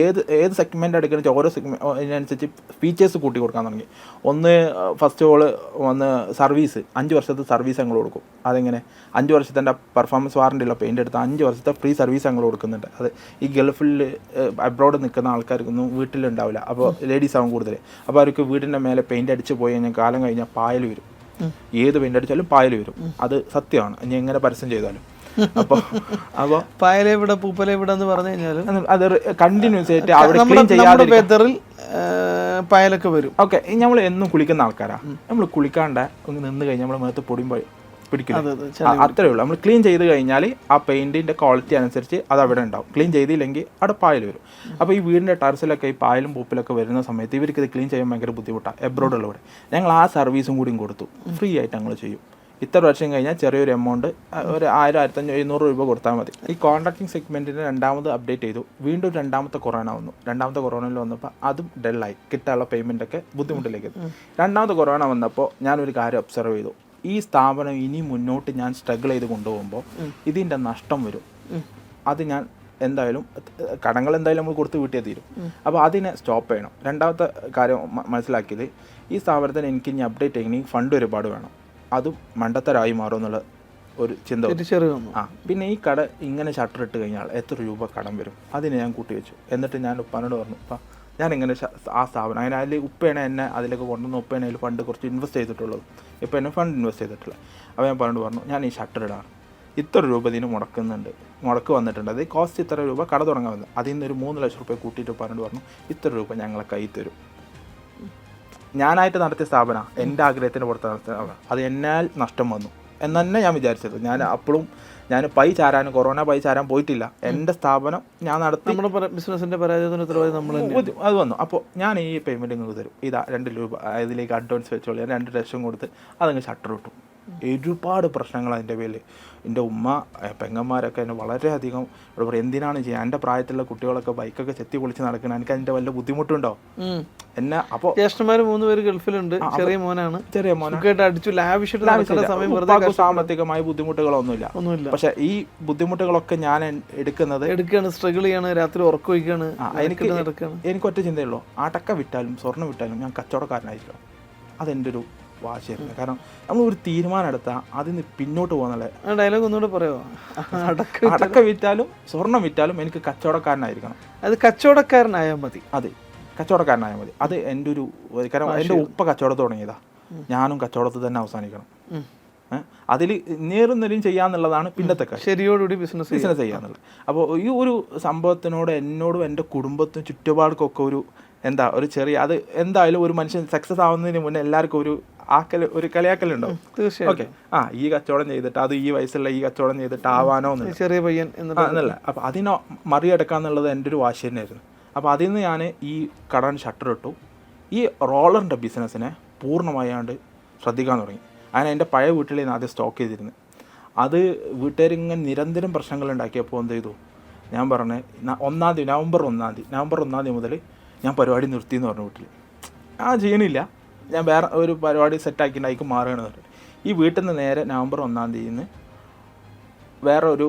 A: ഏത് സെഗ്മെൻ്റ് എടുക്കുന്ന വെച്ചാൽ ഓരോ അതിനനുസരിച്ച് ഫീച്ചേഴ്സ് കൂട്ടി കൊടുക്കാൻ തുടങ്ങി. ഒന്ന് ഫസ്റ്റ് ഓൾ വന്ന് സർവീസ്, 5 വർഷത്തെ സർവീസ് ഞങ്ങൾ കൊടുക്കും. അതെങ്ങനെ 5 വർഷത്തെ പെർഫോമൻസ് വാറണ്ടി ഉള്ള പെയിൻ്റ് എടുത്ത് 5 വർഷത്തെ ഫ്രീ സർവീസ് ഞങ്ങൾ കൊടുക്കുന്നുണ്ട്. അത് ഈ ഗൾഫിൽ അബ്രോഡ് നിൽക്കുന്ന ആൾക്കാർക്കൊന്നും വീട്ടിലുണ്ടാവില്ല. അപ്പോൾ ലേഡീസ് ആവും കൂടുതൽ. അപ്പോൾ അവർക്ക് വീടിൻ്റെ മേലെ പെയിൻ്റ് അടിച്ച് പോയി കഴിഞ്ഞാൽ കാലം കഴിഞ്ഞാൽ പായൽ വരും. ഏത് പെയിൻ്റ് അടിച്ചാലും പായൽ വരും. അത് സത്യമാണ്. ഇനി എങ്ങനെ പരസ്യം ചെയ്താലും. അപ്പോൾ
B: പായലെവിടെ പൂപ്പലെവിടെ എന്ന് പറഞ്ഞു കഴിഞ്ഞാൽ
A: അത് കണ്ടിന്യൂസ് ആയിട്ട് അവിടെ ക്ലീൻ ചെയ്യാതെ
B: പായലൊക്കെ വരും.
A: ഓക്കെ, നമ്മൾ എന്നും കുളിക്കുന്ന ആൾക്കാരാ. നമ്മൾ കുളിക്കാണ്ട് ഒന്ന് നിന്ന് കഴിഞ്ഞാൽ നമ്മുടെ മുഖത്ത് പൊടിയും പിടിക്കില്ല. അത്രേ ഉള്ളൂ. നമ്മൾ ക്ലീൻ ചെയ്ത് കഴിഞ്ഞാൽ ആ പെയിന്റിന്റെ ക്വാളിറ്റി അനുസരിച്ച് അത് അവിടെ ഉണ്ടാവും. ക്ലീൻ ചെയ്തില്ലെങ്കിൽ അവിടെ പായൽ വരും. അപ്പോൾ ഈ വീടിന്റെ ടെറസിലൊക്കെ ഈ പായലും പൂപ്പിലൊക്കെ വരുന്ന സമയത്ത് ഇവർക്ക് ഇത് ക്ലീൻ ചെയ്യാൻ ഭയങ്കര ബുദ്ധിമുട്ടാണ്. എബ്രോഡുള്ളവിടെ ഞങ്ങൾ ആ സർവീസും കൂടിയും കൊടുത്തു. ഫ്രീ ആയിട്ട് ഞങ്ങൾ ചെയ്യും. ഇത്ര വർഷം കഴിഞ്ഞാൽ ചെറിയൊരു എമൗണ്ട്, ഒരു 1000-1500 രൂപ കൊടുത്താൽ മതി. ഈ കോൺട്രാക്റ്റിംഗ് സെഗ്മെൻറ്റിന് 2ാമത് അപ്ഡേറ്റ് ചെയ്തു. വീണ്ടും 2ാമത്തെ കൊറോണ വന്നു. 2ാമത്തെ കൊറോണയിൽ വന്നപ്പോൾ അതും ഡെല്ലായി. കിട്ടാനുള്ള പേയ്മെൻറ്റൊക്കെ ബുദ്ധിമുട്ടിലേക്ക്. 2ാമത്തെ കൊറോണ വന്നപ്പോൾ ഞാനൊരു കാര്യം ഒബ്സർവ് ചെയ്തു. ഈ സ്ഥാപനം ഇനി മുന്നോട്ട് ഞാൻ സ്ട്രഗിൾ ചെയ്ത് കൊണ്ടുപോകുമ്പോൾ ഇതിൻ്റെ നഷ്ടം വരും. അത് ഞാൻ എന്തായാലും കടങ്ങൾ എന്തായാലും നമ്മൾ കൊടുത്ത് വീട്ടിൽ തീരും. അപ്പോൾ അതിനെ സ്റ്റോപ്പ് ചെയ്യണം. 2ാമത്തെ കാര്യം മനസ്സിലാക്കിയത്, ഈ സ്ഥാപനത്തിന് എനിക്ക് ഇനി അപ്ഡേറ്റ് ചെയ്യണമെങ്കിൽ ഫണ്ട് ഒരുപാട് വേണം. അതും മണ്ടത്തരായി മാറും എന്നുള്ള ഒരു ചിന്ത. പിന്നെ ഈ കട ഇങ്ങനെ ഷട്ടർ ഇട്ട് കഴിഞ്ഞാൽ എത്ര രൂപ കടം വരും, അതിനെ ഞാൻ കൂട്ടി വെച്ചു. എന്നിട്ട് ഞാൻ ഉപ്പാനോട് പറഞ്ഞു, ഉപ്പ ഞാനിങ്ങനെ ആ സ്ഥാപനം അങ്ങനെ അതിൽ ഉപ്പയാണ് എന്നെ അതിലേക്ക് കൊണ്ടുവന്ന്, ഉപ്പയാണ് അതിൽ ഫണ്ട് കുറച്ച് ഇൻവെസ്റ്റ് ചെയ്തിട്ടുള്ളത്. ഇപ്പോൾ എന്നെ ഫണ്ട് ഇൻവെസ്റ്റ് ചെയ്തിട്ടില്ല. അപ്പോൾ ഞാൻ പറഞ്ഞോട് പറഞ്ഞു, ഞാൻ ഈ ഷട്ടർ ഇടാണ്, ഇത്ര രൂപ ഇതിന് മുടക്ക് വന്നിട്ടുണ്ട്. അത് കോസ്റ്റ് ഇത്ര രൂപ, കട തുടങ്ങാൻ വന്നത്. അതിൽ നിന്ന് ഒരു 3 ലക്ഷം രൂപ കൂട്ടിയിട്ട് പറഞ്ഞോട് പറഞ്ഞു, ഇത്ര രൂപ ഞങ്ങളെ കയ്യിൽ തരും. ഞാനായിട്ട് നടത്തിയ സ്ഥാപനമാണ്, എൻ്റെ ആഗ്രഹത്തിന് പുറത്ത് നടത്തിയ സ്ഥാപനം. അത് എന്നാൽ നഷ്ടം വന്നു എന്ന് തന്നെ ഞാൻ വിചാരിച്ചത്. ഞാൻ അപ്പോഴും കൊറോണ പൈ ചാരാൻ പോയിട്ടില്ല. എൻ്റെ സ്ഥാപനം ഞാൻ നടത്തി.
B: നമ്മുടെ ബിസിനസിൻ്റെ പരാജയത്തിന് ഉത്തരവാദിത്വം നമ്മൾ
A: അത് വന്നു. അപ്പോൾ ഞാൻ ഈ പേയ്മെൻറ്റ് നിങ്ങൾക്ക് തരും, ഇതാ 2 രൂപ ഇതിലേക്ക് അഡ്വാൻസ് വെച്ചോളൂ. ഞാൻ 2 ലക്ഷം കൊടുത്ത് അതങ്ങ് ഷട്ടർ ഇട്ടു. ഒരുപാട് പ്രശ്നങ്ങൾ അതിൻ്റെ പേരിൽ. എൻ്റെ ഉമ്മ പെങ്ങന്മാരൊക്കെ എന്നെ വളരെയധികം ഇവിടെ പറയും, എന്തിനാണ് ചെയ്യുക, എൻ്റെ പ്രായത്തിലുള്ള കുട്ടികളൊക്കെ ബൈക്കൊക്കെ ചെത്തി പൊളിച്ച് നടക്കണം, എനിക്ക് അതിൻ്റെ വല്ല ബുദ്ധിമുട്ടുണ്ടോ എന്നെ. അപ്പോൾ
B: ജ്യേഷ്ഠന്മാർ 3 പേര് ഗൾഫിലുണ്ട്. ചെറിയ മോനാണ് അടിച്ചു ലാവിഷിട്ട്
A: സാമ്പത്തികമായ ബുദ്ധിമുട്ടുകളൊന്നുമില്ല. പക്ഷെ ഈ ബുദ്ധിമുട്ടുകളൊക്കെ ഞാൻ എടുക്കുകയാണ്, സ്ട്രഗിൾ ചെയ്യാണ്, രാത്രി ഉറക്കം ഒഴിക്കുകയാണ്. എനിക്ക് ഒറ്റ ചിന്തയുള്ളൂ, അടക്ക വിറ്റാലും സ്വർണ്ണം വിറ്റാലും ഞാൻ കച്ചവടക്കാരനായിരിക്കണം. അതെൻ്റെ ഒരു വാശിയായിരുന്നു. കാരണം നമ്മൾ ഒരു തീരുമാനം എടുത്താൽ അതിന് പിന്നോട്ട് പോകുന്നല്ലേ.
B: ഡയലോഗ് ഒന്നുകൂടെ പറയുമോ?
A: അടക്ക വിറ്റാലും സ്വർണം വിറ്റാലും എനിക്ക് കച്ചവടക്കാരനായിരിക്കണം.
B: അത് കച്ചവടക്കാരനായാൽ മതി.
A: അതെ, കച്ചവടക്കാരനായാൽ മതി. അത് എൻ്റെ ഒരു, കാരണം എൻ്റെ ഉപ്പ കച്ചവടം തുടങ്ങിയതാ, ഞാനും കച്ചവടത്തിൽ തന്നെ അവസാനിക്കണം. അതിൽ നേരും നെല്ലും ചെയ്യാന്നുള്ളതാണ് പിന്നത്തെ കാര്യം.
B: ശരിയോടുകൂടി ബിസിനസ്
A: ചെയ്യാന്നുള്ളത്. അപ്പോൾ ഈ ഒരു സംഭവത്തിനോട് എന്നോടും എൻ്റെ കുടുംബത്തിനും ചുറ്റുപാടുക്കൊക്കെ ഒരു ചെറിയ, അത് എന്തായാലും ഒരു മനുഷ്യൻ സക്സസ് ആവുന്നതിന് മുന്നേ എല്ലാവർക്കും ഒരു കളിയാക്കലുണ്ടാവും. ഓക്കെ, ഈ കച്ചവടം ചെയ്തിട്ട് അത് ഈ വയസ്സുള്ള ഈ കച്ചവടം ചെയ്തിട്ട് ആവാനോ
B: ചെറിയ പയ്യൻ
A: എന്നല്ല. അപ്പോൾ അതിനെ മറികടക്കാന്നുള്ളത് എൻ്റെ ഒരു വാശി തന്നെയായിരുന്നു. അപ്പോൾ അതിൽ നിന്ന് ഞാൻ ഈ കടൻ ഷട്ടർ ഇട്ടു. ഈ റോളറിൻ്റെ ബിസിനസ്സിനെ പൂർണ്ണമായാണ്ട് ശ്രദ്ധിക്കാൻ തുടങ്ങി. അങ്ങനെ എൻ്റെ പഴയ വീട്ടിൽ നിന്ന് ആദ്യം സ്റ്റോക്ക് ചെയ്തിരുന്നു. അത് വീട്ടുകാരിങ്ങനെ നിരന്തരം പ്രശ്നങ്ങൾ ഉണ്ടാക്കിയപ്പോൾ എന്ത് ചെയ്തു, ഞാൻ പറഞ്ഞത് നവംബർ 1 മുതൽ ഞാൻ പരിപാടി നിർത്തിയെന്ന് പറഞ്ഞു. വീട്ടിൽ ചെയ്യണില്ല, ഞാൻ വേറെ ഒരു പരിപാടി സെറ്റാക്കിയിട്ട് മാറുകയാണെന്ന് പറഞ്ഞു. ഈ വീട്ടിൽ നിന്ന് നേരെ നവംബർ 1 വേറെ ഒരു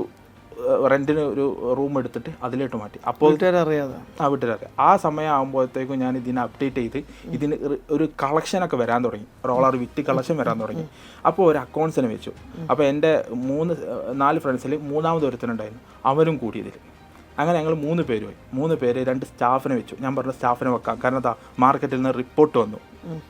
A: റെൻറ്റിന് ഒരു റൂം എടുത്തിട്ട് അതിലോട്ട് മാറ്റി. അപ്പോൾ
B: വീട്ടുകാരറിയാതെ
A: ആ സമയം ആകുമ്പോഴത്തേക്കും ഞാൻ ഇതിനെ അപ്ഡേറ്റ് ചെയ്ത് ഇതിന് ഒരു കളക്ഷനൊക്കെ വരാൻ തുടങ്ങി, റോളർ വിറ്റ് കളക്ഷൻ വരാൻ തുടങ്ങി. അപ്പോൾ ഒരു അക്കൗണ്ട്സിനെ വെച്ചു. അപ്പോൾ എൻ്റെ 4 ഫ്രണ്ട്സിൽ മൂന്നാമത് ഒരുത്തനുണ്ടായിരുന്നു, അവരും കൂടി ഇതിൽ. അങ്ങനെ ഞങ്ങൾ 3 പേര് പോയി. 3 പേര് 2 സ്റ്റാഫിനെ വെച്ചു. ഞാൻ പറഞ്ഞ സ്റ്റാഫിനെ വെക്കാം, കാരണം എന്താ, മാർക്കറ്റിൽ നിന്ന് റിപ്പോർട്ട് വന്നു,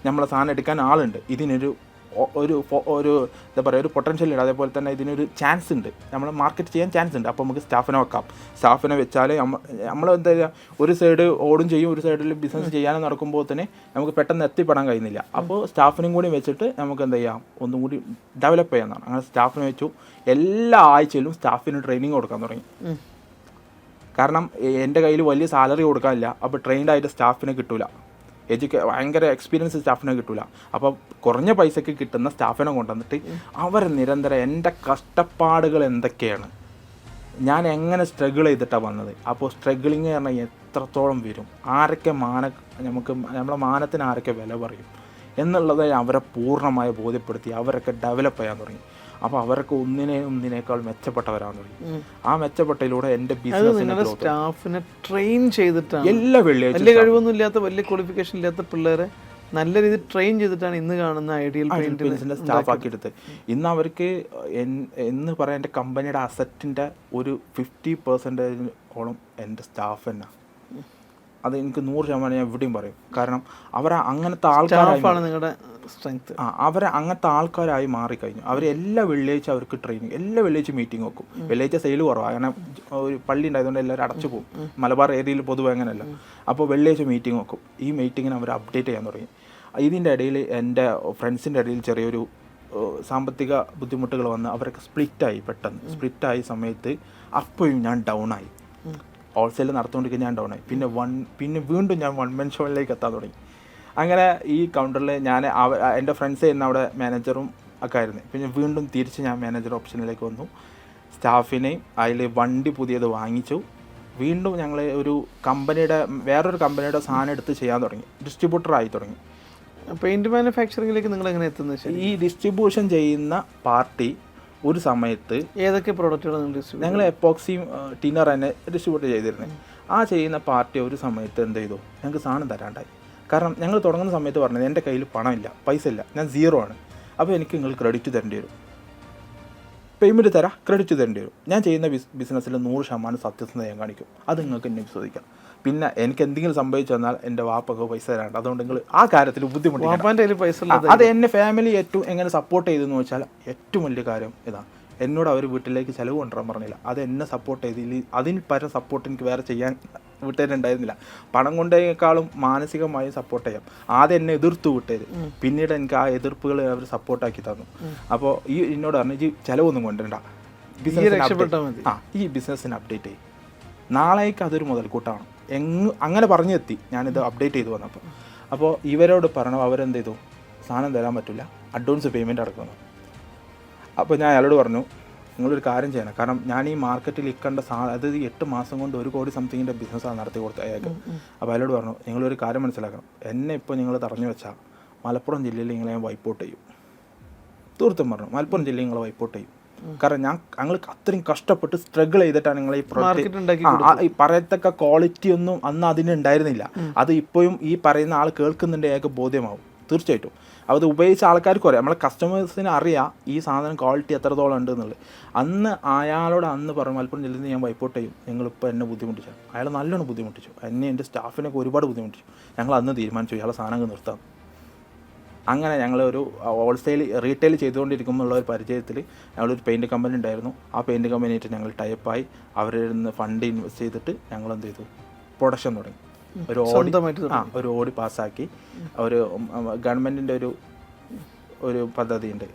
A: നമ്മളെ സാധനം എടുക്കാൻ ആളുണ്ട്, ഇതിനൊരു എന്താ പറയുക ഒരു പൊട്ടൻഷ്യൽ ഉണ്ട്, അതേപോലെ തന്നെ ഇതിനൊരു ചാൻസ് ഉണ്ട്, നമ്മൾ മാർക്കറ്റ് ചെയ്യാൻ ചാൻസ് ഉണ്ട്. അപ്പോൾ നമുക്ക് സ്റ്റാഫിനെ വെക്കാം. സ്റ്റാഫിനെ വെച്ചാൽ നമ്മൾ എന്താ ചെയ്യുക, ഒരു സൈഡ് ഓടും ചെയ്യും, ഒരു സൈഡിൽ ബിസിനസ് ചെയ്യാനും നടക്കുമ്പോൾ തന്നെ നമുക്ക് പെട്ടെന്ന് എത്തിപ്പെടാൻ കഴിയുന്നില്ല. അപ്പോൾ സ്റ്റാഫിനും കൂടി വെച്ചിട്ട് നമുക്ക് എന്താ ചെയ്യാം, ഒന്നും കൂടി ഡെവലപ്പ് ചെയ്യാമെന്നാണ്. അങ്ങനെ സ്റ്റാഫിനെ വെച്ചു. എല്ലാ ആഴ്ചയിലും സ്റ്റാഫിന് ട്രെയിനിങ് കൊടുക്കാൻ തുടങ്ങി. കാരണം എൻ്റെ കയ്യിൽ വലിയ സാലറി കൊടുക്കാനില്ല. അപ്പോൾ ട്രെയിൻഡ് ആയിട്ട് സ്റ്റാഫിനെ കിട്ടൂല, ഭയങ്കര എക്സ്പീരിയൻസ് സ്റ്റാഫിനെ കിട്ടൂല. അപ്പോൾ കുറഞ്ഞ പൈസക്ക് കിട്ടുന്ന സ്റ്റാഫിനെ കൊണ്ടുവന്നിട്ട് അവർ നിരന്തരം എൻ്റെ കഷ്ടപ്പാടുകൾ എന്തൊക്കെയാണ്, ഞാൻ എങ്ങനെ സ്ട്രഗിൾ ചെയ്തിട്ടാണ് വന്നത്, അപ്പോൾ സ്ട്രഗിളിങ് പറഞ്ഞാൽ എത്രത്തോളം വരും, ആരൊക്കെ നമ്മളെ മാനത്തിന് ആരൊക്കെ വില പറയും എന്നുള്ളത് അവരെ പൂർണ്ണമായി ബോധ്യപ്പെടുത്തി അവരൊക്കെ ഡെവലപ്പ് ചെയ്യാൻ തുടങ്ങി. അപ്പോൾ അവരൊക്കെ ഒന്നിനേക്കാൾ മെച്ചപ്പെട്ടവരാന്ന് തുടങ്ങി. ആ മെച്ചപ്പെട്ടതിലൂടെ എൻ്റെ ബിസിനസിന്റെ
B: സ്റ്റാഫിനെ ട്രെയിൻ ചെയ്തിട്ടാണ്,
A: എല്ലാ വെള്ളിയാഴ്ച
B: വലിയ കഴിവൊന്നും ഇല്ലാത്ത വലിയ ക്വാളിഫിക്കേഷൻ ഇല്ലാത്ത പിള്ളേരെ നല്ല രീതിയിൽ ട്രെയിൻ ചെയ്തിട്ടാണ് ഇന്ന് കാണുന്ന ഐഡിയൽ
A: പെയിന്റ്സിന്റെ സ്റ്റാഫ് ആക്കി എടുത്ത്. ഇന്ന് അവർക്ക് എന്ന് പറയാൻ എൻ്റെ കമ്പനിയുടെ അസറ്റിന്റെ ഒരു 50% എൻ്റെ സ്റ്റാഫ് തന്നെ. അത് എനിക്ക് 100% ഞാൻ എവിടെയും പറയും. കാരണം അവരെ അങ്ങനത്തെ ആൾക്കാരാണ്
B: നിങ്ങളുടെ സ്ട്രെങ്ത്.
A: അവരെ അങ്ങനത്തെ ആൾക്കാരായി മാറിക്കഴിഞ്ഞു. അവർ എല്ലാ വെള്ളിയാഴ്ച അവർക്ക് ട്രെയിനിങ്, എല്ലാ വെള്ളിയാഴ്ച മീറ്റിംഗ് വെക്കും. വെള്ളിയാഴ്ച സെയിൽ കുറവാണ്, അങ്ങനെ ഒരു പള്ളി ഉണ്ടായതുകൊണ്ട് എല്ലാവരും അടച്ചു പോകും. മലബാർ ഏരിയയിൽ പൊതുവെ അങ്ങനെയല്ല. അപ്പോൾ വെള്ളിയാഴ്ച മീറ്റിംഗ് വെക്കും. ഈ മീറ്റിങ്ങിന് അവർ അപ്ഡേറ്റ് ചെയ്യാൻ തുടങ്ങി. ഇതിൻ്റെ ഇടയിൽ എൻ്റെ ഫ്രണ്ട്സിൻ്റെ ഇടയിൽ ചെറിയൊരു സാമ്പത്തിക ബുദ്ധിമുട്ടുകൾ വന്ന് അവരൊക്കെ പെട്ടെന്ന് സ്പ്ലിറ്റായ സമയത്ത് അപ്പോഴും ഞാൻ ഡൗണായി. ഹോൾസെയിൽ നടത്തുകൊണ്ടിരിക്കുക ഞാൻ ഡൗണായി. പിന്നെ വീണ്ടും ഞാൻ 1 man ഷോയിലേക്ക് എത്താൻ തുടങ്ങി. അങ്ങനെ ഈ കൗണ്ടറിൽ ഞാൻ എൻ്റെ ഫ്രണ്ട്സ് ഇന്ന് അവിടെ മാനേജറും ഒക്കെ ആയിരുന്നു. പിന്നെ വീണ്ടും തിരിച്ച് ഞാൻ മാനേജർ ഓപ്ഷനിലേക്ക് വന്നു. സ്റ്റാഫിനെയും അതിൽ വണ്ടി പുതിയത് വാങ്ങിച്ചു. വീണ്ടും ഞങ്ങൾ വേറൊരു കമ്പനിയുടെ സാധനം എടുത്ത് ചെയ്യാൻ തുടങ്ങി, ഡിസ്ട്രിബ്യൂട്ടറായി തുടങ്ങി.
B: പെയിന്റ് മാനുഫാക്ചറിംഗിലേക്ക് നിങ്ങൾ എങ്ങനെ എത്തുന്നത്?
A: ഈ ഡിസ്ട്രിബ്യൂഷൻ ചെയ്യുന്ന പാർട്ടി ഒരു സമയത്ത്
B: ഏതൊക്കെ പ്രോഡക്റ്റുകൾ
A: ഞങ്ങൾ എപ്പോക്സിയും ടിന്നർ തന്നെ ഡിസ്ട്രിബ്യൂട്ട് ചെയ്തിരുന്നത്. ആ ചെയ്യുന്ന പാർട്ടി ഒരു സമയത്ത് എന്ത് ചെയ്തു, ഞങ്ങൾക്ക് സാധനം തരാണ്ടായി. കാരണം ഞങ്ങൾ തുടങ്ങുന്ന സമയത്ത് പറഞ്ഞത് എൻ്റെ കയ്യിൽ പണമില്ല, പൈസ ഇല്ല, ഞാൻ 0 ആണ്. അപ്പോൾ എനിക്ക് നിങ്ങൾ ക്രെഡിറ്റ് തരേണ്ടി വരും, പേയ്മെൻറ്റ് തരാം, ക്രെഡിറ്റ് തരേണ്ടി വരും. ഞാൻ ചെയ്യുന്ന ബിസിനസ്സിൽ 100% സത്യസന്ധത ഞാൻ കാണിക്കും. അത് നിങ്ങൾക്ക് എന്നെ വിശ്വസിക്കാം. പിന്നെ എനിക്ക് എന്തെങ്കിലും സംഭവിച്ചു വന്നാൽ എൻ്റെ വാപ്പൊക്കെ പൈസ തരാണ്ട്, അതുകൊണ്ട് നിങ്ങൾ ആ കാര്യത്തിൽ ബുദ്ധിമുട്ടില്ല. അത് എന്നെ ഫാമിലി ഏറ്റവും എങ്ങനെ സപ്പോർട്ട് ചെയ്തെന്ന് വെച്ചാൽ ഏറ്റവും വലിയ കാര്യം ഇതാണ്. എന്നോട് അവർ വീട്ടിലേക്ക് ചിലവ് കൊണ്ടുവരാൻ പറഞ്ഞില്ല, അത് എന്നെ സപ്പോർട്ട് ചെയ്തില്ല. അതിന് പരം സപ്പോർട്ട് എനിക്ക് വേറെ ചെയ്യാൻ വീട്ടുകാരുണ്ടായിരുന്നില്ല. പണം കൊണ്ടേക്കാളും മാനസികമായും സപ്പോർട്ട് ചെയ്യാം. ആദ്യം എന്നെ എതിർത്തു വീട്ടുകാർ, പിന്നീട് എനിക്ക് ആ എതിർപ്പുകൾ അവർ സപ്പോർട്ടാക്കി തന്നു. അപ്പോൾ എന്നോട് പറഞ്ഞു, ഈ ചിലവൊന്നും കൊണ്ടുവരണ്ട, ഈ ബിസിനസ്സിന് അപ്ഡേറ്റ് ചെയ്യും, നാളേക്ക് അതൊരു മുതൽക്കൂട്ടാണ് അങ്ങനെ പറഞ്ഞെത്തി. ഞാനിത് അപ്ഡേറ്റ് ചെയ്തു വന്നപ്പോൾ. അപ്പോൾ ഇവരോട് പറഞ്ഞു, അവരെന്ത് ചെയ്തു, സാധനം തരാൻ പറ്റില്ല, അഡ്വാൻസ് പേയ്മെൻറ്റ് അടക്കുന്നു. അപ്പോൾ ഞാൻ അയാളോട് പറഞ്ഞു, നിങ്ങളൊരു കാര്യം ചെയ്യണം, കാരണം ഞാൻ ഈ മാർക്കറ്റിൽ ഇക്കേണ്ട അതായത് 8 മാസം കൊണ്ട് 1 കോടി സംതിങ്ങിൻ്റെ ബിസിനസ്സാണ് നടത്തി കൊടുത്തത് അയാൾക്ക്. അപ്പോൾ അയാളോട് പറഞ്ഞു, നിങ്ങളൊരു കാര്യം മനസ്സിലാക്കണം, എന്നെ ഇപ്പോൾ നിങ്ങൾ തടഞ്ഞു വെച്ചാൽ മലപ്പുറം ജില്ലയിൽ നിങ്ങളെ ഞാൻ വൈപ്പൗട്ട് ചെയ്യും. തീർത്തും പറഞ്ഞു, മലപ്പുറം ജില്ലയിൽ നിങ്ങളെ വൈപ്പൗട്ട് ചെയ്യും. കാരണം ഞങ്ങൾ അത്രയും കഷ്ടപ്പെട്ട് സ്ട്രഗിൾ ചെയ്തിട്ടാണ് നിങ്ങൾ ഈ പ്രോഡക്റ്റ് ഈ പറയത്തക്ക ക്വാളിറ്റി ഒന്നും അന്ന് അതിന് ഉണ്ടായിരുന്നില്ല. അത് ഇപ്പോഴും ഈ പറയുന്ന ആൾ കേൾക്കുന്നുണ്ട്, അയാൾക്ക് ബോധ്യമാവും തീർച്ചയായിട്ടും. അത് ഉപയോഗിച്ച ആൾക്കാർക്ക് അറിയാം, നമ്മളെ കസ്റ്റമേഴ്സിന് അറിയാം ഈ സാധനം ക്വാളിറ്റി എത്രത്തോളം ഉണ്ട് എന്നുള്ളത്. അയാളോട് പറഞ്ഞു, മലപ്പുറം ജില്ലയിൽ നിന്ന് ഞാൻ വൈപ്പൗട്ട് ചെയ്യും, നിങ്ങളിപ്പോൾ എന്നെ ബുദ്ധിമുട്ടിച്ചു. അയാൾ നല്ലോണം ബുദ്ധിമുട്ടിച്ചു, എന്നെ എൻ്റെ സ്റ്റാഫിനൊക്കെ ഒരുപാട് ബുദ്ധിമുട്ടിച്ചു. ഞങ്ങൾ അന്ന് തീരുമാനിച്ചു ഇയാളെ സാധനങ്ങൾ നിർത്താം. അങ്ങനെ ഞങ്ങളൊരു റീറ്റെയിൽ ചെയ്തുകൊണ്ടിരിക്കുമ്പോഴുള്ള ഒരു പരിചയത്തിൽ ഞങ്ങളൊരു പെയിൻറ്റ് കമ്പനി ഉണ്ടായിരുന്നു. ആ പെയിൻറ്റ് കമ്പനിയായിട്ട് ഞങ്ങൾ ടൈപ്പായി അവരിൽ നിന്ന് ഫണ്ട് ഇൻവെസ്റ്റ് ചെയ്തിട്ട് ഞങ്ങൾ എന്ത് ചെയ്തു, പ്രൊഡക്ഷൻ തുടങ്ങി. ഒരു ഓടി പാസ്സാക്കി. ഒരു ഗവൺമെൻറ്റിൻ്റെ ഒരു പദ്ധതിയുണ്ട്,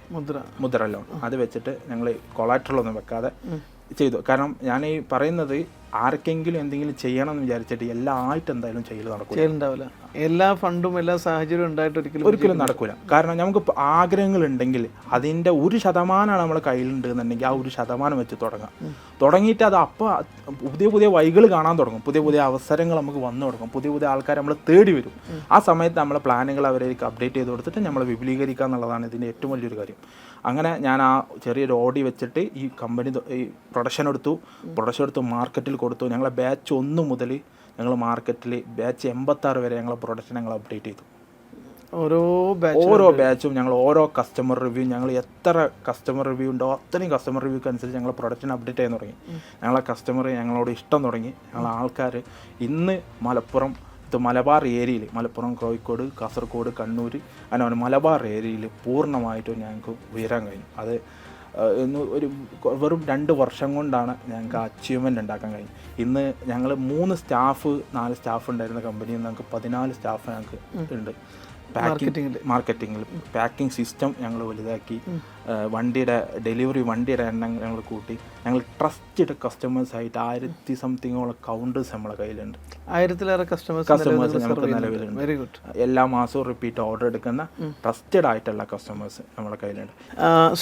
A: മുദ്ര ലോൺ. അത് വെച്ചിട്ട് ഞങ്ങൾ കൊളാട്രലൊന്നും വെക്കാതെ ചെയ്തു. കാരണം ഞാൻ ഈ പറയുന്നത് ആർക്കെങ്കിലും എന്തെങ്കിലും ചെയ്യണം എന്ന് വിചാരിച്ചിട്ട് എല്ലാം ആയിട്ട് എന്തായാലും ചെയ്യൽ നടക്കും,
B: ചെയ്യലുണ്ടാവില്ല. എല്ലാ ഫണ്ടും എല്ലാ സാഹചര്യവും ഉണ്ടായിട്ട്
A: ഒരിക്കലും നടക്കില്ല. കാരണം നമുക്ക് ആഗ്രഹങ്ങൾ ഉണ്ടെങ്കിൽ അതിൻ്റെ 1% നമ്മുടെ കയ്യിലുണ്ട് എന്നുണ്ടെങ്കിൽ ആ 1% വെച്ച് തുടങ്ങിയിട്ട് അത് അപ്പോൾ പുതിയ പുതിയ വഴികൾ കാണാൻ തുടങ്ങും, പുതിയ പുതിയ അവസരങ്ങൾ നമുക്ക് വന്നു തുടങ്ങും, പുതിയ പുതിയ ആൾക്കാർ നമ്മൾ തേടി വരും. ആ സമയത്ത് നമ്മളെ പ്ലാനുകൾ അവരേക്ക് അപ്ഡേറ്റ് ചെയ്ത് കൊടുത്തിട്ട് നമ്മൾ വിപുലീകരിക്കുക എന്നുള്ളതാണ് ഇതിൻ്റെ ഏറ്റവും വലിയൊരു കാര്യം. അങ്ങനെ ഞാൻ ആ ചെറിയൊരു ഓടി വെച്ചിട്ട് ഈ കമ്പനി ഈ പ്രൊഡക്ഷൻ എടുത്തു മാർക്കറ്റിൽ കൊടുത്തു. ഞങ്ങളെ ബാച്ച് 1 മുതൽ ഞങ്ങൾ മാർക്കറ്റിൽ ബാച്ച് 86 വരെ ഞങ്ങളെ പ്രൊഡക്ഷൻ ഞങ്ങൾ അപ്ഡേറ്റ് ചെയ്തു. ഓരോ ബാച്ചും ഞങ്ങൾ ഓരോ കസ്റ്റമർ റിവ്യൂ, ഞങ്ങൾ എത്ര കസ്റ്റമർ റിവ്യൂ ഉണ്ടോ അത്രയും കസ്റ്റമർ റിവ്യൂക്ക് അനുസരിച്ച് ഞങ്ങൾ പ്രൊഡക്ഷൻ അപ്ഡേറ്റ് ചെയ്യാൻ തുടങ്ങി. ഞങ്ങളെ കസ്റ്റമർ ഞങ്ങളോട് ഇഷ്ടം തുടങ്ങി. ഞങ്ങളെ ആൾക്കാർ ഇന്ന് മലബാർ ഏരിയയിൽ, മലപ്പുറം, കോഴിക്കോട്, കാസർഗോഡ്, കണ്ണൂർ, അങ്ങനെ മലബാർ ഏരിയയിൽ പൂർണ്ണമായിട്ടും ഞങ്ങൾക്ക് ഉയരാൻ കഴിഞ്ഞു. അത് വെറും 2 വർഷം കൊണ്ടാണ് ഞങ്ങൾക്ക് അച്ചീവ്മെൻ്റ് ഉണ്ടാക്കാൻ കഴിഞ്ഞു. ഇന്ന് ഞങ്ങൾ 4 സ്റ്റാഫ് ഉണ്ടായിരുന്ന കമ്പനിയിൽ നിന്ന് ഞങ്ങൾക്ക് 14 സ്റ്റാഫ് ഞങ്ങൾക്ക് ഉണ്ട്. മാർക്കറ്റിങ്ങിൽ പാക്കിംഗ് സിസ്റ്റം ഞങ്ങൾ വലുതാക്കി, വണ്ടിയുടെ എണ്ണം ഞങ്ങൾ കൂട്ടി. ഞങ്ങൾ ട്രസ്റ്റഡ് കസ്റ്റമേഴ്സായിട്ട് 1000 സംതിങ്ങോളം കൗണ്ടേഴ്സ് നമ്മളെ കയ്യിലുണ്ട്.
B: 1000-ലേറെ കസ്റ്റമേഴ്സ്
A: നമുക്ക് നിലവിലുണ്ട്.
B: Very good.
A: എല്ലാ മാസവും റിപ്പീറ്റ് ഓർഡർ എടുക്കുന്ന ട്രസ്റ്റഡ് ആയിട്ടുള്ള കസ്റ്റമേഴ്സ് നമ്മുടെ കയ്യിലുണ്ട്.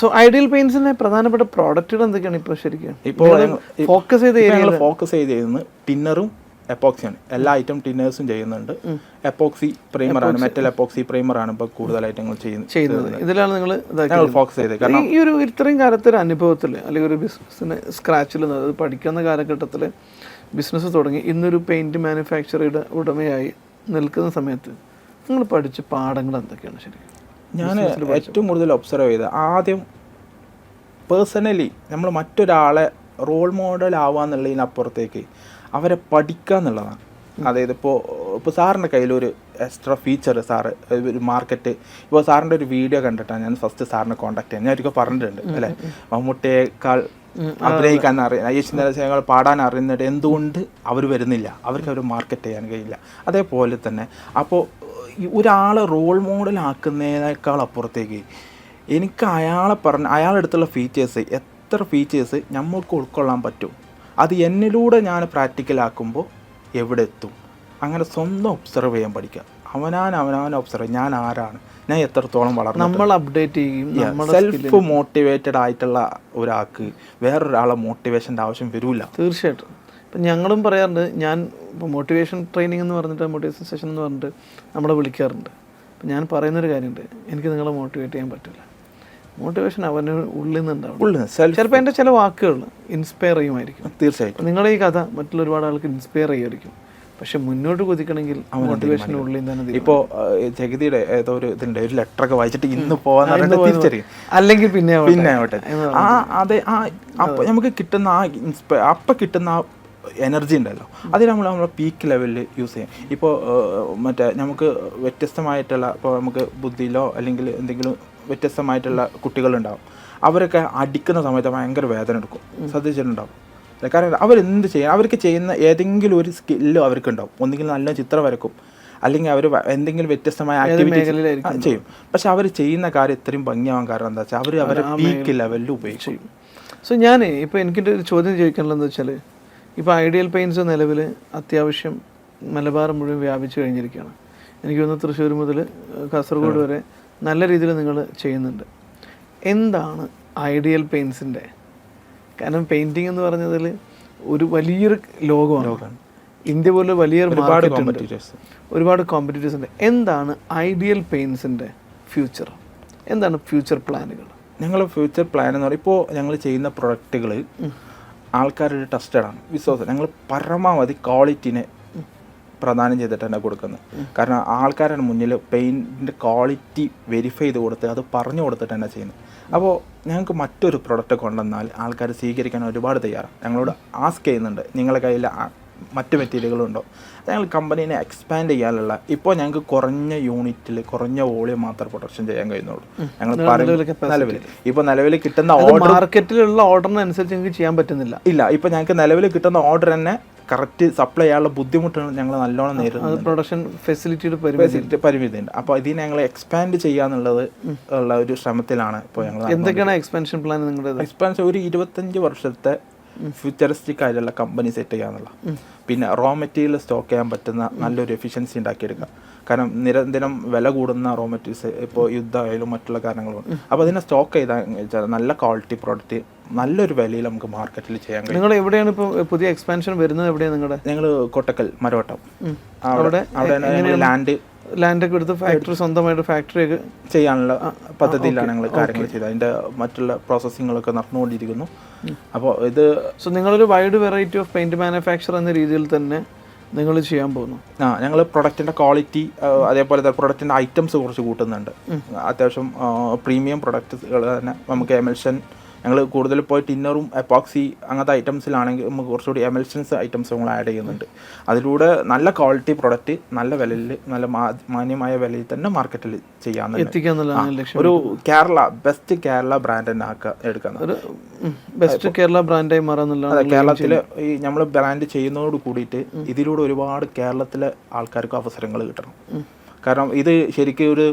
B: സോ ഐഡിയൽ പെയിന്റ്സിന്റെ പ്രധാനപ്പെട്ട പ്രോഡക്റ്റുകൾ എന്തൊക്കെയാണ് ഇപ്പോൾ ശരിക്കും?
A: ഇപ്പോൾ ഫോക്കസ് ചെയ്തിരുന്നത് ടിന്നറും എപ്പോക്സിയാണ്. എല്ലാ ഐറ്റം ടിന്നേഴ്സും ചെയ്യുന്നുണ്ട്. എപ്പോക്സി പ്രൈമറാണ്, മെറ്റൽ എപ്പോക്സി പ്രൈമറാണ് ഇപ്പോൾ കൂടുതലായിട്ട് ഞങ്ങൾ ചെയ്യുന്നത്.
B: ഇതിലാണ് നിങ്ങൾ
A: ഫോക്കസ് ചെയ്തത്. കാരണം
B: ഈ ഒരു ഇത്രയും കാലത്തെ ഒരു അനുഭവത്തിൽ അല്ലെങ്കിൽ ഒരു ബിസിനസ്സിന് സ്ക്രാച്ചിൽ അത് പഠിക്കുന്ന കാലഘട്ടത്തിൽ ബിസിനസ് തുടങ്ങി ഇന്നൊരു പെയിന്റ് മാനുഫാക്ചറിയുടെ ഉടമയായി നിൽക്കുന്ന സമയത്ത് നിങ്ങൾ പഠിച്ച പാഠങ്ങൾ എന്തൊക്കെയാണ് ശരിക്കും?
A: ഞാൻ ഏറ്റവും കൂടുതൽ ഒബ്സർവ് ചെയ്തത്, ആദ്യം പേഴ്സണലി നമ്മൾ മറ്റൊരാളെ റോൾ മോഡൽ ആവാന്നുള്ളതിനപ്പുറത്തേക്ക് അവരെ പഠിക്കുക എന്നുള്ളതാണ്. അതായത് ഇപ്പോൾ സാറിൻ്റെ കയ്യിലൊരു എക്സ്ട്രാ ഫീച്ചർ, സാറ് ഒരു മാർക്കറ്റ്, ഇപ്പോൾ സാറിൻ്റെ ഒരു വീഡിയോ കണ്ടിട്ടാണ് ഞാൻ ഫസ്റ്റ് സാറിനെ കോൺടാക്ട് ചെയ്യാൻ. ഞാൻ ഒരിക്കൽ പറഞ്ഞിട്ടുണ്ട് അല്ലേ, മമ്മൂട്ടിയേക്കാൾ അഭിനയിക്കാൻ യേശുദാസ് പാടാൻ അറിയുന്നത് എന്തുകൊണ്ട് അവർ വരുന്നില്ല, അവർക്ക് അവർ മാർക്കറ്റ് ചെയ്യാൻ കഴിയില്ല. അതേപോലെ തന്നെ അപ്പോൾ ഒരാളെ റോൾ മോഡൽ ആക്കുന്നതിനേക്കാൾ അപ്പുറത്തേക്ക് എനിക്ക് അയാളെടുത്തുള്ള ഫീച്ചേഴ്സ്, എത്ര ഫീച്ചേഴ്സ് നമ്മൾക്ക് ഉൾക്കൊള്ളാൻ പറ്റും, അത് എന്നിലൂടെ ഞാൻ പ്രാക്ടിക്കലാക്കുമ്പോൾ എവിടെ എത്തും, അങ്ങനെ സ്വന്തം ഒബ്സർവ് ചെയ്യാൻ പഠിക്കുക. അവനാൻ ഒബ്സർവ്, ഞാൻ ആരാണ്, ഞാൻ എത്രത്തോളം വളർന്നു,
B: നമ്മൾ അപ്ഡേറ്റ് ചെയ്യും.
A: സെൽഫ് മോട്ടിവേറ്റഡ് ആയിട്ടുള്ള ഒരാൾക്ക് വേറൊരാളെ മോട്ടിവേഷൻ്റെ ആവശ്യം വരില്ല.
B: തീർച്ചയായിട്ടും. ഇപ്പം ഞങ്ങളും പറയാറുണ്ട്, ഞാൻ ഇപ്പോൾ മോട്ടിവേഷൻ ട്രെയിനിങ് എന്ന് പറഞ്ഞിട്ട്, മോട്ടിവേഷൻ സെഷൻ എന്ന് പറഞ്ഞിട്ട് നമ്മളെ വിളിക്കാറുണ്ട്. അപ്പം ഞാൻ പറയുന്നൊരു കാര്യമുണ്ട്, എനിക്ക് നിങ്ങളെ മോട്ടിവേറ്റ് ചെയ്യാൻ പറ്റില്ല. മോട്ടിവേഷൻ അവന് ഉള്ളിൽ നിന്നുണ്ടാവും. ചിലപ്പോൾ എൻ്റെ ചില വാക്കുകൾ ഇൻസ്പയർ ചെയ്യുമായിരിക്കും.
A: തീർച്ചയായിട്ടും
B: നിങ്ങളുടെ ഈ കഥ മറ്റുള്ള ഒരുപാട് ആൾക്ക് ഇൻസ്പയർ ചെയ്യുമായിരിക്കും. പക്ഷെ മുന്നോട്ട് കുതിക്കണമെങ്കിൽ മോട്ടിവേഷൻ ഉള്ളിൽ തന്നെ.
A: ഇപ്പോൾ ജഗതിയുടെ ഏതോ ഒരു ഇതിൻ്റെ ഒരു ലെറ്ററൊക്കെ വായിച്ചിട്ട് ഇന്ന് പോകാൻ തിരിച്ചറിയും,
B: അല്ലെങ്കിൽ പിന്നെ
A: ആവട്ടെ. അതെ, അപ്പം നമുക്ക് കിട്ടുന്ന അപ്പം കിട്ടുന്ന ആ എനർജി ഉണ്ടല്ലോ, അത് നമ്മളെ പീക്ക് ലെവലിൽ യൂസ് ചെയ്യാം. ഇപ്പോൾ നമുക്ക് വ്യത്യസ്തമായിട്ടുള്ള, ഇപ്പോൾ നമുക്ക് ബുദ്ധിയിലോ അല്ലെങ്കിൽ എന്തെങ്കിലും വ്യത്യസ്തമായിട്ടുള്ള കുട്ടികളുണ്ടാവും. അവരൊക്കെ അടിക്കുന്ന സമയത്ത് ഭയങ്കര വേദന എടുക്കും, ശ്രദ്ധിച്ചിട്ടുണ്ടാവും. കാരണം അവരെന്ത് ചെയ്യും, അവർക്ക് ചെയ്യുന്ന ഏതെങ്കിലും ഒരു സ്കില്ലും അവർക്കുണ്ടാവും. ഒന്നുകിൽ നല്ല ചിത്രം വരക്കും, അല്ലെങ്കിൽ അവർ എന്തെങ്കിലും വ്യത്യസ്തമായ ആക്ടിവിറ്റി ചെയ്യും. പക്ഷെ അവർ ചെയ്യുന്ന കാര്യം ഇത്രയും ഭംഗിയാവാൻ കാരണം എന്താ വെച്ചാൽ അവരെ പീക്ക് ലെവലിൽ ഉപയോഗിക്കും.
B: സോ ഞാൻ ഇപ്പോൾ എനിക്കൊരു ചോദ്യം ചോദിക്കാനുള്ളതെന്ന് വെച്ചാൽ, ഇപ്പോൾ ഐഡിയൽ പെയിൻറ്റ്സ് നിലവിൽ അത്യാവശ്യം മലബാർ മുഴുവൻ വ്യാപിച്ചു കഴിഞ്ഞിരിക്കുകയാണ്. എനിക്ക് തോന്നുന്നു തൃശ്ശൂർ മുതൽ കാസർഗോഡ് വരെ നല്ല രീതിയിൽ നിങ്ങൾ ചെയ്യുന്നുണ്ട്. എന്താണ് ഐഡിയൽ പെയിൻറ്റ്സിൻ്റെ? കാരണം പെയിൻറ്റിങ് എന്ന് പറഞ്ഞതിൽ ഒരു വലിയൊരു ലോകമാണ്. ഇന്ത്യ പോലെ വലിയൊരു മാർക്കറ്റ് ഉണ്ട്, ഒരുപാട് കോമ്പറ്റീറ്റേഴ്സ് ഉണ്ട്. എന്താണ് ഐഡിയൽ പെയിൻറ്റ്സിൻ്റെ ഫ്യൂച്ചർ? എന്താണ് ഫ്യൂച്ചർ പ്ലാനുകൾ?
A: ഞങ്ങൾ ഫ്യൂച്ചർ പ്ലാൻ എന്ന് പറയുമ്പോൾ, ഇപ്പോൾ ഞങ്ങൾ ചെയ്യുന്ന പ്രൊഡക്റ്റുകൾ ആൾക്കാരുടെ ട്രസ്റ്റഡാണ്, വിശ്വാസം. ഞങ്ങൾ പരമാവധി ക്വാളിറ്റിനെ പ്രദാനം ചെയ്തിട്ട് തന്നെ കൊടുക്കുന്നത്. കാരണം ആൾക്കാരുടെ മുന്നിൽ പെയിൻറ്റിൻ്റെ ക്വാളിറ്റി വെരിഫൈ ചെയ്ത് കൊടുത്ത് അത് പറഞ്ഞു കൊടുത്തിട്ട് തന്നെ ചെയ്യുന്നത്. അപ്പോൾ ഞങ്ങൾക്ക് മറ്റൊരു പ്രൊഡക്റ്റ് കൊണ്ടുവന്നാൽ ആൾക്കാർ സ്വീകരിക്കാൻ ഒരുപാട് തയ്യാറാണ്. ഞങ്ങളോട് ആസ്ക് ചെയ്യുന്നുണ്ട്, നിങ്ങളുടെ കയ്യിൽ മറ്റ് മെറ്റീരിയലുകളുണ്ടോ. ഞങ്ങൾ കമ്പനീനെ എക്സ്പാൻഡ് ചെയ്യാനുള്ള, ഇപ്പോൾ ഞങ്ങൾക്ക് കുറഞ്ഞ യൂണിറ്റിൽ കുറഞ്ഞ വോളിയം മാത്രമേ പ്രൊഡക്ഷൻ ചെയ്യാൻ കഴിയുന്നുള്ളൂ. ഞങ്ങൾ നിലവിൽ കിട്ടുന്ന ഓർഡർ,
B: മാർക്കറ്റിലുള്ള ഓർഡറിനനുസരിച്ച് ഞങ്ങൾക്ക് ചെയ്യാൻ പറ്റുന്നില്ല.
A: ഇല്ല, ഇപ്പോൾ ഞങ്ങൾക്ക് നിലവിൽ കിട്ടുന്ന ഓർഡർ തന്നെ കറക്റ്റ് സപ്ലൈ ചെയ്യാനുള്ള ബുദ്ധിമുട്ടുകൾ ഞങ്ങൾ നല്ലോണം നേരിടുന്നത്.
B: പ്രൊഡക്ഷൻ ഫെസിലിറ്റിയുടെ
A: പരിമിതിയുണ്ട്. അപ്പോൾ ഇതിനെ ഞങ്ങൾ എക്സ്പാൻഡ് ചെയ്യാന്നുള്ളത് ഉള്ള ഒരു ശ്രമത്തിലാണ് ഇപ്പോൾ ഞങ്ങൾ.
B: എന്തൊക്കെയാണ് എക്സ്പാൻഷൻ പ്ലാൻ നിങ്ങളുടെ?
A: എക്സ്പാൻഷൻ ഒരു 25 വർഷത്തെ ഫ്യൂച്ചറിസ്റ്റിക് ആയിട്ടുള്ള കമ്പനി സെറ്റ് ചെയ്യാന്നുള്ള. പിന്നെ റോ മെറ്റീരിയൽ സ്റ്റോക്ക് ചെയ്യാൻ പറ്റുന്ന നല്ലൊരു എഫിഷ്യൻസി ഉണ്ടാക്കിയെടുക്കുക. കാരണം നിരന്തരം വില കൂടുന്ന റോ മെറ്റീരിയൽസ് ഇപ്പോൾ യുദ്ധമായാലും മറ്റുള്ള കാരണങ്ങളും, അപ്പോൾ അതിനെ സ്റ്റോക്ക് ചെയ്താൽ നല്ല ക്വാളിറ്റി പ്രോഡക്റ്റ് നല്ലൊരു വിലയിൽ നമുക്ക് മാർക്കറ്റിൽ ചെയ്യാൻ കഴിയും.
B: നിങ്ങൾ എവിടെയാണ് ഇപ്പോൾ പുതിയ എക്സ്പാൻഷൻ വരുന്നത്? എവിടെയാണ് നിങ്ങളുടെ?
A: ഞങ്ങൾ കൊട്ടക്കൽ മരവട്ടം, അവിടെ
B: ലാൻഡൊക്കെ എടുത്ത് ഫാക്ടറി, സ്വന്തമായിട്ട് ഫാക്ടറി ഒക്കെ
A: ചെയ്യാനുള്ള പദ്ധതിയിലാണ് ഞങ്ങൾ കാര്യങ്ങൾ ചെയ്തത്. അതിൻ്റെ മറ്റുള്ള പ്രോസസ്സിങ്ങുകളൊക്കെ നടന്നുകൊണ്ടിരിക്കുന്നു. അപ്പോൾ ഇത്
B: നിങ്ങളൊരു wide variety of paint manufacture എന്ന രീതിയിൽ തന്നെ നിങ്ങൾ ചെയ്യാൻ പോകുന്നു.
A: ഞങ്ങൾ പ്രൊഡക്റ്റിൻ്റെ ക്വാളിറ്റി, അതേപോലെ തന്നെ പ്രൊഡക്റ്റിൻ്റെ ഐറ്റംസ് കുറച്ച് കൂട്ടുന്നുണ്ട്. അത്യാവശ്യം പ്രീമിയം പ്രൊഡക്റ്റുകൾ തന്നെ നമുക്ക് എമൽഷൻ, ഞങ്ങൾ കൂടുതൽ പോയി ടിന്നറും എപ്പോക്സി അങ്ങനത്തെ ഐറ്റംസിലാണെങ്കിൽ നമുക്ക് കുറച്ചുകൂടി എമൽഷൻസ് ഐറ്റംസ് നമ്മൾ ആഡ് ചെയ്യുന്നുണ്ട്. അതിലൂടെ നല്ല ക്വാളിറ്റി പ്രൊഡക്റ്റ് നല്ല വിലയിൽ, നല്ല മാന്യമായ വിലയിൽ തന്നെ മാർക്കറ്റിൽ ചെയ്യാൻ ഒരു ബെസ്റ്റ് കേരള ബ്രാൻഡ് തന്നെ എടുക്കുന്നത്.
B: ബെസ്റ്റ് കേരള ബ്രാൻഡായി മാറാന്നുള്ള
A: കേരളത്തിൽ ഈ നമ്മൾ ബ്രാൻഡ് ചെയ്യുന്നതോട് കൂടിയിട്ട് ഇതിലൂടെ ഒരുപാട് കേരളത്തിലെ ആൾക്കാർക്ക് അവസരങ്ങൾ കിട്ടണം. കാരണം ഇത് ശരിക്കും ഒരു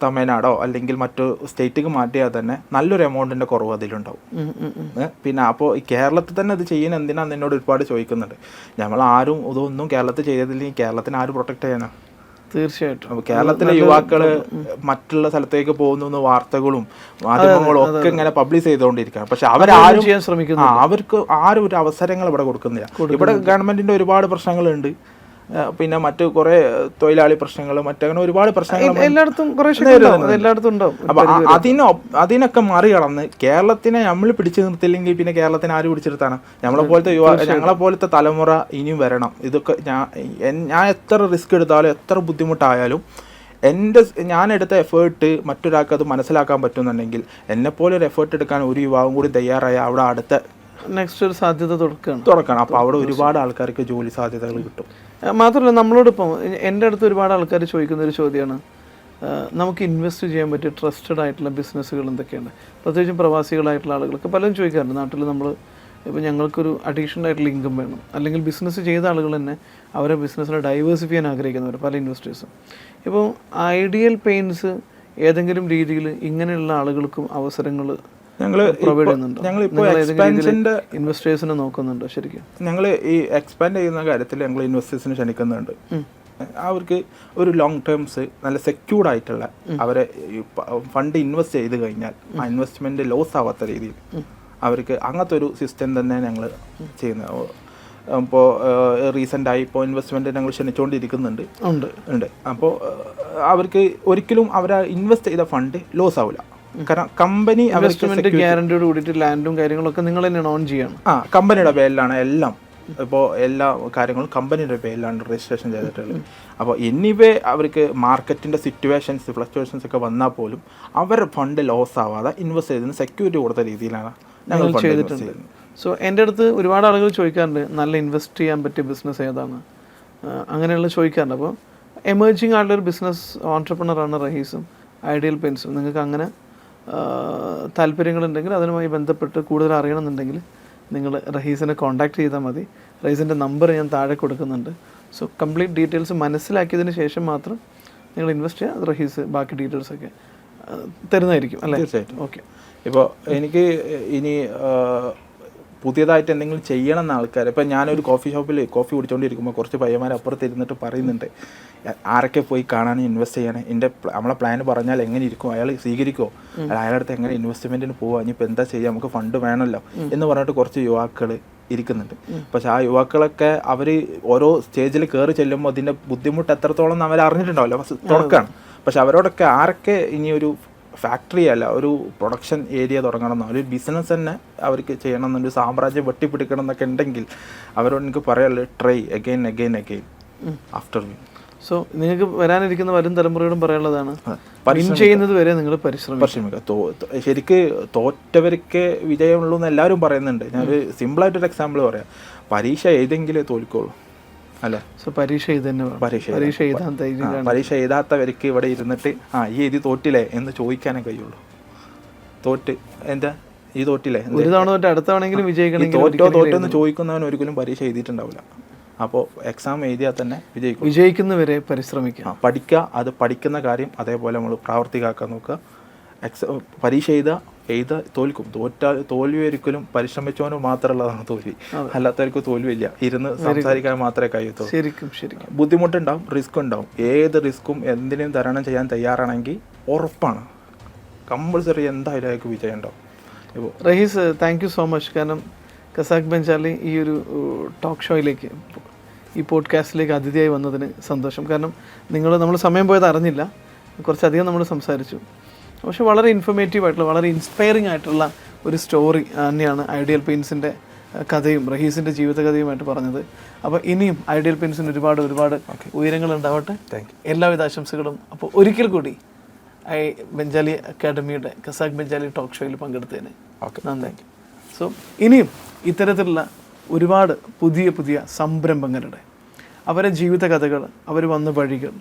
A: തമിഴ്നാടോ അല്ലെങ്കിൽ മറ്റു സ്റ്റേറ്റിലേക്ക് മാറ്റിയാൽ തന്നെ നല്ലൊരു എമൗണ്ടിൻ്റെ കുറവ് അതിലുണ്ടാവും. പിന്നെ അപ്പോൾ ഈ കേരളത്തിൽ തന്നെ ഇത് ചെയ്യുന്ന എന്തിനാന്ന് എന്നോട് ഒരുപാട് ചോദിക്കുന്നുണ്ട്. നമ്മൾ ആരും ഇതൊന്നും കേരളത്തിൽ ചെയ്തില്ലെങ്കിൽ കേരളത്തിന് ആരും പ്രൊട്ടക്ട് ചെയ്യാനാണ്?
B: തീർച്ചയായിട്ടും.
A: അപ്പോൾ കേരളത്തിലെ യുവാക്കൾ മറ്റുള്ള സ്ഥലത്തേക്ക് പോകുന്ന വാർത്തകളും മാധ്യമങ്ങളും ഒക്കെ ഇങ്ങനെ പബ്ലിഷ് ചെയ്തുകൊണ്ടിരിക്കുകയാണ്. പക്ഷെ അവരാരും
B: ചെയ്യാൻ ശ്രമിക്കുന്നു.
A: അവർക്ക് ആരും ഒരു അവസരങ്ങൾ ഇവിടെ കൊടുക്കുന്നില്ല. ഇവിടെ ഗവൺമെന്റിന്റെ ഒരുപാട് പ്രശ്നങ്ങളുണ്ട്. പിന്നെ മറ്റു കുറെ തൊഴിലാളി പ്രശ്നങ്ങൾ, മറ്റങ്ങനെ ഒരുപാട് പ്രശ്നങ്ങൾ
B: എല്ലായിടത്തും ഉണ്ടാവും.
A: അപ്പൊ അതിനൊക്കെ മറികടന്ന് കേരളത്തിനെ നമ്മൾ പിടിച്ചു നിർത്തില്ലെങ്കിൽ പിന്നെ കേരളത്തിനെ ആര് പിടിച്ചെടുത്താണ്? ഞങ്ങളെ പോലത്തെ തലമുറ ഇനിയും വരണം. ഇതൊക്കെ ഞാൻ എത്ര റിസ്ക് എടുത്താലും എത്ര ബുദ്ധിമുട്ടായാലും ഞാൻ എടുത്ത എഫേർട്ട് മറ്റൊരാൾക്ക് അത് മനസ്സിലാക്കാൻ പറ്റുന്നുണ്ടെങ്കിൽ എന്നെപ്പോലെ ഒരു എഫേർട്ട് എടുക്കാൻ ഒരു യുവാവും കൂടി തയ്യാറായ അവിടെ അടുത്ത
B: നെക്സ്റ്റ് ഒരു സാധ്യത
A: തുറക്കണം. അപ്പോൾ അവിടെ ഒരുപാട് ആൾക്കാർക്ക് ജോലി സാധ്യതകൾ കിട്ടും.
B: മാത്രമല്ല നമ്മളോടൊപ്പം എൻ്റെ അടുത്ത് ഒരുപാട് ആൾക്കാർ ചോദിക്കുന്ന ഒരു ചോദ്യമാണ്, നമുക്ക് ഇൻവെസ്റ്റ് ചെയ്യാൻ പറ്റിയ ട്രസ്റ്റഡ് ആയിട്ടുള്ള ബിസിനസ്സുകൾ എന്തൊക്കെയാണ്? പ്രത്യേകിച്ചും പ്രവാസികളായിട്ടുള്ള ആളുകൾക്ക് പലരും ചോദിക്കാറുണ്ട്. നാട്ടിൽ നമ്മൾ ഇപ്പോൾ ഞങ്ങൾക്കൊരു അഡീഷണൽ ആയിട്ടുള്ള ഇൻകം വേണം, അല്ലെങ്കിൽ ബിസിനസ് ചെയ്ത ആളുകൾ തന്നെ അവരെ ബിസിനസ്സിനെ ഡൈവേഴ്സിഫൈ ചെയ്യാൻ ആഗ്രഹിക്കുന്നവർ പല ഇൻവെസ്റ്റേഴ്സും. ഇപ്പോൾ ഐഡിയൽ പെയിൻറ്റ്സ് ഏതെങ്കിലും രീതിയിൽ ഇങ്ങനെയുള്ള ആളുകൾക്കും അവസരങ്ങൾ ഇൻവെസ്റ്റേഴ്സിനെ നോക്കുന്നുണ്ടോ? ശരിക്കും
A: ഞങ്ങൾ ഈ എക്സ്പാൻഡ് ചെയ്യുന്ന കാര്യത്തിൽ ഞങ്ങൾ ഇൻവെസ്റ്റേഴ്സിനെ ക്ഷണിക്കുന്നുണ്ട്. അവർക്ക് ഒരു ലോങ് ടേംസ് നല്ല സെക്യൂർഡ് ആയിട്ടുള്ള അവരെ ഫണ്ട് ഇൻവെസ്റ്റ് ചെയ്ത് കഴിഞ്ഞാൽ ആ ഇൻവെസ്റ്റ്മെന്റ് ലോസ് ആവാത്ത രീതിയിൽ അവർക്ക് അങ്ങനത്തെ ഒരു സിസ്റ്റം തന്നെ ഞങ്ങൾ ചെയ്യുന്നത്. ഇപ്പോൾ റീസെൻ്റായി ഇപ്പോൾ ഇൻവെസ്റ്റ്മെൻറ്റ് ഞങ്ങൾ ക്ഷണിച്ചുകൊണ്ടിരിക്കുന്നുണ്ട്. അപ്പോൾ അവർക്ക് ഒരിക്കലും അവർ ഇൻവെസ്റ്റ് ചെയ്ത ഫണ്ട് ലോസ് ആവില്ല. കാരണം കമ്പനി
B: ഗ്യാരണ്ടിയോട് കൂടിയിട്ട് ലാൻഡും കാര്യങ്ങളൊക്കെ നിങ്ങൾ തന്നെയാണ് ഓൺ ചെയ്യണം.
A: കമ്പനിയുടെ പേരിലാണ് എല്ലാം. ഇപ്പോൾ എല്ലാ കാര്യങ്ങളും കമ്പനിയുടെ പേരിലാണ് രജിസ്ട്രേഷൻ ചെയ്തിട്ടുള്ളത്. അപ്പോൾ എനിവേ അവർക്ക് മാർക്കറ്റിൻ്റെ സിറ്റുവേഷൻസ് ഫ്ലക്ച്വേഷൻസ് ഒക്കെ വന്നാൽ പോലും അവരുടെ ഫണ്ട് ലോസ് ആവാതെ ഇൻവെസ്റ്റ് ചെയ്തതിന് സെക്യൂരിറ്റി കൊടുത്ത രീതിയിലാണ് ഞങ്ങൾ ചെയ്തിട്ടുണ്ട്.
B: സോ എൻ്റെ അടുത്ത് ഒരുപാട് ആളുകൾ ചോദിക്കാറുണ്ട്, നല്ല ഇൻവെസ്റ്റ് ചെയ്യാൻ പറ്റിയ ബിസിനസ് ഏതാണ്, അങ്ങനെയുള്ള ചോദിക്കാറുണ്ട്. അപ്പോൾ എമേർജിങ് ആയിട്ടുള്ളൊരു ബിസിനസ് ഓൺട്രപ്രണറാണ് റഹീസും ഐഡിയൽ പെയിൻറ്റ്സും. നിങ്ങൾക്ക് അങ്ങനെ താല്പര്യങ്ങളുണ്ടെങ്കിൽ അതിനുമായി ബന്ധപ്പെട്ട് കൂടുതൽ അറിയണമെന്നുണ്ടെങ്കിൽ നിങ്ങൾ റഹീസിനെ കോൺടാക്ട് ചെയ്താൽ മതി. റഹീസിൻ്റെ നമ്പർ ഞാൻ താഴെ കൊടുക്കുന്നുണ്ട്. സോ കംപ്ലീറ്റ് ഡീറ്റെയിൽസ് മനസ്സിലാക്കിയതിന് ശേഷം മാത്രം നിങ്ങൾ ഇൻവെസ്റ്റ് ചെയ്യുക. റഹീസ് ബാക്കി ഡീറ്റെയിൽസൊക്കെ തരുന്നതായിരിക്കും അല്ലേ?
A: തീർച്ചയായിട്ടും. ഓക്കെ. ഇപ്പോൾ എനിക്ക് ഇനി പുതിയതായിട്ട് എന്തെങ്കിലും ചെയ്യണം എന്ന ആൾക്കാർ, ഇപ്പം ഞാനൊരു കോഫി ഷോപ്പിൽ കോഫി കുടിച്ചുകൊണ്ടിരിക്കുമ്പോൾ കുറച്ച് പയ്യന്മാർ അപ്പുറത്ത് ഇരുന്നിട്ട് പറയുന്നുണ്ട്, ആരൊക്കെ പോയി കാണാനും ഇൻവെസ്റ്റ് ചെയ്യാൻ, നമ്മളെ പ്ലാൻ പറഞ്ഞാൽ എങ്ങനെ ഇരിക്കും, അയാൾ സ്വീകരിക്കുമോ, അയാളുടെ അടുത്ത് എങ്ങനെ ഇൻവെസ്റ്റ്മെൻറ്റിന് പോവുക, ഇനിയിപ്പോൾ എന്താ ചെയ്യുക, നമുക്ക് ഫണ്ട് വേണമല്ലോ എന്ന് പറഞ്ഞിട്ട് കുറച്ച് യുവാക്കൾ ഇരിക്കുന്നുണ്ട്. പക്ഷെ ആ യുവാക്കളൊക്കെ അവർ ഓരോ സ്റ്റേജിൽ കയറി ചെല്ലുമ്പോൾ അതിൻ്റെ ബുദ്ധിമുട്ട് എത്രത്തോളം അവർ അറിഞ്ഞിട്ടുണ്ടാവില്ല, തുടക്കമാണ്. പക്ഷെ അവരോടൊക്കെ ആരൊക്കെ ഇനിയൊരു ഫാക്ടറി അല്ല ഒരു പ്രൊഡക്ഷൻ ഏരിയ തുടങ്ങണമെന്നോ ഒരു ബിസിനസ് തന്നെ അവർക്ക് ചെയ്യണം എന്നൊരു സാമ്രാജ്യം വെട്ടിപ്പിടിക്കണം എന്നൊക്കെ ഉണ്ടെങ്കിൽ അവരോട് എനിക്ക് പറയാനുള്ളത് try again after win.
B: So നിങ്ങൾക്ക് വരാനിരിക്കുന്ന വരും തലമുറയോടും പറയാനുള്ളതാണ്, ചെയ്യുന്നത് വരെ നിങ്ങൾ പരിശ്രമിക്കുക.
A: ശരിക്ക് തോറ്റവർക്ക് വിജയമുള്ളൂ എന്ന് എല്ലാവരും പറയുന്നുണ്ട്. ഞാനൊരു സിമ്പിളായിട്ടൊരു എക്സാമ്പിൾ പറയാം. പരീക്ഷ ഏതെങ്കിലും തോൽക്കുള്ളൂ അല്ലേ?
B: സോ പരീക്ഷ
A: എഴുതാത്തവർക്ക് ഇവിടെ ഇരുന്നിട്ട് ഈ എഴുതി തോറ്റില്ലേ എന്ന് ചോദിക്കാനേ കഴിയുള്ളൂ. തോറ്റ് എന്താ ഈ തോറ്റില്ലേ,
B: ഒരു തവണ തോറ്റ് അടുത്ത തവണയെങ്കിലും വിജയിക്കണമെങ്കിൽ
A: തോറ്റെന്ന് ചോദിക്കുന്നവൻ ഒരിക്കലും പരീക്ഷ എഴുതിയിട്ടുണ്ടാവില്ല. അപ്പോൾ എക്സാം എഴുതിയാൽ തന്നെ
B: വിജയിക്കുന്നവരെ പരിശ്രമിക്കുക,
A: പഠിക്കുക. അത് പഠിക്കുന്ന കാര്യം അതേപോലെ നമ്മൾ പ്രാവർത്തികമാക്കാൻ നോക്കുക. പരീക്ഷ എഴുതുക, തോൽക്കും. തോൽവി ഒരിക്കലും പരിശ്രമിച്ചവന് മാത്രമുള്ളതാണ് തോൽവി, അല്ലാത്തവർക്ക് തോൽവിയില്ല. ഇരുന്ന് സംസാരിക്കാൻ മാത്രമേ കഴിയത്തുള്ളൂ.
B: ശരിക്കും
A: ബുദ്ധിമുട്ടുണ്ടാവും, റിസ്ക് ഉണ്ടാവും. ഏത് റിസ്ക്കും എന്തിനേയും തരണം ചെയ്യാൻ തയ്യാറാണെങ്കിൽ ഉറപ്പാണ്, കമ്പൾസറി എന്തായാലും അയാൾക്ക് വിജയം ഉണ്ടാവും. ഇപ്പോൾ
B: Rahees, thank you so much. കാരണം ഖസാക്ക് ബെഞ്ചാലി ഈ ഒരു ടോക്ക് ഷോയിലേക്ക്, ഈ പോഡ്കാസ്റ്റിലേക്ക് അതിഥിയായി വന്നതിന് സന്തോഷം. കാരണം നമ്മൾ സമയം പോയത് അറിഞ്ഞില്ല, കുറച്ചധികം നമ്മൾ സംസാരിച്ചു. പക്ഷെ വളരെ ഇൻഫർമേറ്റീവ് ആയിട്ടുള്ള, വളരെ ഇൻസ്പയറിംഗ് ആയിട്ടുള്ള ഒരു സ്റ്റോറി തന്നെയാണ് ഐഡിയൽ പെയിൻസിൻ്റെ കഥയും റഹീസിൻ്റെ ജീവിതകഥയുമായിട്ട് പറഞ്ഞത്. അപ്പോൾ ഇനിയും ഐഡിയൽ പെയിൻസിന് ഒരുപാട് ഉയരങ്ങൾ ഉണ്ടാവട്ടെ. എല്ലാവിധ ആശംസകളും. അപ്പോൾ ഒരിക്കൽ കൂടി ബെഞ്ചാലി അക്കാഡമിയുടെ ഖസാക്ക് ബെഞ്ചാലി ടോക്ക് ഷോയിൽ പങ്കെടുത്തതിന് നന്ദി. സോ ഇനിയും ഇത്തരത്തിലുള്ള ഒരുപാട് പുതിയ സംരംഭങ്ങളുടെ അവരുടെ ജീവിത കഥകൾ, അവർ വന്ന വഴികൾ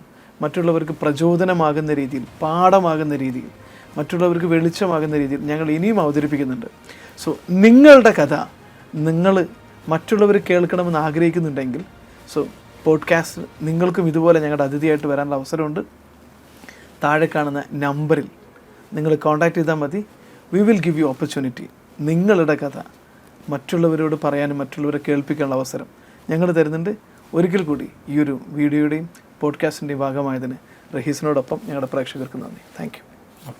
B: മറ്റുള്ളവർക്ക് പ്രചോദനമാകുന്ന രീതിയിൽ, പാഠമാകുന്ന രീതിയിൽ, മറ്റുള്ളവർക്ക് വെളിച്ചമാകുന്ന രീതിയിൽ ഞങ്ങൾ ഇനിയും അവതരിപ്പിക്കുന്നുണ്ട്. സോ നിങ്ങളുടെ കഥ നിങ്ങൾ മറ്റുള്ളവർ കേൾക്കണമെന്ന് ആഗ്രഹിക്കുന്നുണ്ടെങ്കിൽ പോഡ്കാസ്റ്റ് നിങ്ങൾക്കും ഇതുപോലെ ഞങ്ങളുടെ അതിഥിയായിട്ട് വരാനുള്ള അവസരമുണ്ട്. താഴെ കാണുന്ന നമ്പറിൽ നിങ്ങൾ കോൺടാക്റ്റ് ചെയ്താൽ മതി. We will give you opportunity. നിങ്ങളുടെ കഥ മറ്റുള്ളവരോട് പറയാനും മറ്റുള്ളവരെ കേൾപ്പിക്കാനുള്ള അവസരം ഞങ്ങൾ തരുന്നുണ്ട്. ഒരിക്കൽ കൂടി ഈ ഒരു വീഡിയോയുടെയും പോഡ്കാസ്റ്റിൻ്റെയും ഭാഗമായതിന് റഹീസിനോടൊപ്പം ഞങ്ങളുടെ പ്രേക്ഷകർക്ക് നന്ദി. Thank you.